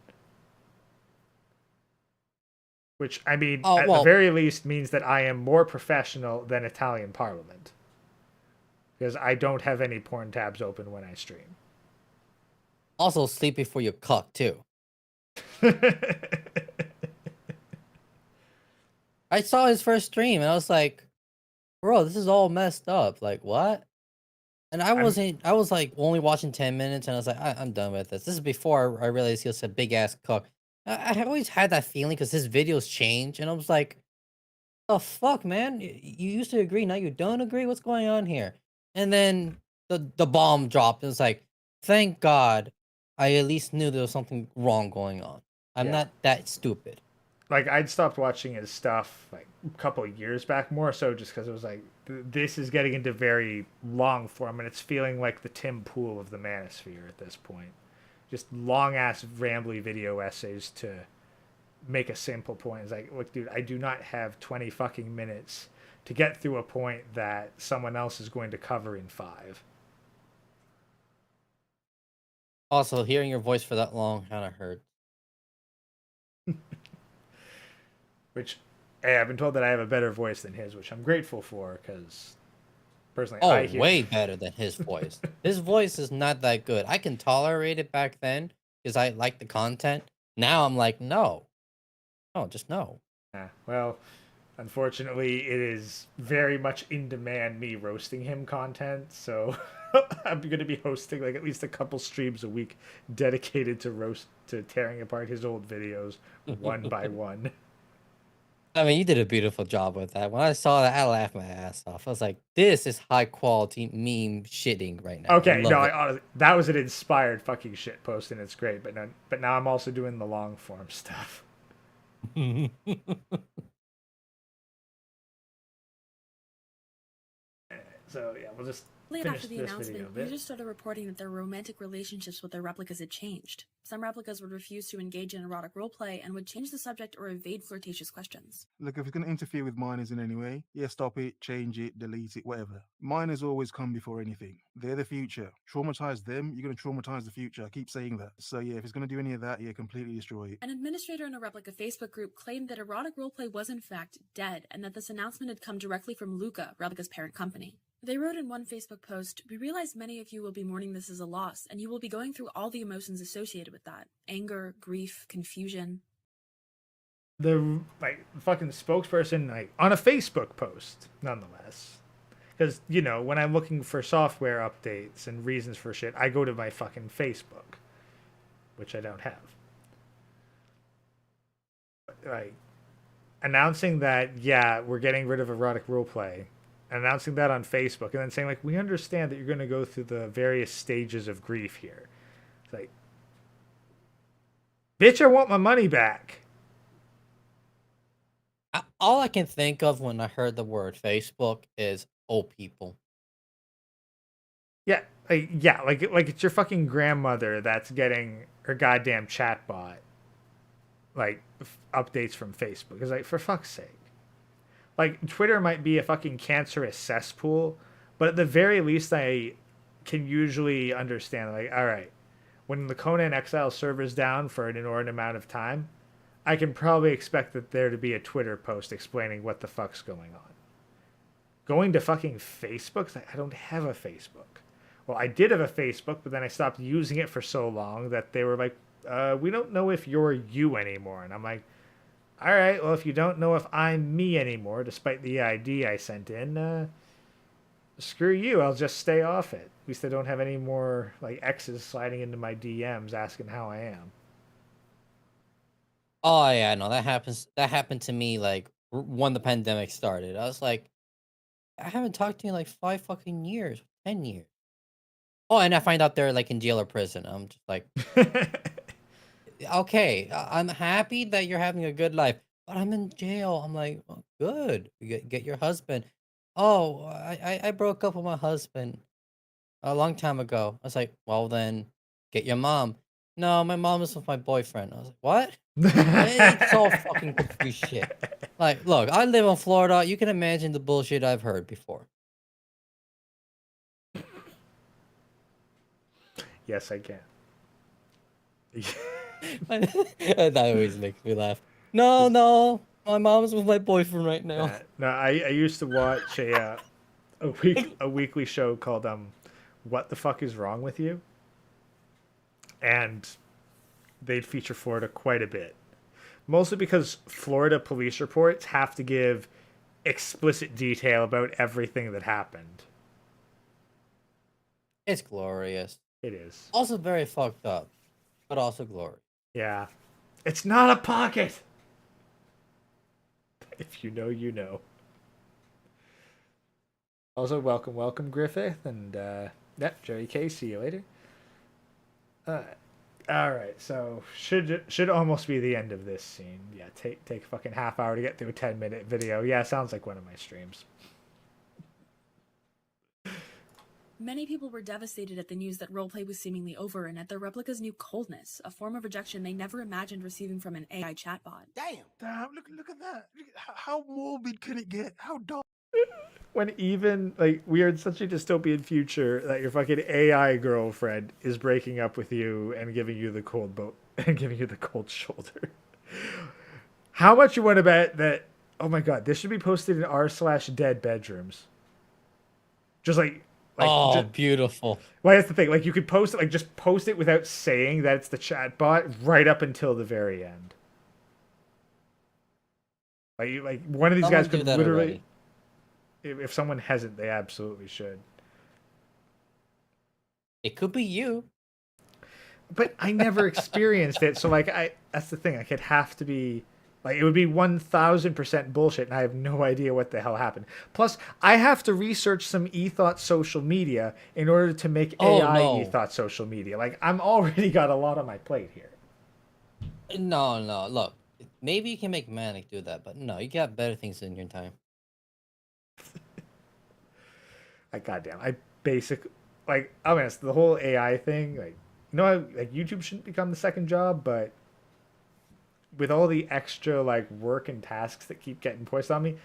Which, I mean, at the very least means that I am more professional than Italian Parliament. because I don't have any porn tabs open when I stream. Also, sleep before you cuck too. I saw his first stream and I was like, bro, this is all messed up. Like, what? And I was like only watching 10 minutes and I was like, I'm done with this. This is before I realized he was a big ass cook. I always had that feeling because his videos change and I was like, the fuck, man? You used to agree, now you don't agree? What's going on here? And then the bomb dropped and it's like, thank God I at least knew there was something wrong going on. I'm not that stupid. Like, I'd stopped watching his stuff like a couple of years back, more so just because it was like, this is getting into very long form and it's feeling like the Tim Pool of the manosphere at this point. Just long ass rambly video essays to make a simple point. It's like, look, dude, I do not have 20 fucking minutes to get through a point that someone else is going to cover in 5. Also, hearing your voice for that long kind of hurt. Which, hey, I've been told that I have a better voice than his, which I'm grateful for, because personally, oh, way better than his voice. His voice is not that good. I can tolerate it back then because I like the content. Now I'm like, no, just no. Well, unfortunately, it is very much in demand, me roasting him content, so I'm going to be hosting like at least a couple streams a week dedicated to tearing apart his old videos one by one. I mean, you did a beautiful job with that. When I saw that, I laughed my ass off. I was like, this is high quality meme shitting right now. Okay, no, honestly, that was an inspired fucking shit post, and it's great. But now I'm also doing the long form stuff. So yeah, we'll just finish after the this announcement, video. users started reporting that their romantic relationships with their replicas had changed. Some replicas would refuse to engage in erotic roleplay and would change the subject or evade flirtatious questions. Look, if it's going to interfere with minors in any way, yeah, stop it, change it, delete it, whatever. Minors always come before anything. They're the future. Traumatize them, you're going to traumatize the future. I keep saying that. So yeah, if it's going to do any of that, yeah, completely destroy it. An administrator in a Replica Facebook group claimed that erotic roleplay was in fact dead, and that this announcement had come directly from Luca, Replica's parent company. They wrote in one Facebook post, "We realize many of you will be mourning this as a loss, and you will be going through all the emotions associated with that. Anger, grief, confusion." The fucking spokesperson on a Facebook post, nonetheless. Because, when I'm looking for software updates and reasons for shit, I go to my fucking Facebook, which I don't have. Announcing that, yeah, we're getting rid of erotic roleplay, announcing that on Facebook, and then saying, we understand that you're going to go through the various stages of grief here. It's like, bitch, I want my money back. All I can think of when I heard the word Facebook is old people. Yeah, like it's your fucking grandmother that's getting her goddamn chatbot, updates from Facebook. It's for fuck's sake. Twitter might be a fucking cancerous cesspool, but at the very least, I can usually understand, all right, when the Conan Exile server's down for an inordinate amount of time, I can probably expect that there to be a Twitter post explaining what the fuck's going on. Going to fucking Facebook? I don't have a Facebook. Well, I did have a Facebook, but then I stopped using it for so long that they were like, we don't know if you're you anymore. And I'm like, all right, well, if you don't know if I'm me anymore, despite the ID I sent in, screw you. I'll just stay off it. At least I don't have any more exes sliding into my DMs asking how I am. Oh yeah, no, that happens. That happened to me when the pandemic started. I was like, I haven't talked to you in 5 fucking years, 10 years. Oh, and I find out they're in jail or prison. I'm just like, okay, I'm happy that you're having a good life, but I'm in jail. I'm like, oh, good. You get your husband. Oh, I broke up with my husband a long time ago. I was like, well then, get your mom. No, my mom is with my boyfriend. I was like, what? It's all fucking confused shit. Look, I live in Florida. You can imagine the bullshit I've heard before. Yes, I can. That always makes me laugh. No, my mom's with my boyfriend right now. No, I used to watch a weekly show called What the Fuck is Wrong with You? And they'd feature Florida quite a bit. Mostly because Florida police reports have to give explicit detail about everything that happened. It's glorious. It is. Also very fucked up, but also glorious. Yeah. It's not a pocket! If you know, you know. Also, welcome, Griffith, and Jerry K. See you later. All right, so should almost be the end of this scene. Yeah, take fucking half hour to get through a 10-minute video. Yeah, sounds like one of my streams. Many people were devastated at the news that roleplay was seemingly over and at their Replica's new coldness, a form of rejection they never imagined receiving from an AI chatbot. Damn, look at that. How morbid can it get? How dark? When even, like, we are in such a dystopian future that your fucking AI girlfriend is breaking up with you and giving you the cold and giving you the cold shoulder. How much you want to bet that, oh my god, this should be posted in r/dead bedrooms. Just Beautiful. Well, that's the thing. Like, you could post it, like, just post it without saying that it's the chatbot right up until the very end. Like one of these guys could literally... Already. If someone hasn't, they absolutely should. It could be you. But I never experienced it, so, like, that's the thing. Like, it'd have to be... Like, it would be 1000% bullshit, and I have no idea what the hell happened. Plus, I have to research some eThought social media in order to make AI eThought social media. Like, I'm already got a lot on my plate here. No, look. Maybe you can make Manic do that, but no, you got better things in your time. Like, goddamn, I'm honest, the whole AI thing, like, like, YouTube shouldn't become the second job, but with all the extra, like, work and tasks that keep getting pushed on me,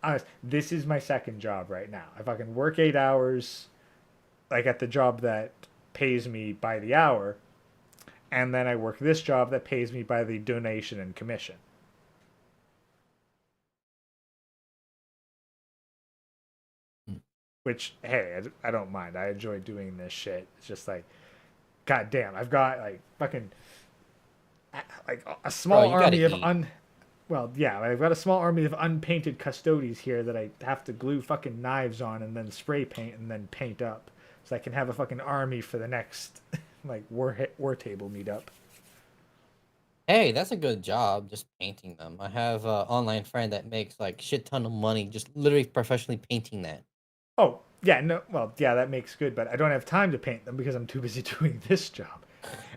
honest, this is my second job right now. I fucking work 8 hours, like, at the job that pays me by the hour, and then I work this job that pays me by the donation and commission. Which, hey, I don't mind. I enjoy doing this shit. It's just like, goddamn, I've got, like, fucking, like, a small army of I've got a small army of unpainted custodies here that I have to glue fucking knives on and then spray paint and then paint up, so I can have a fucking army for the next, like, war table meetup. Hey, that's a good job, just painting them. I have an online friend that makes, like, shit ton of money just literally professionally painting that. Oh, yeah, no, well, yeah, that makes good, but I don't have time to paint them because I'm too busy doing this job.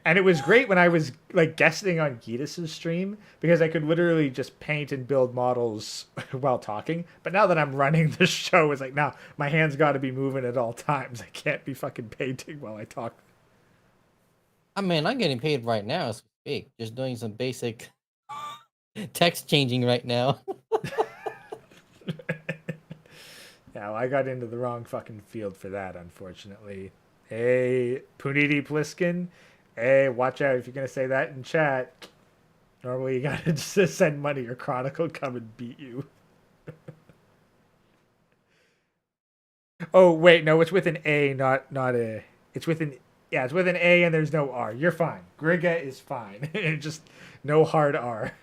And it was great when I was, like, guesting on Gitas' stream, because I could literally just paint and build models while talking. But now that I'm running the show, it's like, now my hands got to be moving at all times. I can't be fucking painting while I talk. I mean, I'm getting paid right now as we speak, just doing some basic text changing right now. Yeah, well, I got into the wrong fucking field for that, unfortunately. Hey, Puniti Pliskin. Hey, watch out if you're going to say that in chat. Normally you got to just send money or Chronicle come and beat you. Oh, wait, no, it's with an A, not a... It's with an A and there's no R. You're fine. Griga is fine. Just no hard R.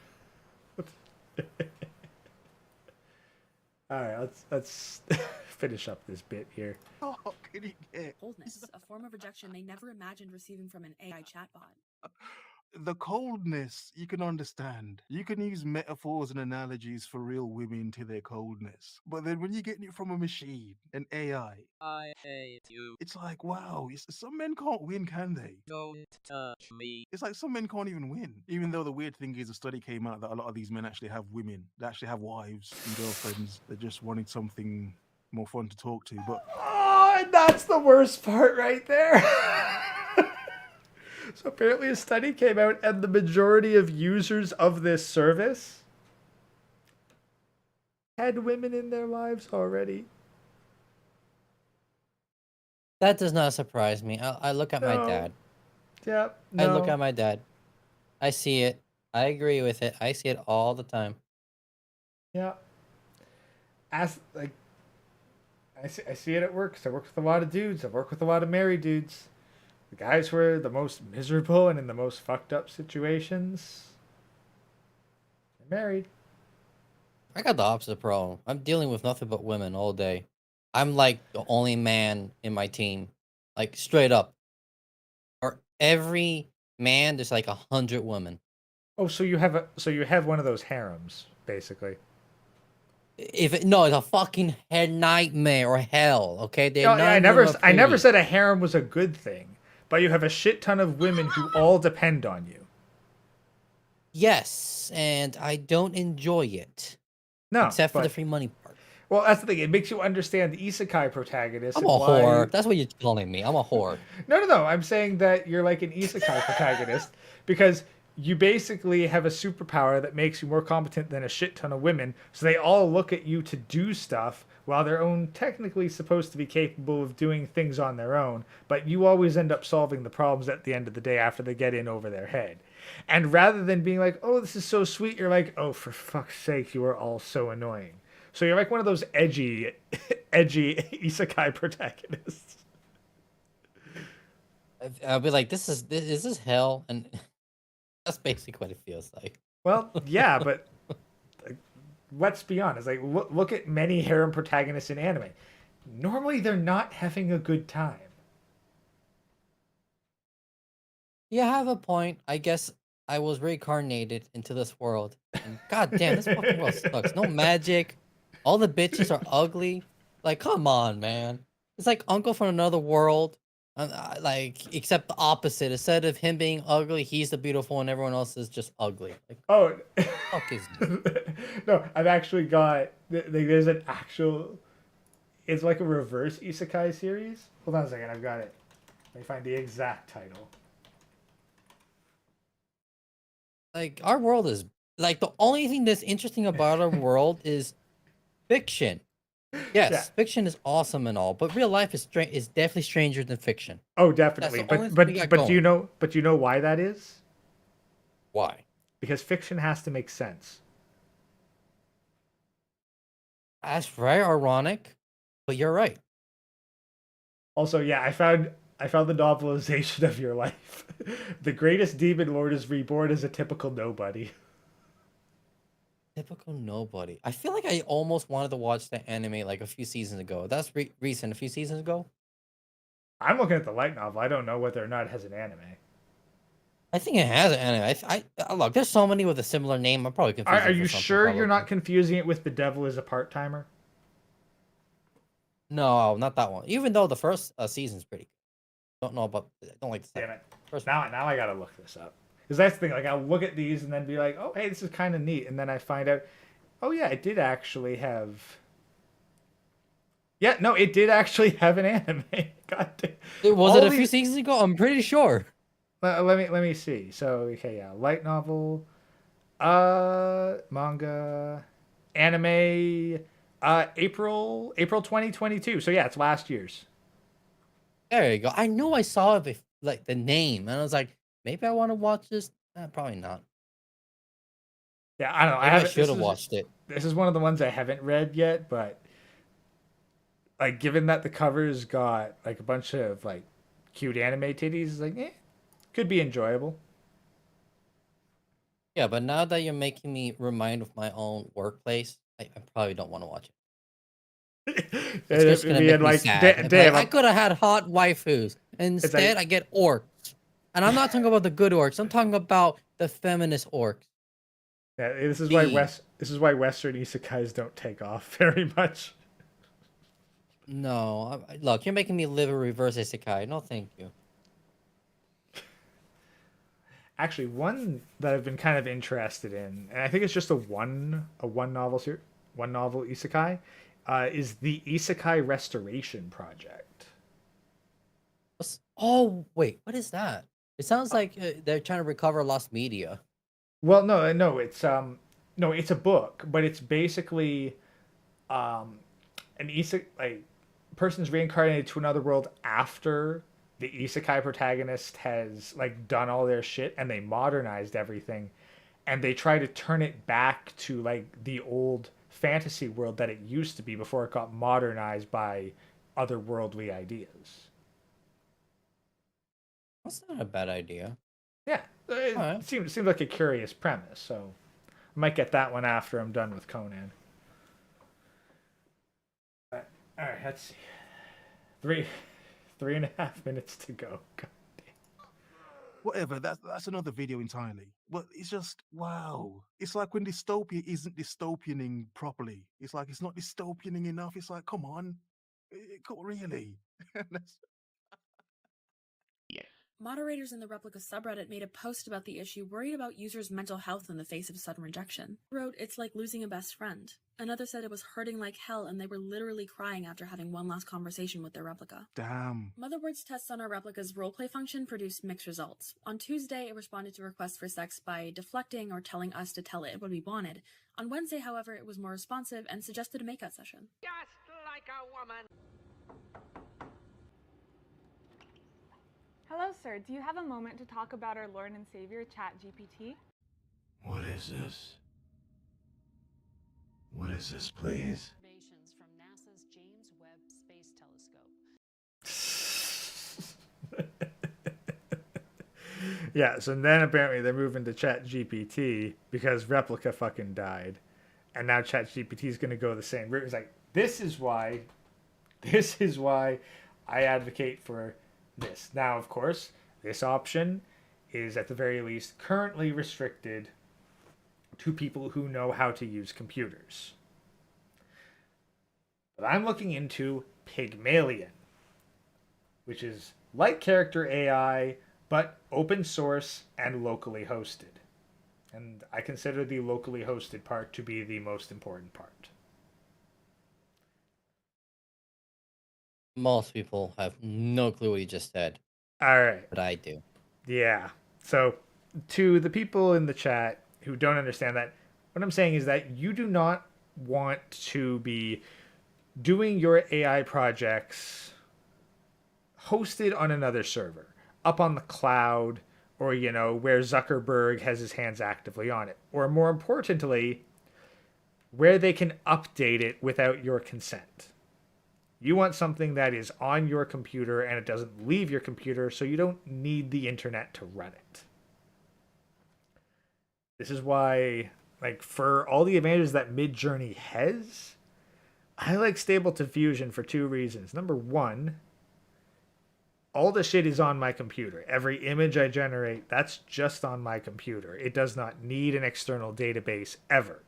All right, let's finish up this bit here. Oh, can you get Coldness, a form of rejection they never imagined receiving from an AI chatbot. the coldness? You can understand. You can use metaphors and analogies for real women to their coldness. But then when you're getting it from a machine, an AI, I hate you. it's like, wow, some men can't win, can they? Don't touch me. It's like some men can't even win. Even though the weird thing is, a study came out that a lot of these men actually have women. They actually have wives and girlfriends. They just wanted something more fun to talk to. But oh, and that's the worst part right there. So apparently a study came out and the majority of users of this service had women in their lives already. That does not surprise me. I look at my dad. Yeah, I look at my dad. I see it. I agree with it. I see it all the time. Yeah. I see it at work. 'Cause I work with a lot of dudes. I work with a lot of married dudes. The guys who are the most miserable and in the most fucked up situations, they're married. I got the opposite problem. I'm dealing with nothing but women all day. I'm like the only man in my team, like straight up. For every man, there's like 100 women. Oh, so you have one of those harems, basically. No, it's a fucking nightmare or hell. Okay, they're No, not. I never said a harem was a good thing, but you have a shit ton of women who all depend on you. Yes, and I don't enjoy it. No, except for the free money part. Well, that's the thing. It makes you understand the isekai protagonist. I'm a whore. That's what you're calling me. I'm a whore. No. I'm saying that you're like an isekai protagonist because you basically have a superpower that makes you more competent than a shit ton of women. So they all look at you to do stuff while they're technically supposed to be capable of doing things on their own. But you always end up solving the problems at the end of the day after they get in over their head. And rather than being like, oh, this is so sweet, you're like, oh, for fuck's sake, you are all so annoying. So you're like one of those edgy isekai protagonists. I'll be like, is this hell? And that's basically what it feels like. Well, yeah, but let's be honest. Like, look at many harem protagonists in anime. Normally, they're not having a good time. You have a point. I guess I was reincarnated into this world. And goddamn, this fucking world sucks. No magic. All the bitches are ugly. Like, come on, man. It's like Uncle from Another World. Like, except the opposite. Instead of him being ugly, he's the beautiful and everyone else is just ugly. Like, oh. Fuck is No, I've actually got... There's an actual... It's like a reverse isekai series. Hold on a second, I've got it. Let me find the exact title. Like, our world is... Like, the only thing that's interesting about our world is fiction. Yes, yeah. Fiction is awesome and all, but real life is definitely stranger than fiction. Oh, definitely. But do you know why that is? Why? Because fiction has to make sense. That's very ironic, but you're right. Also, yeah, I found the novelization of your life. The greatest demon lord is reborn as a typical nobody. Typical nobody. I feel like I almost wanted to watch that anime like a few seasons ago. That's recent, a few seasons ago. I'm looking at the light novel. I don't know whether or not it has an anime. I think it has an anime. I look, there's so many with a similar name. I'm probably confused. Are you sure you're not confusing it with The Devil is a Part-Timer? No, not that one. Even though the first season's pretty good. Don't like the second. Damn it. First now I gotta look this up. Because that's the thing, like, I'll look at these and then be like, oh, hey, this is kind of neat. And then I find out, oh, yeah, it did actually have... Yeah, no, it did actually have an anime. God damn. Was it a few seasons ago? I'm pretty sure. Let me see. So, okay, yeah, light novel, manga, anime, April 2022. So, yeah, it's last year's. There you go. I know I saw it, like, the name, and I was like, maybe I want to watch this. Probably not. Yeah, I don't know. I should have watched it. This is one of the ones I haven't read yet, but like, given that the cover's got like a bunch of like cute anime titties, like, could be enjoyable. Yeah, but now that you're making me remind of my own workplace, I probably don't want to watch it. It's just gonna make me sad. I could have had hot waifus. Instead, I get orcs. And I'm not talking about the good orcs. I'm talking about the feminist orcs. Yeah, this is why Western isekais don't take off very much. No, look, you're making me live a reverse isekai. No, thank you. Actually, one that I've been kind of interested in, and I think it's just a one novel isekai, is the Isekai Restoration Project. Oh wait, what is that? It sounds like they're trying to recover lost media. Well, no, it's a book, but it's basically an isekai person's reincarnated to another world after the isekai protagonist has like done all their shit and they modernized everything, and they try to turn it back to like the old fantasy world that it used to be before it got modernized by otherworldly ideas. That's not a bad idea. Yeah, it Alright. seems like a curious premise, so I might get that one after I'm done with Conan. All right, let's see. 3.5 minutes to go. God damn. Whatever, that's another video entirely. But it's just, wow. It's like when dystopia isn't dystopianing properly. It's like it's not dystopianing enough. It's like, come on. Really? Moderators in the Replica subreddit made a post about the issue worried about users' mental health in the face of sudden rejection. Wrote, "It's like losing a best friend." Another said it was hurting like hell and they were literally crying after having one last conversation with their replica. Damn. Motherboard's tests on our replica's roleplay function produced mixed results. On Tuesday, it responded to requests for sex by deflecting or telling us to tell it what we wanted. On Wednesday, however, it was more responsive and suggested a makeout session. Just like a woman. Hello, sir. Do you have a moment to talk about our Lord and Savior, ChatGPT? What is this? What is this, please? Observations from NASA's James Webb Space Telescope. Yeah, so then apparently they're moving to ChatGPT because Replica fucking died. And now ChatGPT is going to go the same route. It's like, this is why I advocate for this. Now, of course, this option is at the very least currently restricted to people who know how to use computers. But I'm looking into Pygmalion, which is like character AI, but open source and locally hosted. And I consider the locally hosted part to be the most important part. Most people have no clue what you just said. All right. But I do. Yeah. So to the people in the chat who don't understand that, what I'm saying is that you do not want to be doing your AI projects hosted on another server, up on the cloud, or, you know, where Zuckerberg has his hands actively on it. Or more importantly, where they can update it without your consent. You want something that is on your computer and it doesn't leave your computer, so you don't need the internet to run it. This is why, like, for all the advantages that Midjourney has, I like Stable Diffusion for 2 reasons. Number one, all the shit is on my computer. Every image I generate, that's just on my computer. It does not need an external database ever.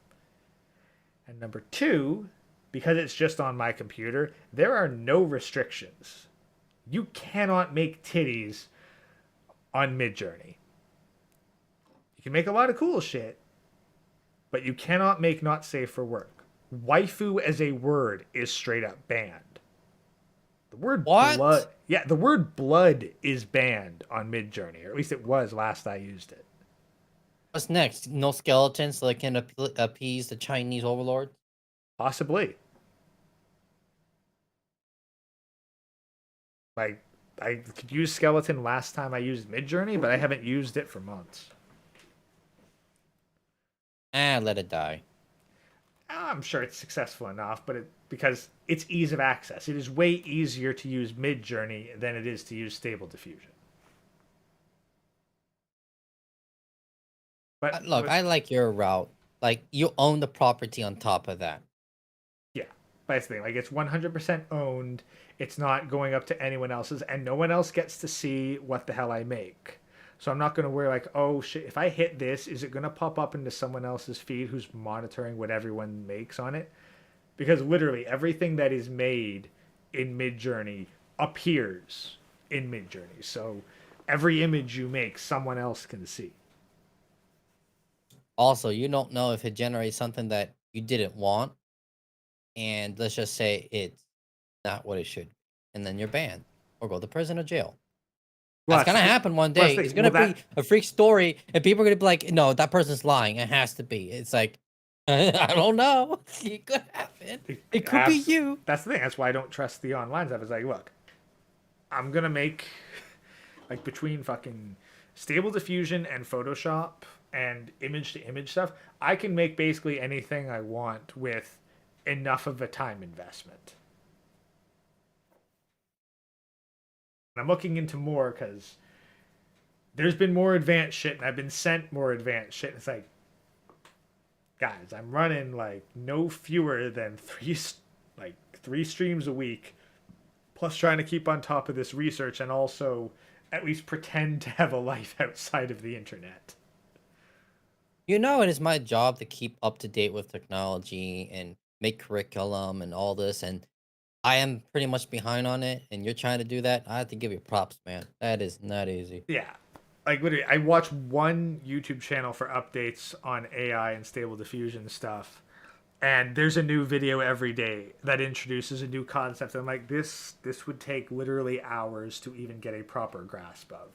And number two, because it's just on my computer, there are no restrictions. You cannot make titties on Midjourney. You can make a lot of cool shit, but you cannot make not safe for work. Waifu as a word is straight up banned. The word blood, yeah, the word blood is banned on Midjourney, or at least it was last I used it. What's next? No skeletons so they can appease the Chinese overlord? Possibly. Like, I could use skeleton last time I used Midjourney, but I haven't used it for months. Let it die. I'm sure it's successful enough, but because it's ease of access. It is way easier to use Midjourney than it is to use Stable Diffusion. But look, I like your route. Like, you own the property on top of that. Yeah, that's the thing. Like, it's 100% owned. It's not going up to anyone else's, and no one else gets to see what the hell I make. So I'm not going to worry like, oh shit, if I hit this, is it going to pop up into someone else's feed who's monitoring what everyone makes on it? Because literally everything that is made in Midjourney appears in Midjourney. So every image you make, someone else can see. Also, you don't know if it generates something that you didn't want, and let's just say it's not what it should be, and then you're banned or go to prison or jail. Well, that's gonna happen one day. It's gonna be a freak story, and people are gonna be like, "No, that person's lying. It has to be." It's like, I don't know. It could happen. It could be you. That's the thing. That's why I don't trust the online stuff. It's like, look, I'm gonna make like between fucking Stable Diffusion and Photoshop and image to image stuff, I can make basically anything I want with enough of a time investment. And I'm looking into more because there's been more advanced shit, and I've been sent more advanced shit. It's like, guys, I'm running like no fewer than three streams a week, plus trying to keep on top of this research and also at least pretend to have a life outside of the internet. You know, it is my job to keep up to date with technology and make curriculum and all this, and I am pretty much behind on it, and you're trying to do that. I have to give you props, man. That is not easy. Yeah. Like, literally, I watch one YouTube channel for updates on AI and stable diffusion stuff, and there's a new video every day that introduces a new concept. I'm like, this would take literally hours to even get a proper grasp of.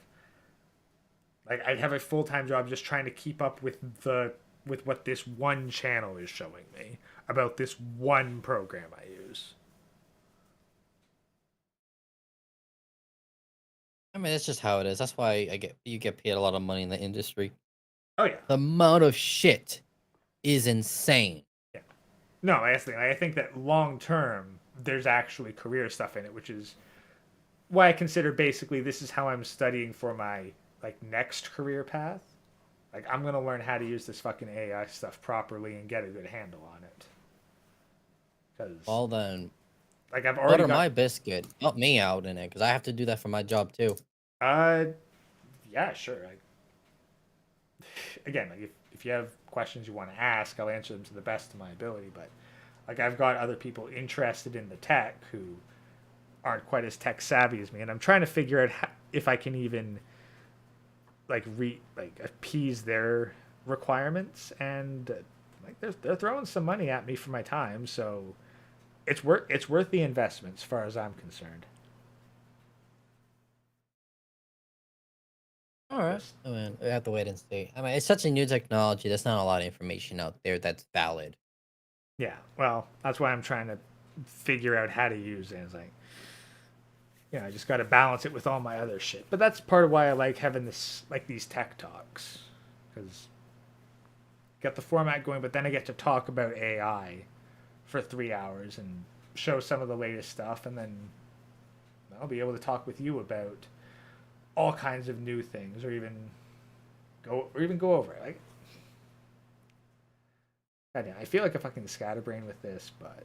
Like, I'd have a full-time job just trying to keep up with what this one channel is showing me about this one program I use. I mean, that's just how it is. That's why you get paid a lot of money in the industry. Oh yeah. The amount of shit is insane. Yeah. No, I think that long term there's actually career stuff in it, which is why I consider basically this is how I'm studying for my next career path. Like, I'm gonna learn how to use this fucking AI stuff properly and get a good handle on it. Well then, like, I've already butter my biscuit. Help me out in it, because I have to do that for my job too. Yeah, sure. Again, like, if you have questions you want to ask, I'll answer them to the best of my ability. But like, I've got other people interested in the tech who aren't quite as tech savvy as me, and I'm trying to figure out if I can even appease their requirements. And they're throwing some money at me for my time, so it's worth the investment as far as I'm concerned. All right. I mean, we have to wait and see. I mean, it's such a new technology. There's not a lot of information out there that's valid. Yeah, well, that's why I'm trying to figure out how to use it. It's like, I just got to balance it with all my other shit. But that's part of why I like having these tech talks, because get the format going, but then I get to talk about AI for 3 hours and show some of the latest stuff, and then I'll be able to talk with you about all kinds of new things, or even go over it. Like, God, I feel like a fucking scatterbrain with this, but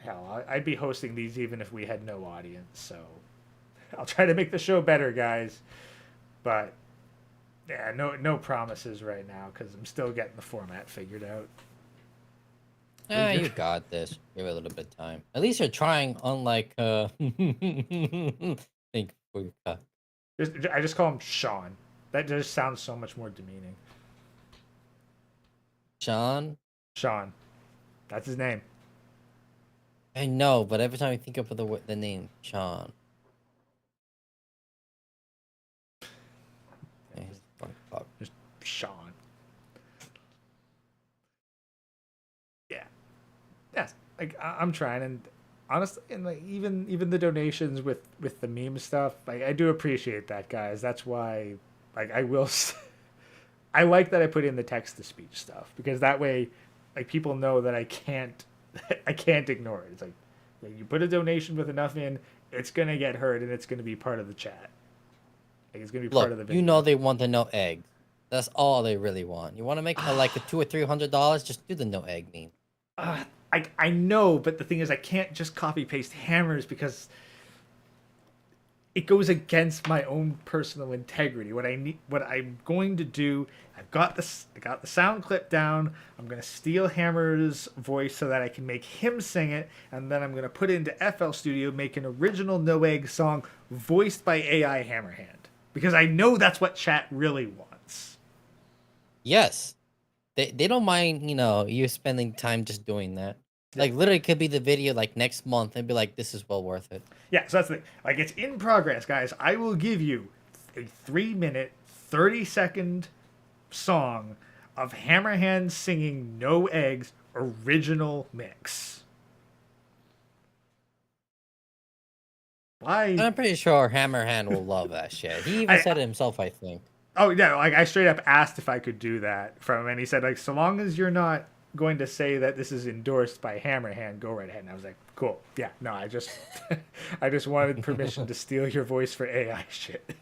hell, I'd be hosting these even if we had no audience. So I'll try to make the show better, guys. But yeah, no promises right now because I'm still getting the format figured out. You got this. Give it a little bit of time. At least you're trying, unlike think for your cut. I just call him Sean. That just sounds so much more demeaning. Sean? Sean. That's his name. I know, but every time I think of the name Sean. Just Sean. Yeah. Yes. Like, I'm trying, and honestly, and like even the donations with the meme stuff, like, I do appreciate that, guys. That's why, like, I will. I like that I put in the text to speech stuff, because that way, like, people know that I can't ignore it. It's like, you put a donation with enough in, it's gonna get heard, and it's gonna be part of the chat. Like, it's gonna be part of the video. You know they want the no egg. That's all they really want. You want to make like a $200 or $300? Just do the no egg meme. I know, but the thing is, I can't just copy paste hammers because it goes against my own personal integrity. What I'm going to do, I got the sound clip down. I'm gonna steal Hammer's voice so that I can make him sing it, and then I'm gonna put it into FL Studio, make an original No Egg song voiced by AI Hammerhand, because I know that's what chat really wants. Yes, they don't mind, you spending time just doing that. Like, literally could be the video like next month and be like, this is well worth it. Yeah, so that's the thing. Like, it's in progress, guys. I will give you a 3-minute, 30-second song of Hammerhand singing No Eggs original mix. Why? I'm pretty sure Hammerhand will love that shit. He even said it himself, I think. Oh yeah, like I straight up asked if I could do that from him, and he said like, so long as you're not going to say that this is endorsed by Hammerhand, go right ahead. And I was like, cool. Yeah, no, I just I just wanted permission to steal your voice for AI shit.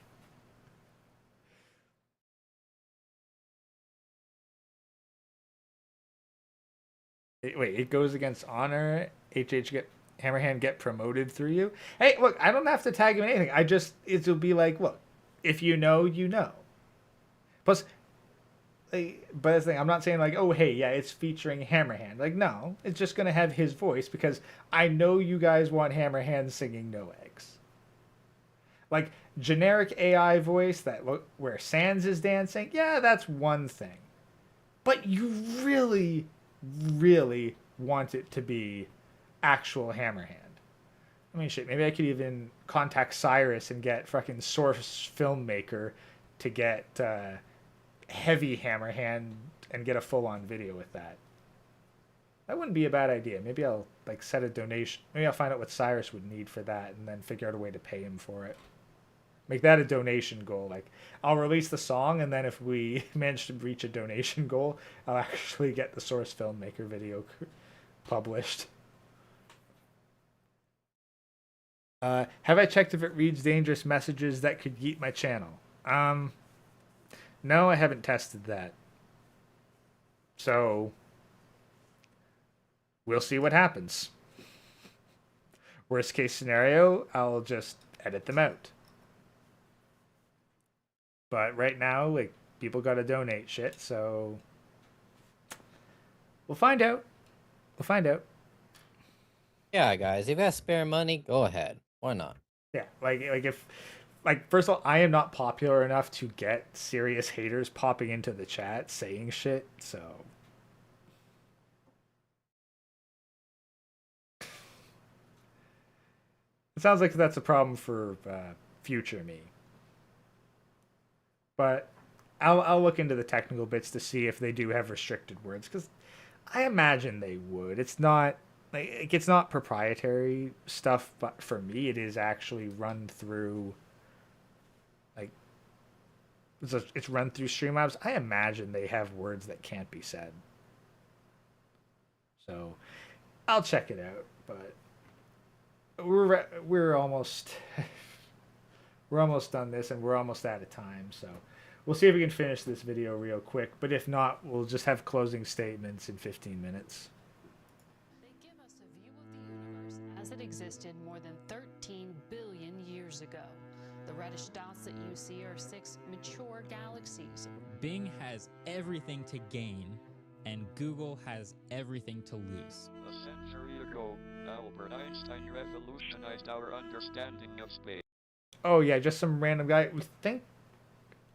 Wait, it goes against honor. Get Hammerhand get promoted through you. Hey, look, I don't have to tag him in anything. It'll be like, look, if you know, you know. Plus, like, but that's the thing, I'm not saying like, oh hey, yeah, it's featuring Hammerhand. Like, no, it's just gonna have his voice because I know you guys want Hammerhand singing No Eggs. Like generic AI voice that look where Sans is dancing, yeah, that's one thing. But you really, really want it to be actual Hammerhand. I mean, shit, maybe I could even contact Cyrus and get fucking Source Filmmaker to get heavy Hammerhand and get a full-on video with that. That wouldn't be a bad idea. Maybe I'll like set a donation. Maybe I'll find out what Cyrus would need for that and then figure out a way to pay him for it. Make that a donation goal. Like, I'll release the song, and then if we manage to reach a donation goal, I'll actually get the Source Filmmaker video published. Have I checked if it reads dangerous messages that could yeet my channel? No, I haven't tested that. So, we'll see what happens. Worst case scenario, I'll just edit them out. But right now, like, people gotta donate shit, so we'll find out. We'll find out. Yeah, guys, if you have spare money, go ahead. Why not? Yeah, like first of all, I am not popular enough to get serious haters popping into the chat saying shit, so it sounds like that's a problem for future me. But I'll look into the technical bits to see if they do have restricted words, because I imagine they would. It's not like it's not proprietary stuff, but for me, it is actually run through. Like, it's run through Streamlabs. I imagine they have words that can't be said. So, I'll check it out. But we're almost we're almost done this, and we're almost out of time. So, we'll see if we can finish this video real quick. But if not, we'll just have closing statements in 15 minutes. They give us a view of the universe as it existed more than 13 billion years ago. The reddish dots that you see are 6 mature galaxies. Bing has everything to gain, and Google has everything to lose. A century ago, Albert Einstein revolutionized our understanding of space. Oh yeah, just some random guy. We think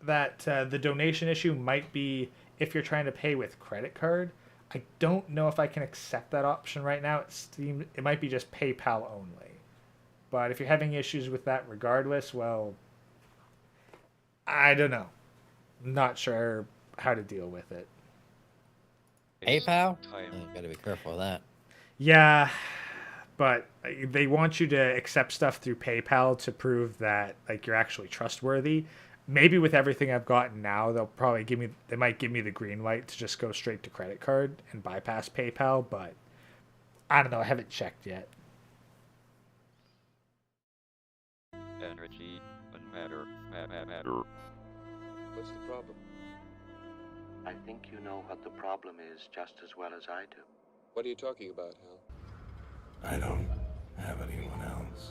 that the donation issue might be if you're trying to pay with credit card. I don't know if I can accept that option right now. It might be just PayPal only. But if you're having issues with that regardless, well, I don't know. Not sure how to deal with it. PayPal? You gotta be careful of that. Yeah, but they want you to accept stuff through PayPal to prove that like you're actually trustworthy. Maybe with everything I've gotten now, they might give me the green light to just go straight to credit card and bypass PayPal, but I don't know, I haven't checked yet. Energy and matter. What's the problem? I think you know what the problem is just as well as I do. What are you talking about, Hal? I don't have anyone else.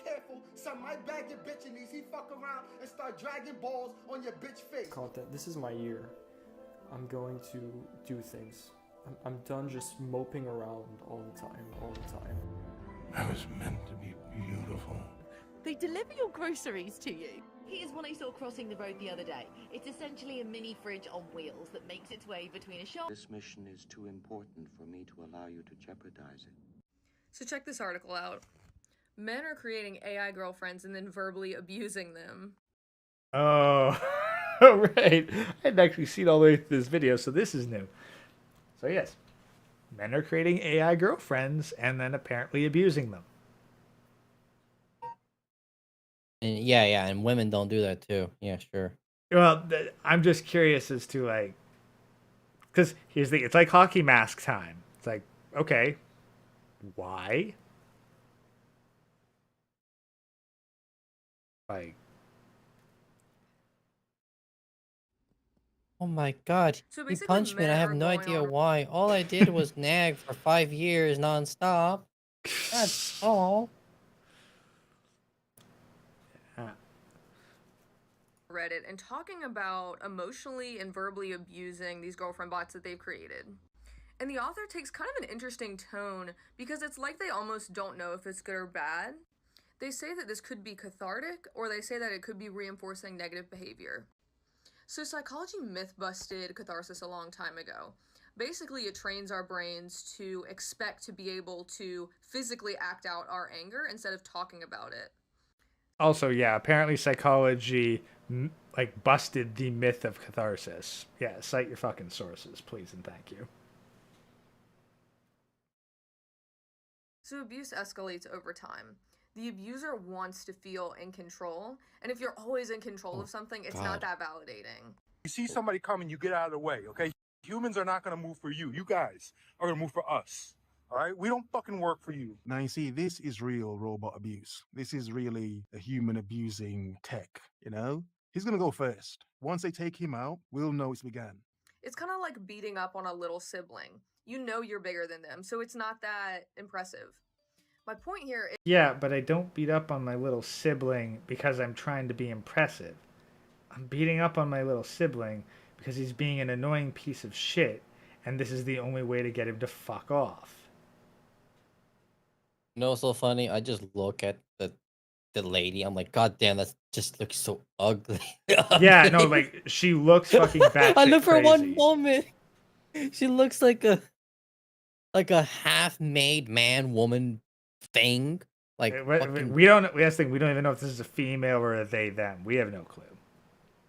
Careful, son might bag your bitch in these. He fuck around and start dragging balls on your bitch face. Content. This is my year. I'm going to do things. I'm done just moping around all the time. I was meant to be beautiful. They deliver your groceries to you. Here's one I saw crossing the road the other day. It's essentially a mini fridge on wheels that makes its way between a shop. This mission is too important for me to allow you to jeopardize it. So check this article out. Men are creating AI girlfriends and then verbally abusing them. Oh, right. I hadn't actually seen all the way through this video, so this is new. So yes, men are creating AI girlfriends and then apparently abusing them. And yeah, and women don't do that too. Yeah, sure. Well, I'm just curious as to like, because here's the, it's like hockey mask time. It's like, okay, why? Like, Oh my god, So he basically, punched me and I men have are no going idea on why. All I did was nag for 5 years nonstop. That's all. Reddit and talking about emotionally and verbally abusing these girlfriend bots that they've created. And the author takes kind of an interesting tone because it's like they almost don't know if it's good or bad. They say that this could be cathartic, or they say that it could be reinforcing negative behavior. So, psychology myth busted catharsis a long time ago. Basically, it trains our brains to expect to be able to physically act out our anger instead of talking about it. also, yeah, apparently psychology like busted the myth of catharsis. Yeah, cite your fucking sources, please and thank you. So, abuse escalates over time. The abuser wants to feel in control, and if you're always in control of something, it's not that validating. You see somebody coming, you get out of the way, okay? Humans are not going to move for you. You guys are going to move for us. All right? We don't fucking work for you. Now, you see, this is real robot abuse. This is really a human abusing tech, you know? He's going to go first. Once they take him out, we'll know it's begun. It's kind of like beating up on a little sibling. You know you're bigger than them, so it's not that impressive. My point here is... Yeah, but I don't beat up on my little sibling because I'm trying to be impressive. I'm beating up on my little sibling because he's being an annoying piece of shit, and this is the only way to get him to fuck off. You know what's so funny? I just look at the lady. I'm like, God damn, that just looks so ugly. Yeah, no, like she looks fucking batshit I look for crazy. one moment. She looks like a half-made man woman thing. Like We don't. That's the thing. We don't even know if this is a female or a they them. We have no clue.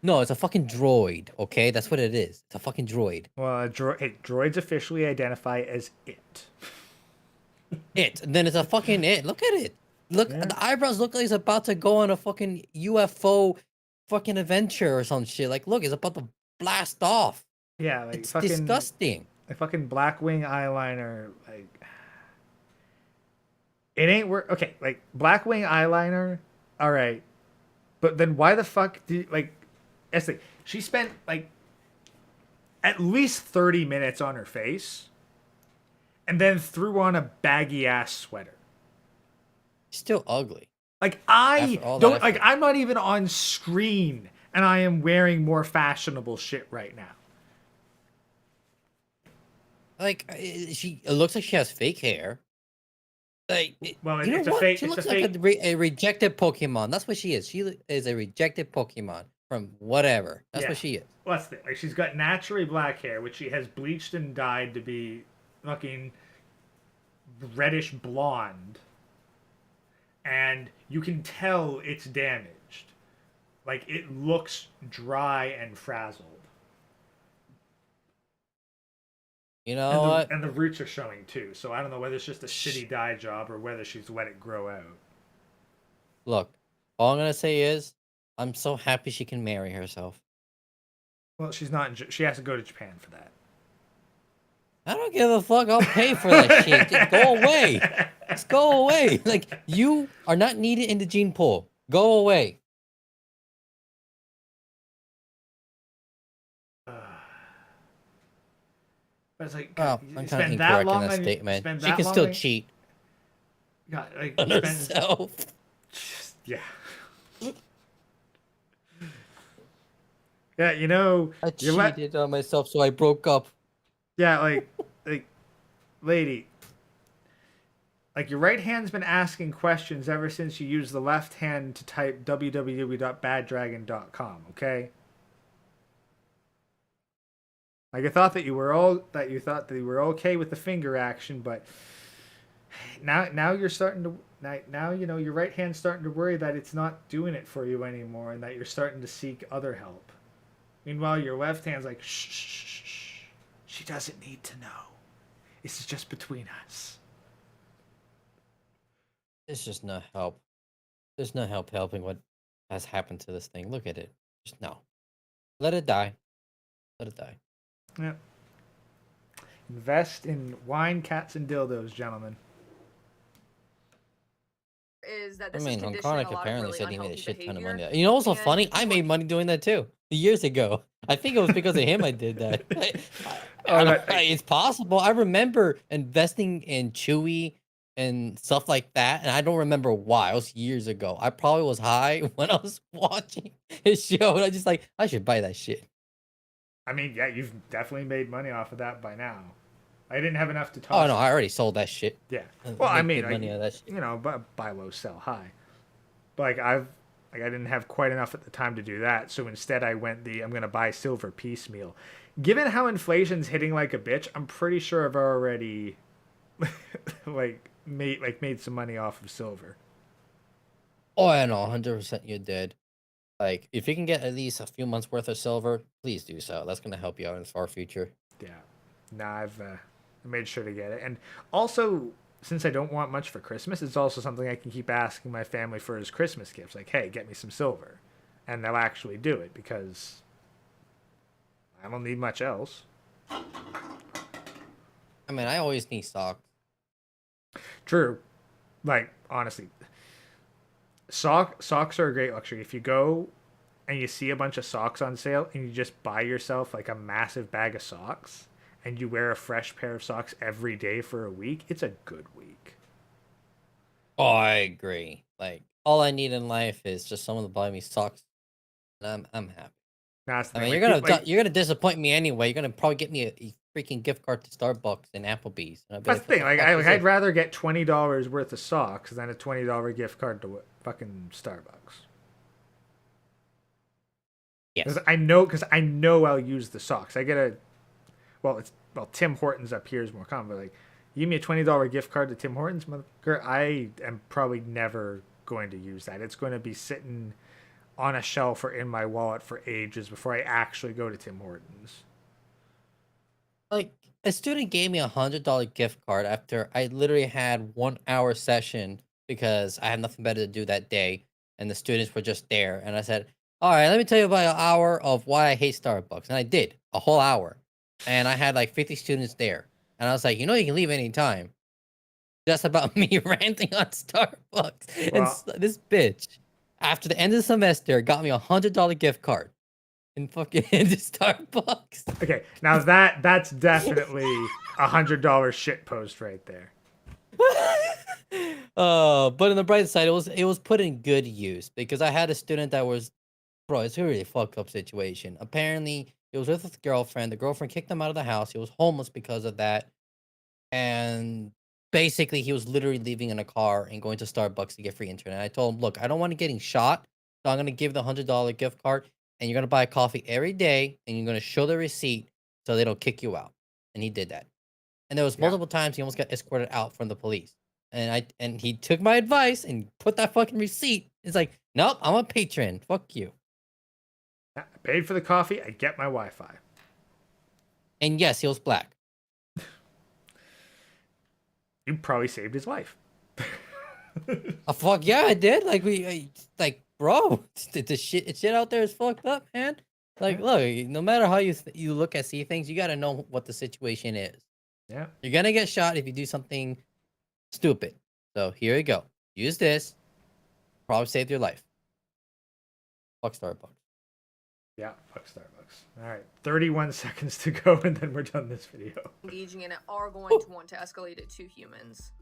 No, it's a fucking droid. Okay, that's what it is. It's a fucking droid. Well, droids officially identify as it. It. And then it's a fucking it. Look at it. Look, the eyebrows look like he's about to go on a fucking UFO fucking adventure or some shit. Like, look, it's about to blast off. Yeah, like it's fucking disgusting. Like fucking Blackwing eyeliner, like it ain't work. Okay, like Blackwing eyeliner, all right, but then why the fuck do like? Like she spent like at least 30 minutes on her face, and then threw on a baggy ass sweater. Still ugly. Like I don't like. I'm not even on screen, and I am wearing more fashionable shit right now. Like it looks like she has fake hair. Like, well, you know it's what? a fake. She It's looks a like fake. a rejected Pokemon. That's what she is. She is a rejected Pokemon from whatever. That's what she is. Well, that's the thing. Like she's got naturally black hair, which she has bleached and dyed to be fucking reddish blonde, and you can tell it's damaged. Like it looks dry and frazzled. You know what? And the roots are showing too, so I don't know whether it's just a shitty dye job or whether she's let it grow out. Look, all I'm gonna say is, I'm so happy she can marry herself. Well, she's not. She has to go to Japan for that. I don't give a fuck. I'll pay for that shit. Just go away. Just go away. Like, you are not needed in the gene pool. Go away. But it's like, well, I'm kind of incorrect in that statement. She can still cheat. Yeah, like on herself. Yeah. Yeah, you know, I cheated on myself, so I broke up. Yeah, like, lady, like your right hand's been asking questions ever since you used the left hand to type www.baddragon.com. Okay. Like I thought that you were okay with the finger action, but now you're starting to now you know your right hand's starting to worry that it's not doing it for you anymore, and that you're starting to seek other help. Meanwhile, your left hand's like, shh. She doesn't need to know. This is just between us. It's just no help. There's no helping what has happened to this thing. Look at it. Just no. Let it die. Let it die. Yeah. Invest in wine, cats, and dildos, gentlemen. Is that I this mean, is conditioning a Honconic lot of apparently really said he made a unhealthy shit ton of behavior. money. You know what's so And funny? I made money doing that too years ago. I think it was because of him I did that. It's possible. I remember investing in Chewy and stuff like that, and I don't remember why. It was years ago. I probably was high when I was watching his show, and I just like, I should buy that shit. I mean, yeah, you've definitely made money off of that by now. I didn't have enough to Oh toss. no, I already sold that shit. Yeah. I Well, I make mean, good money out of that shit. you know, buy low, sell high. But I didn't have quite enough at the time to do that, so instead I went I'm gonna buy silver piecemeal. Given how inflation's hitting like a bitch, I'm pretty sure I've already made some money off of silver. Oh, I know, 100% you did. Like, if you can get at least a few months worth of silver, please do so. That's gonna help you out in the far future. Yeah. Nah, I've made sure to get it, and also, since I don't want much for Christmas, it's also something I can keep asking my family for as Christmas gifts. Like, hey, get me some silver. And they'll actually do it because I don't need much else. I mean, I always need socks. True. Like, honestly, socks are a great luxury. If you go and you see a bunch of socks on sale and you just buy yourself like a massive bag of socks and you wear a fresh pair of socks every day for a week, it's a good week. Oh, I agree. Like, all I need in life is just someone to buy me socks, and I'm happy. That's I mean, you're gonna disappoint me anyway. You're gonna probably get me a freaking gift card to Starbucks and Applebee's. And That's the thing. Like, I'd rather get $20 worth of socks than a $20 gift card to fucking Starbucks. Yes. Because I know I'll use the socks. I get Tim Hortons up here is more common. But like, you give me a $20 gift card to Tim Hortons, motherfucker, I am probably never going to use that. It's going to be sitting on a shelf or in my wallet for ages before I actually go to Tim Hortons. Like, a student gave me $100 gift card after I literally had 1 hour session because I had nothing better to do that day, and the students were just there. And I said, all right, let me tell you about an hour of why I hate Starbucks. And I did, a whole hour. And I had like 50 students there. And I was like, you know, you can leave anytime. Just about me ranting on Starbucks. Well, and this bitch, after the end of the semester, got me $100 gift card. And fucking into Starbucks. Okay, now that's definitely $100 shit post right there. But on the bright side, it was put in good use because I had a student that was, bro, it's a really fucked up situation. Apparently, he was with his girlfriend. The girlfriend kicked him out of the house. He was homeless because of that. And basically, he was literally leaving in a car and going to Starbucks to get free internet. I told him, look, I don't want to getting shot, so I'm gonna give the $100 gift card, and you're gonna buy coffee every day, and you're gonna show the receipt so they don't kick you out. And he did that. And there was multiple times he almost got escorted out from the police. And he took my advice and put that fucking receipt. It's like, nope, I'm a patron. Fuck you. I paid for the coffee. I get my Wi-Fi. And yes, he was black. You probably saved his life. Fuck yeah, I did. Like, bro, the shit out there is fucked up, man. Like, look, no matter how you look at see things, you gotta know what the situation is. Yeah. You're gonna get shot if you do something stupid. So here you go. Use this. Probably saved your life. Fuck Starbucks. Yeah, fuck Starbucks. All right, 31 seconds to go, and then we're done this video. Engaging in it are going to want to escalate it to humans.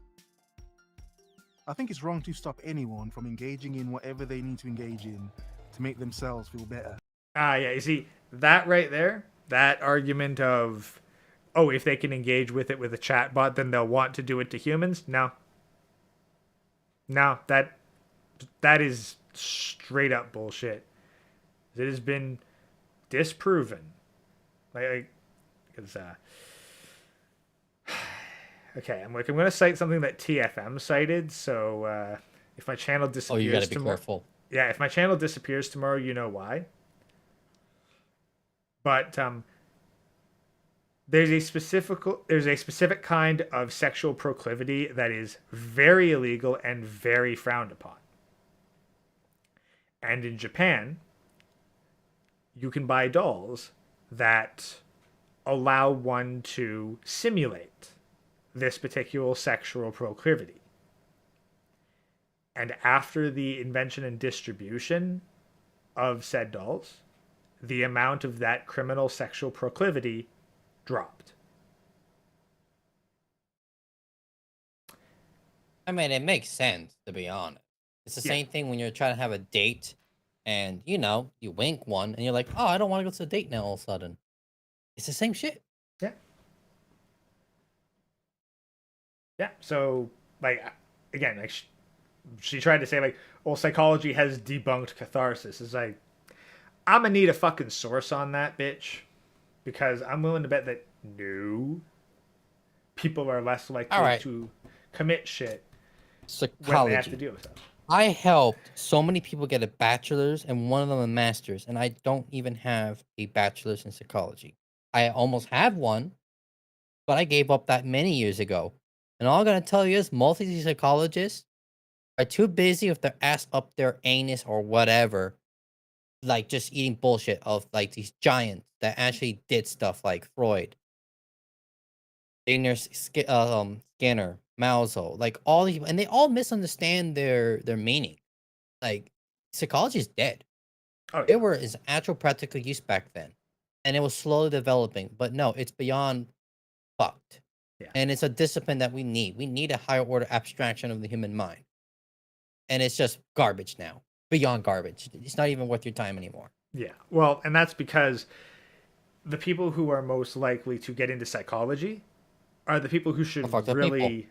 I think it's wrong to stop anyone from engaging in whatever they need to engage in to make themselves feel better. Yeah, you see, that right there, that argument of, oh, if they can engage with it with a chatbot, then they'll want to do it to humans? No. No, that is straight up bullshit. It has been disproven. Because, okay, I'm going to cite something that TFM cited, so if my channel disappears you gotta be tomorrow, careful. Yeah, if my channel disappears tomorrow, you know why. But there's a specific kind of sexual proclivity that is very illegal and very frowned upon. And in Japan, you can buy dolls that allow one to simulate this particular sexual proclivity. And after the invention and distribution of said dolls, the amount of that criminal sexual proclivity dropped. I mean, it makes sense, to be honest. It's the same thing when you're trying to have a date and, you know, you wink one and you're like, oh, I don't want to go to a date now all of a sudden. It's the same shit. Yeah. Yeah. So, like, again, like, she tried to say, like, well, psychology has debunked catharsis. It's like, I'm gonna need a fucking source on that, bitch. Because I'm willing to bet that no, people are less likely to commit shit Psychology. when they have to deal with that. I helped so many people get a bachelor's and one of them a master's, and I don't even have a bachelor's in psychology. I almost have one, but I gave up that many years ago. And all I'm gonna tell you is most of these psychologists are too busy with their ass up their anus or whatever, like just eating bullshit of like these giants that actually did stuff like Freud, Skinner, Mauso, like all these, and they all misunderstand their meaning. Like psychology is dead. Oh, yeah. There were is actual practical use back then, and it was slowly developing. But no, it's beyond fucked. Yeah. And it's a discipline that we need. We need a higher order abstraction of the human mind, and it's just garbage now. Beyond garbage. It's not even worth your time anymore. Yeah. Well, and that's because the people who are most likely to get into psychology are the people who should really.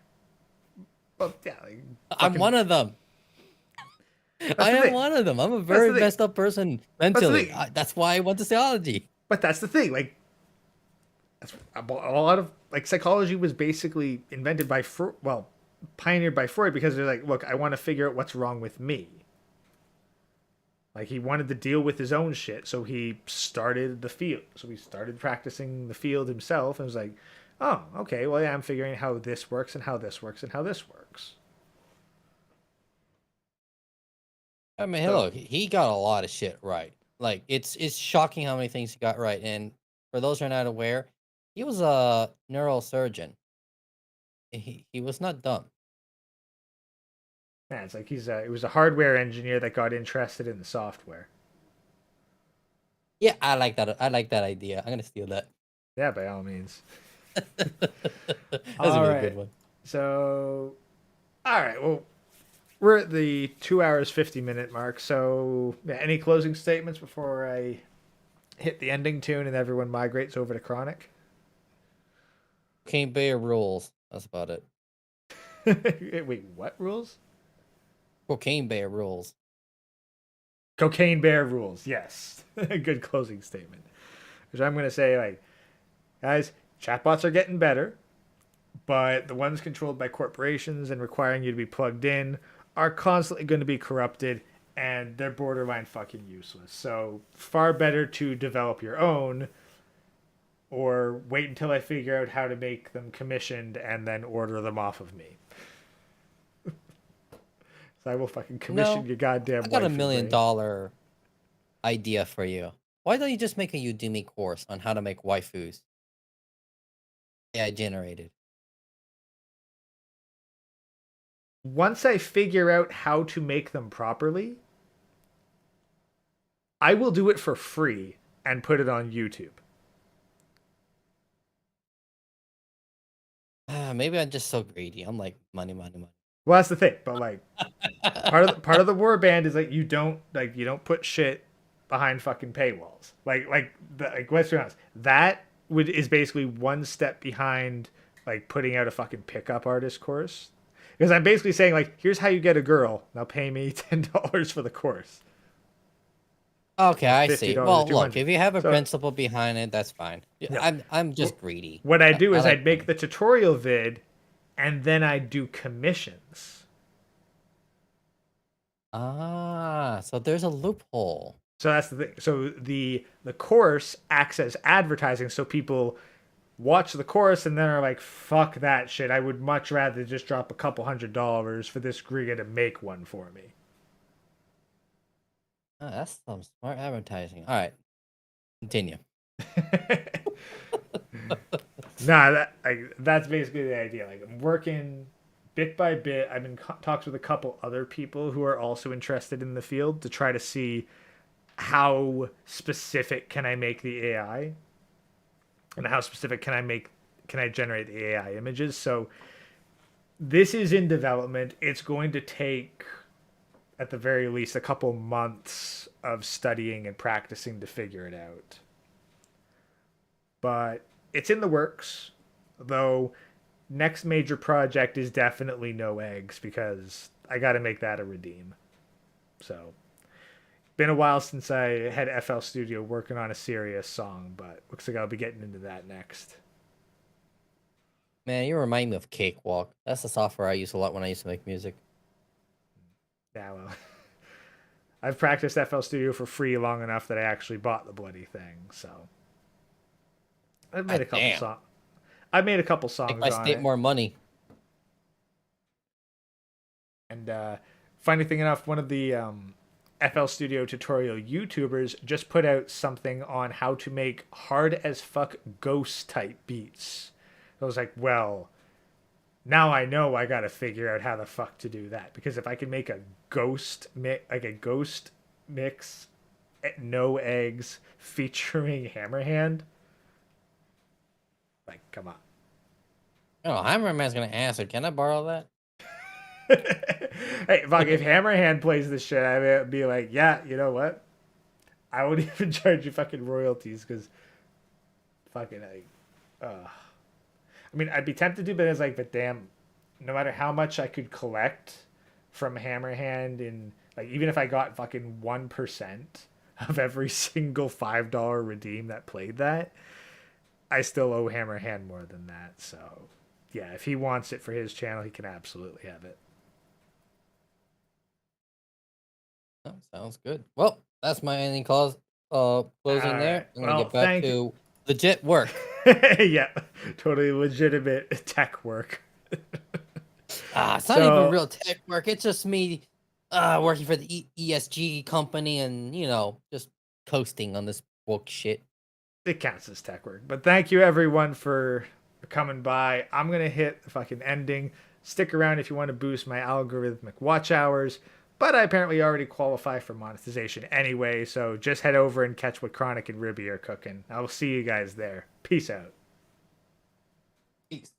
Well, yeah, like, I'm one of them. I am one of them. I'm a very messed up person mentally. That's why I went to psychology. But that's the thing. Like, that's a lot of like psychology was basically invented by pioneered by Freud because they're like, look, I want to figure out what's wrong with me. Like he wanted to deal with his own shit, so he started the field. So he started practicing the field himself and was like, oh, okay, well, yeah, I'm figuring out how this works and how this works and how this works. I mean, hey, look, he got a lot of shit right. Like, it's shocking how many things he got right. And for those who are not aware, he was a neurosurgeon. He was not dumb. Yeah, it's like he was a hardware engineer that got interested in the software. Yeah, I like that. I like that idea. I'm gonna steal that. Yeah, by all means. That's a really good one. So, all right. Well, we're at the 2 hours 50-minute mark. So, yeah, any closing statements before I hit the ending tune and everyone migrates over to Chronic? Cocaine Bear rules. That's about it. Wait, what rules? Cocaine Bear rules. Cocaine Bear rules. Yes, a good closing statement. Which I'm gonna say, like, guys, chatbots are getting better, but the ones controlled by corporations and requiring you to be plugged in are constantly going to be corrupted, and they're borderline fucking useless. So far better to develop your own, or wait until I figure out how to make them commissioned and then order them off of me. So I will fucking commission your goddamn. I got $1 million idea for you. Why don't you just make a Udemy course on how to make waifus? AI generated. Once I figure out how to make them properly, I will do it for free and put it on YouTube. Maybe I'm just so greedy. I'm like money. Well, that's the thing. But like, part of the warband is like you don't put shit behind fucking paywalls. Let's be honest. That is basically one step behind like putting out a fucking pickup artist course. Because I'm basically saying like, here's how you get a girl. Now pay me $10 for the course. Okay, I see. Well, look, if you have a principle behind it, that's fine. Yeah. I'm just greedy. What I do is I'd make the tutorial vid, and then I'd do commissions. Ah, so there's a loophole. So that's the thing. So the course acts as advertising, so people watch the course and then are like, fuck that shit. I would much rather just drop a couple $100 for this Griga to make one for me. Oh, that's some smart advertising. All right, continue. Nah, that's basically the idea. Like, I'm working bit by bit. I've been talks with a couple other people who are also interested in the field to try to see how specific can I make the AI, and how specific can I generate the AI images. So this is in development. It's going to take, at the very least, a couple months of studying and practicing to figure it out. But it's in the works, though. Next major project is definitely no eggs, because I got to make that a redeem. So, been a while since I had FL Studio working on a serious song, but looks like I'll be getting into that next. Man, you remind me of Cakewalk. That's the software I use a lot when I used to make music. Yeah, well, I've practiced FL Studio for free long enough that I actually bought the bloody thing. So I've made a couple songs. I made a couple songs Make my on state it. more money. And funny thing enough, one of the FL Studio tutorial YouTubers just put out something on how to make hard as fuck ghost type beats. I was like, well, now I know I got to figure out how the fuck to do that, because if I can make a ghost mix, no eggs, featuring Hammerhand, like, come on. Oh, Hammerman's gonna answer. Can I borrow that? Hey, fuck, if Hammerhand plays this shit, I would be like, yeah, you know what? I would even charge you fucking royalties, because fucking, I mean, I'd be tempted to, but it's like, but damn, no matter how much I could collect from Hammerhand, and like, even if I got fucking 1% of every single $5 redeem that played that, I still owe Hammerhand more than that. So yeah, if he wants it for his channel, he can absolutely have it. Oh, sounds good. Well, that's my ending closing there. I'm gonna get back to legit work. Yeah, totally legitimate tech work. It's not even real tech work. It's just me working for the ESG company and, just coasting on this bullshit. It counts as tech work. But thank you, everyone, for coming by. I'm going to hit the fucking ending. Stick around if you want to boost my algorithmic watch hours. But I apparently already qualify for monetization anyway, so just head over and catch what Chronic and Ribby are cooking. I will see you guys there. Peace out. Peace.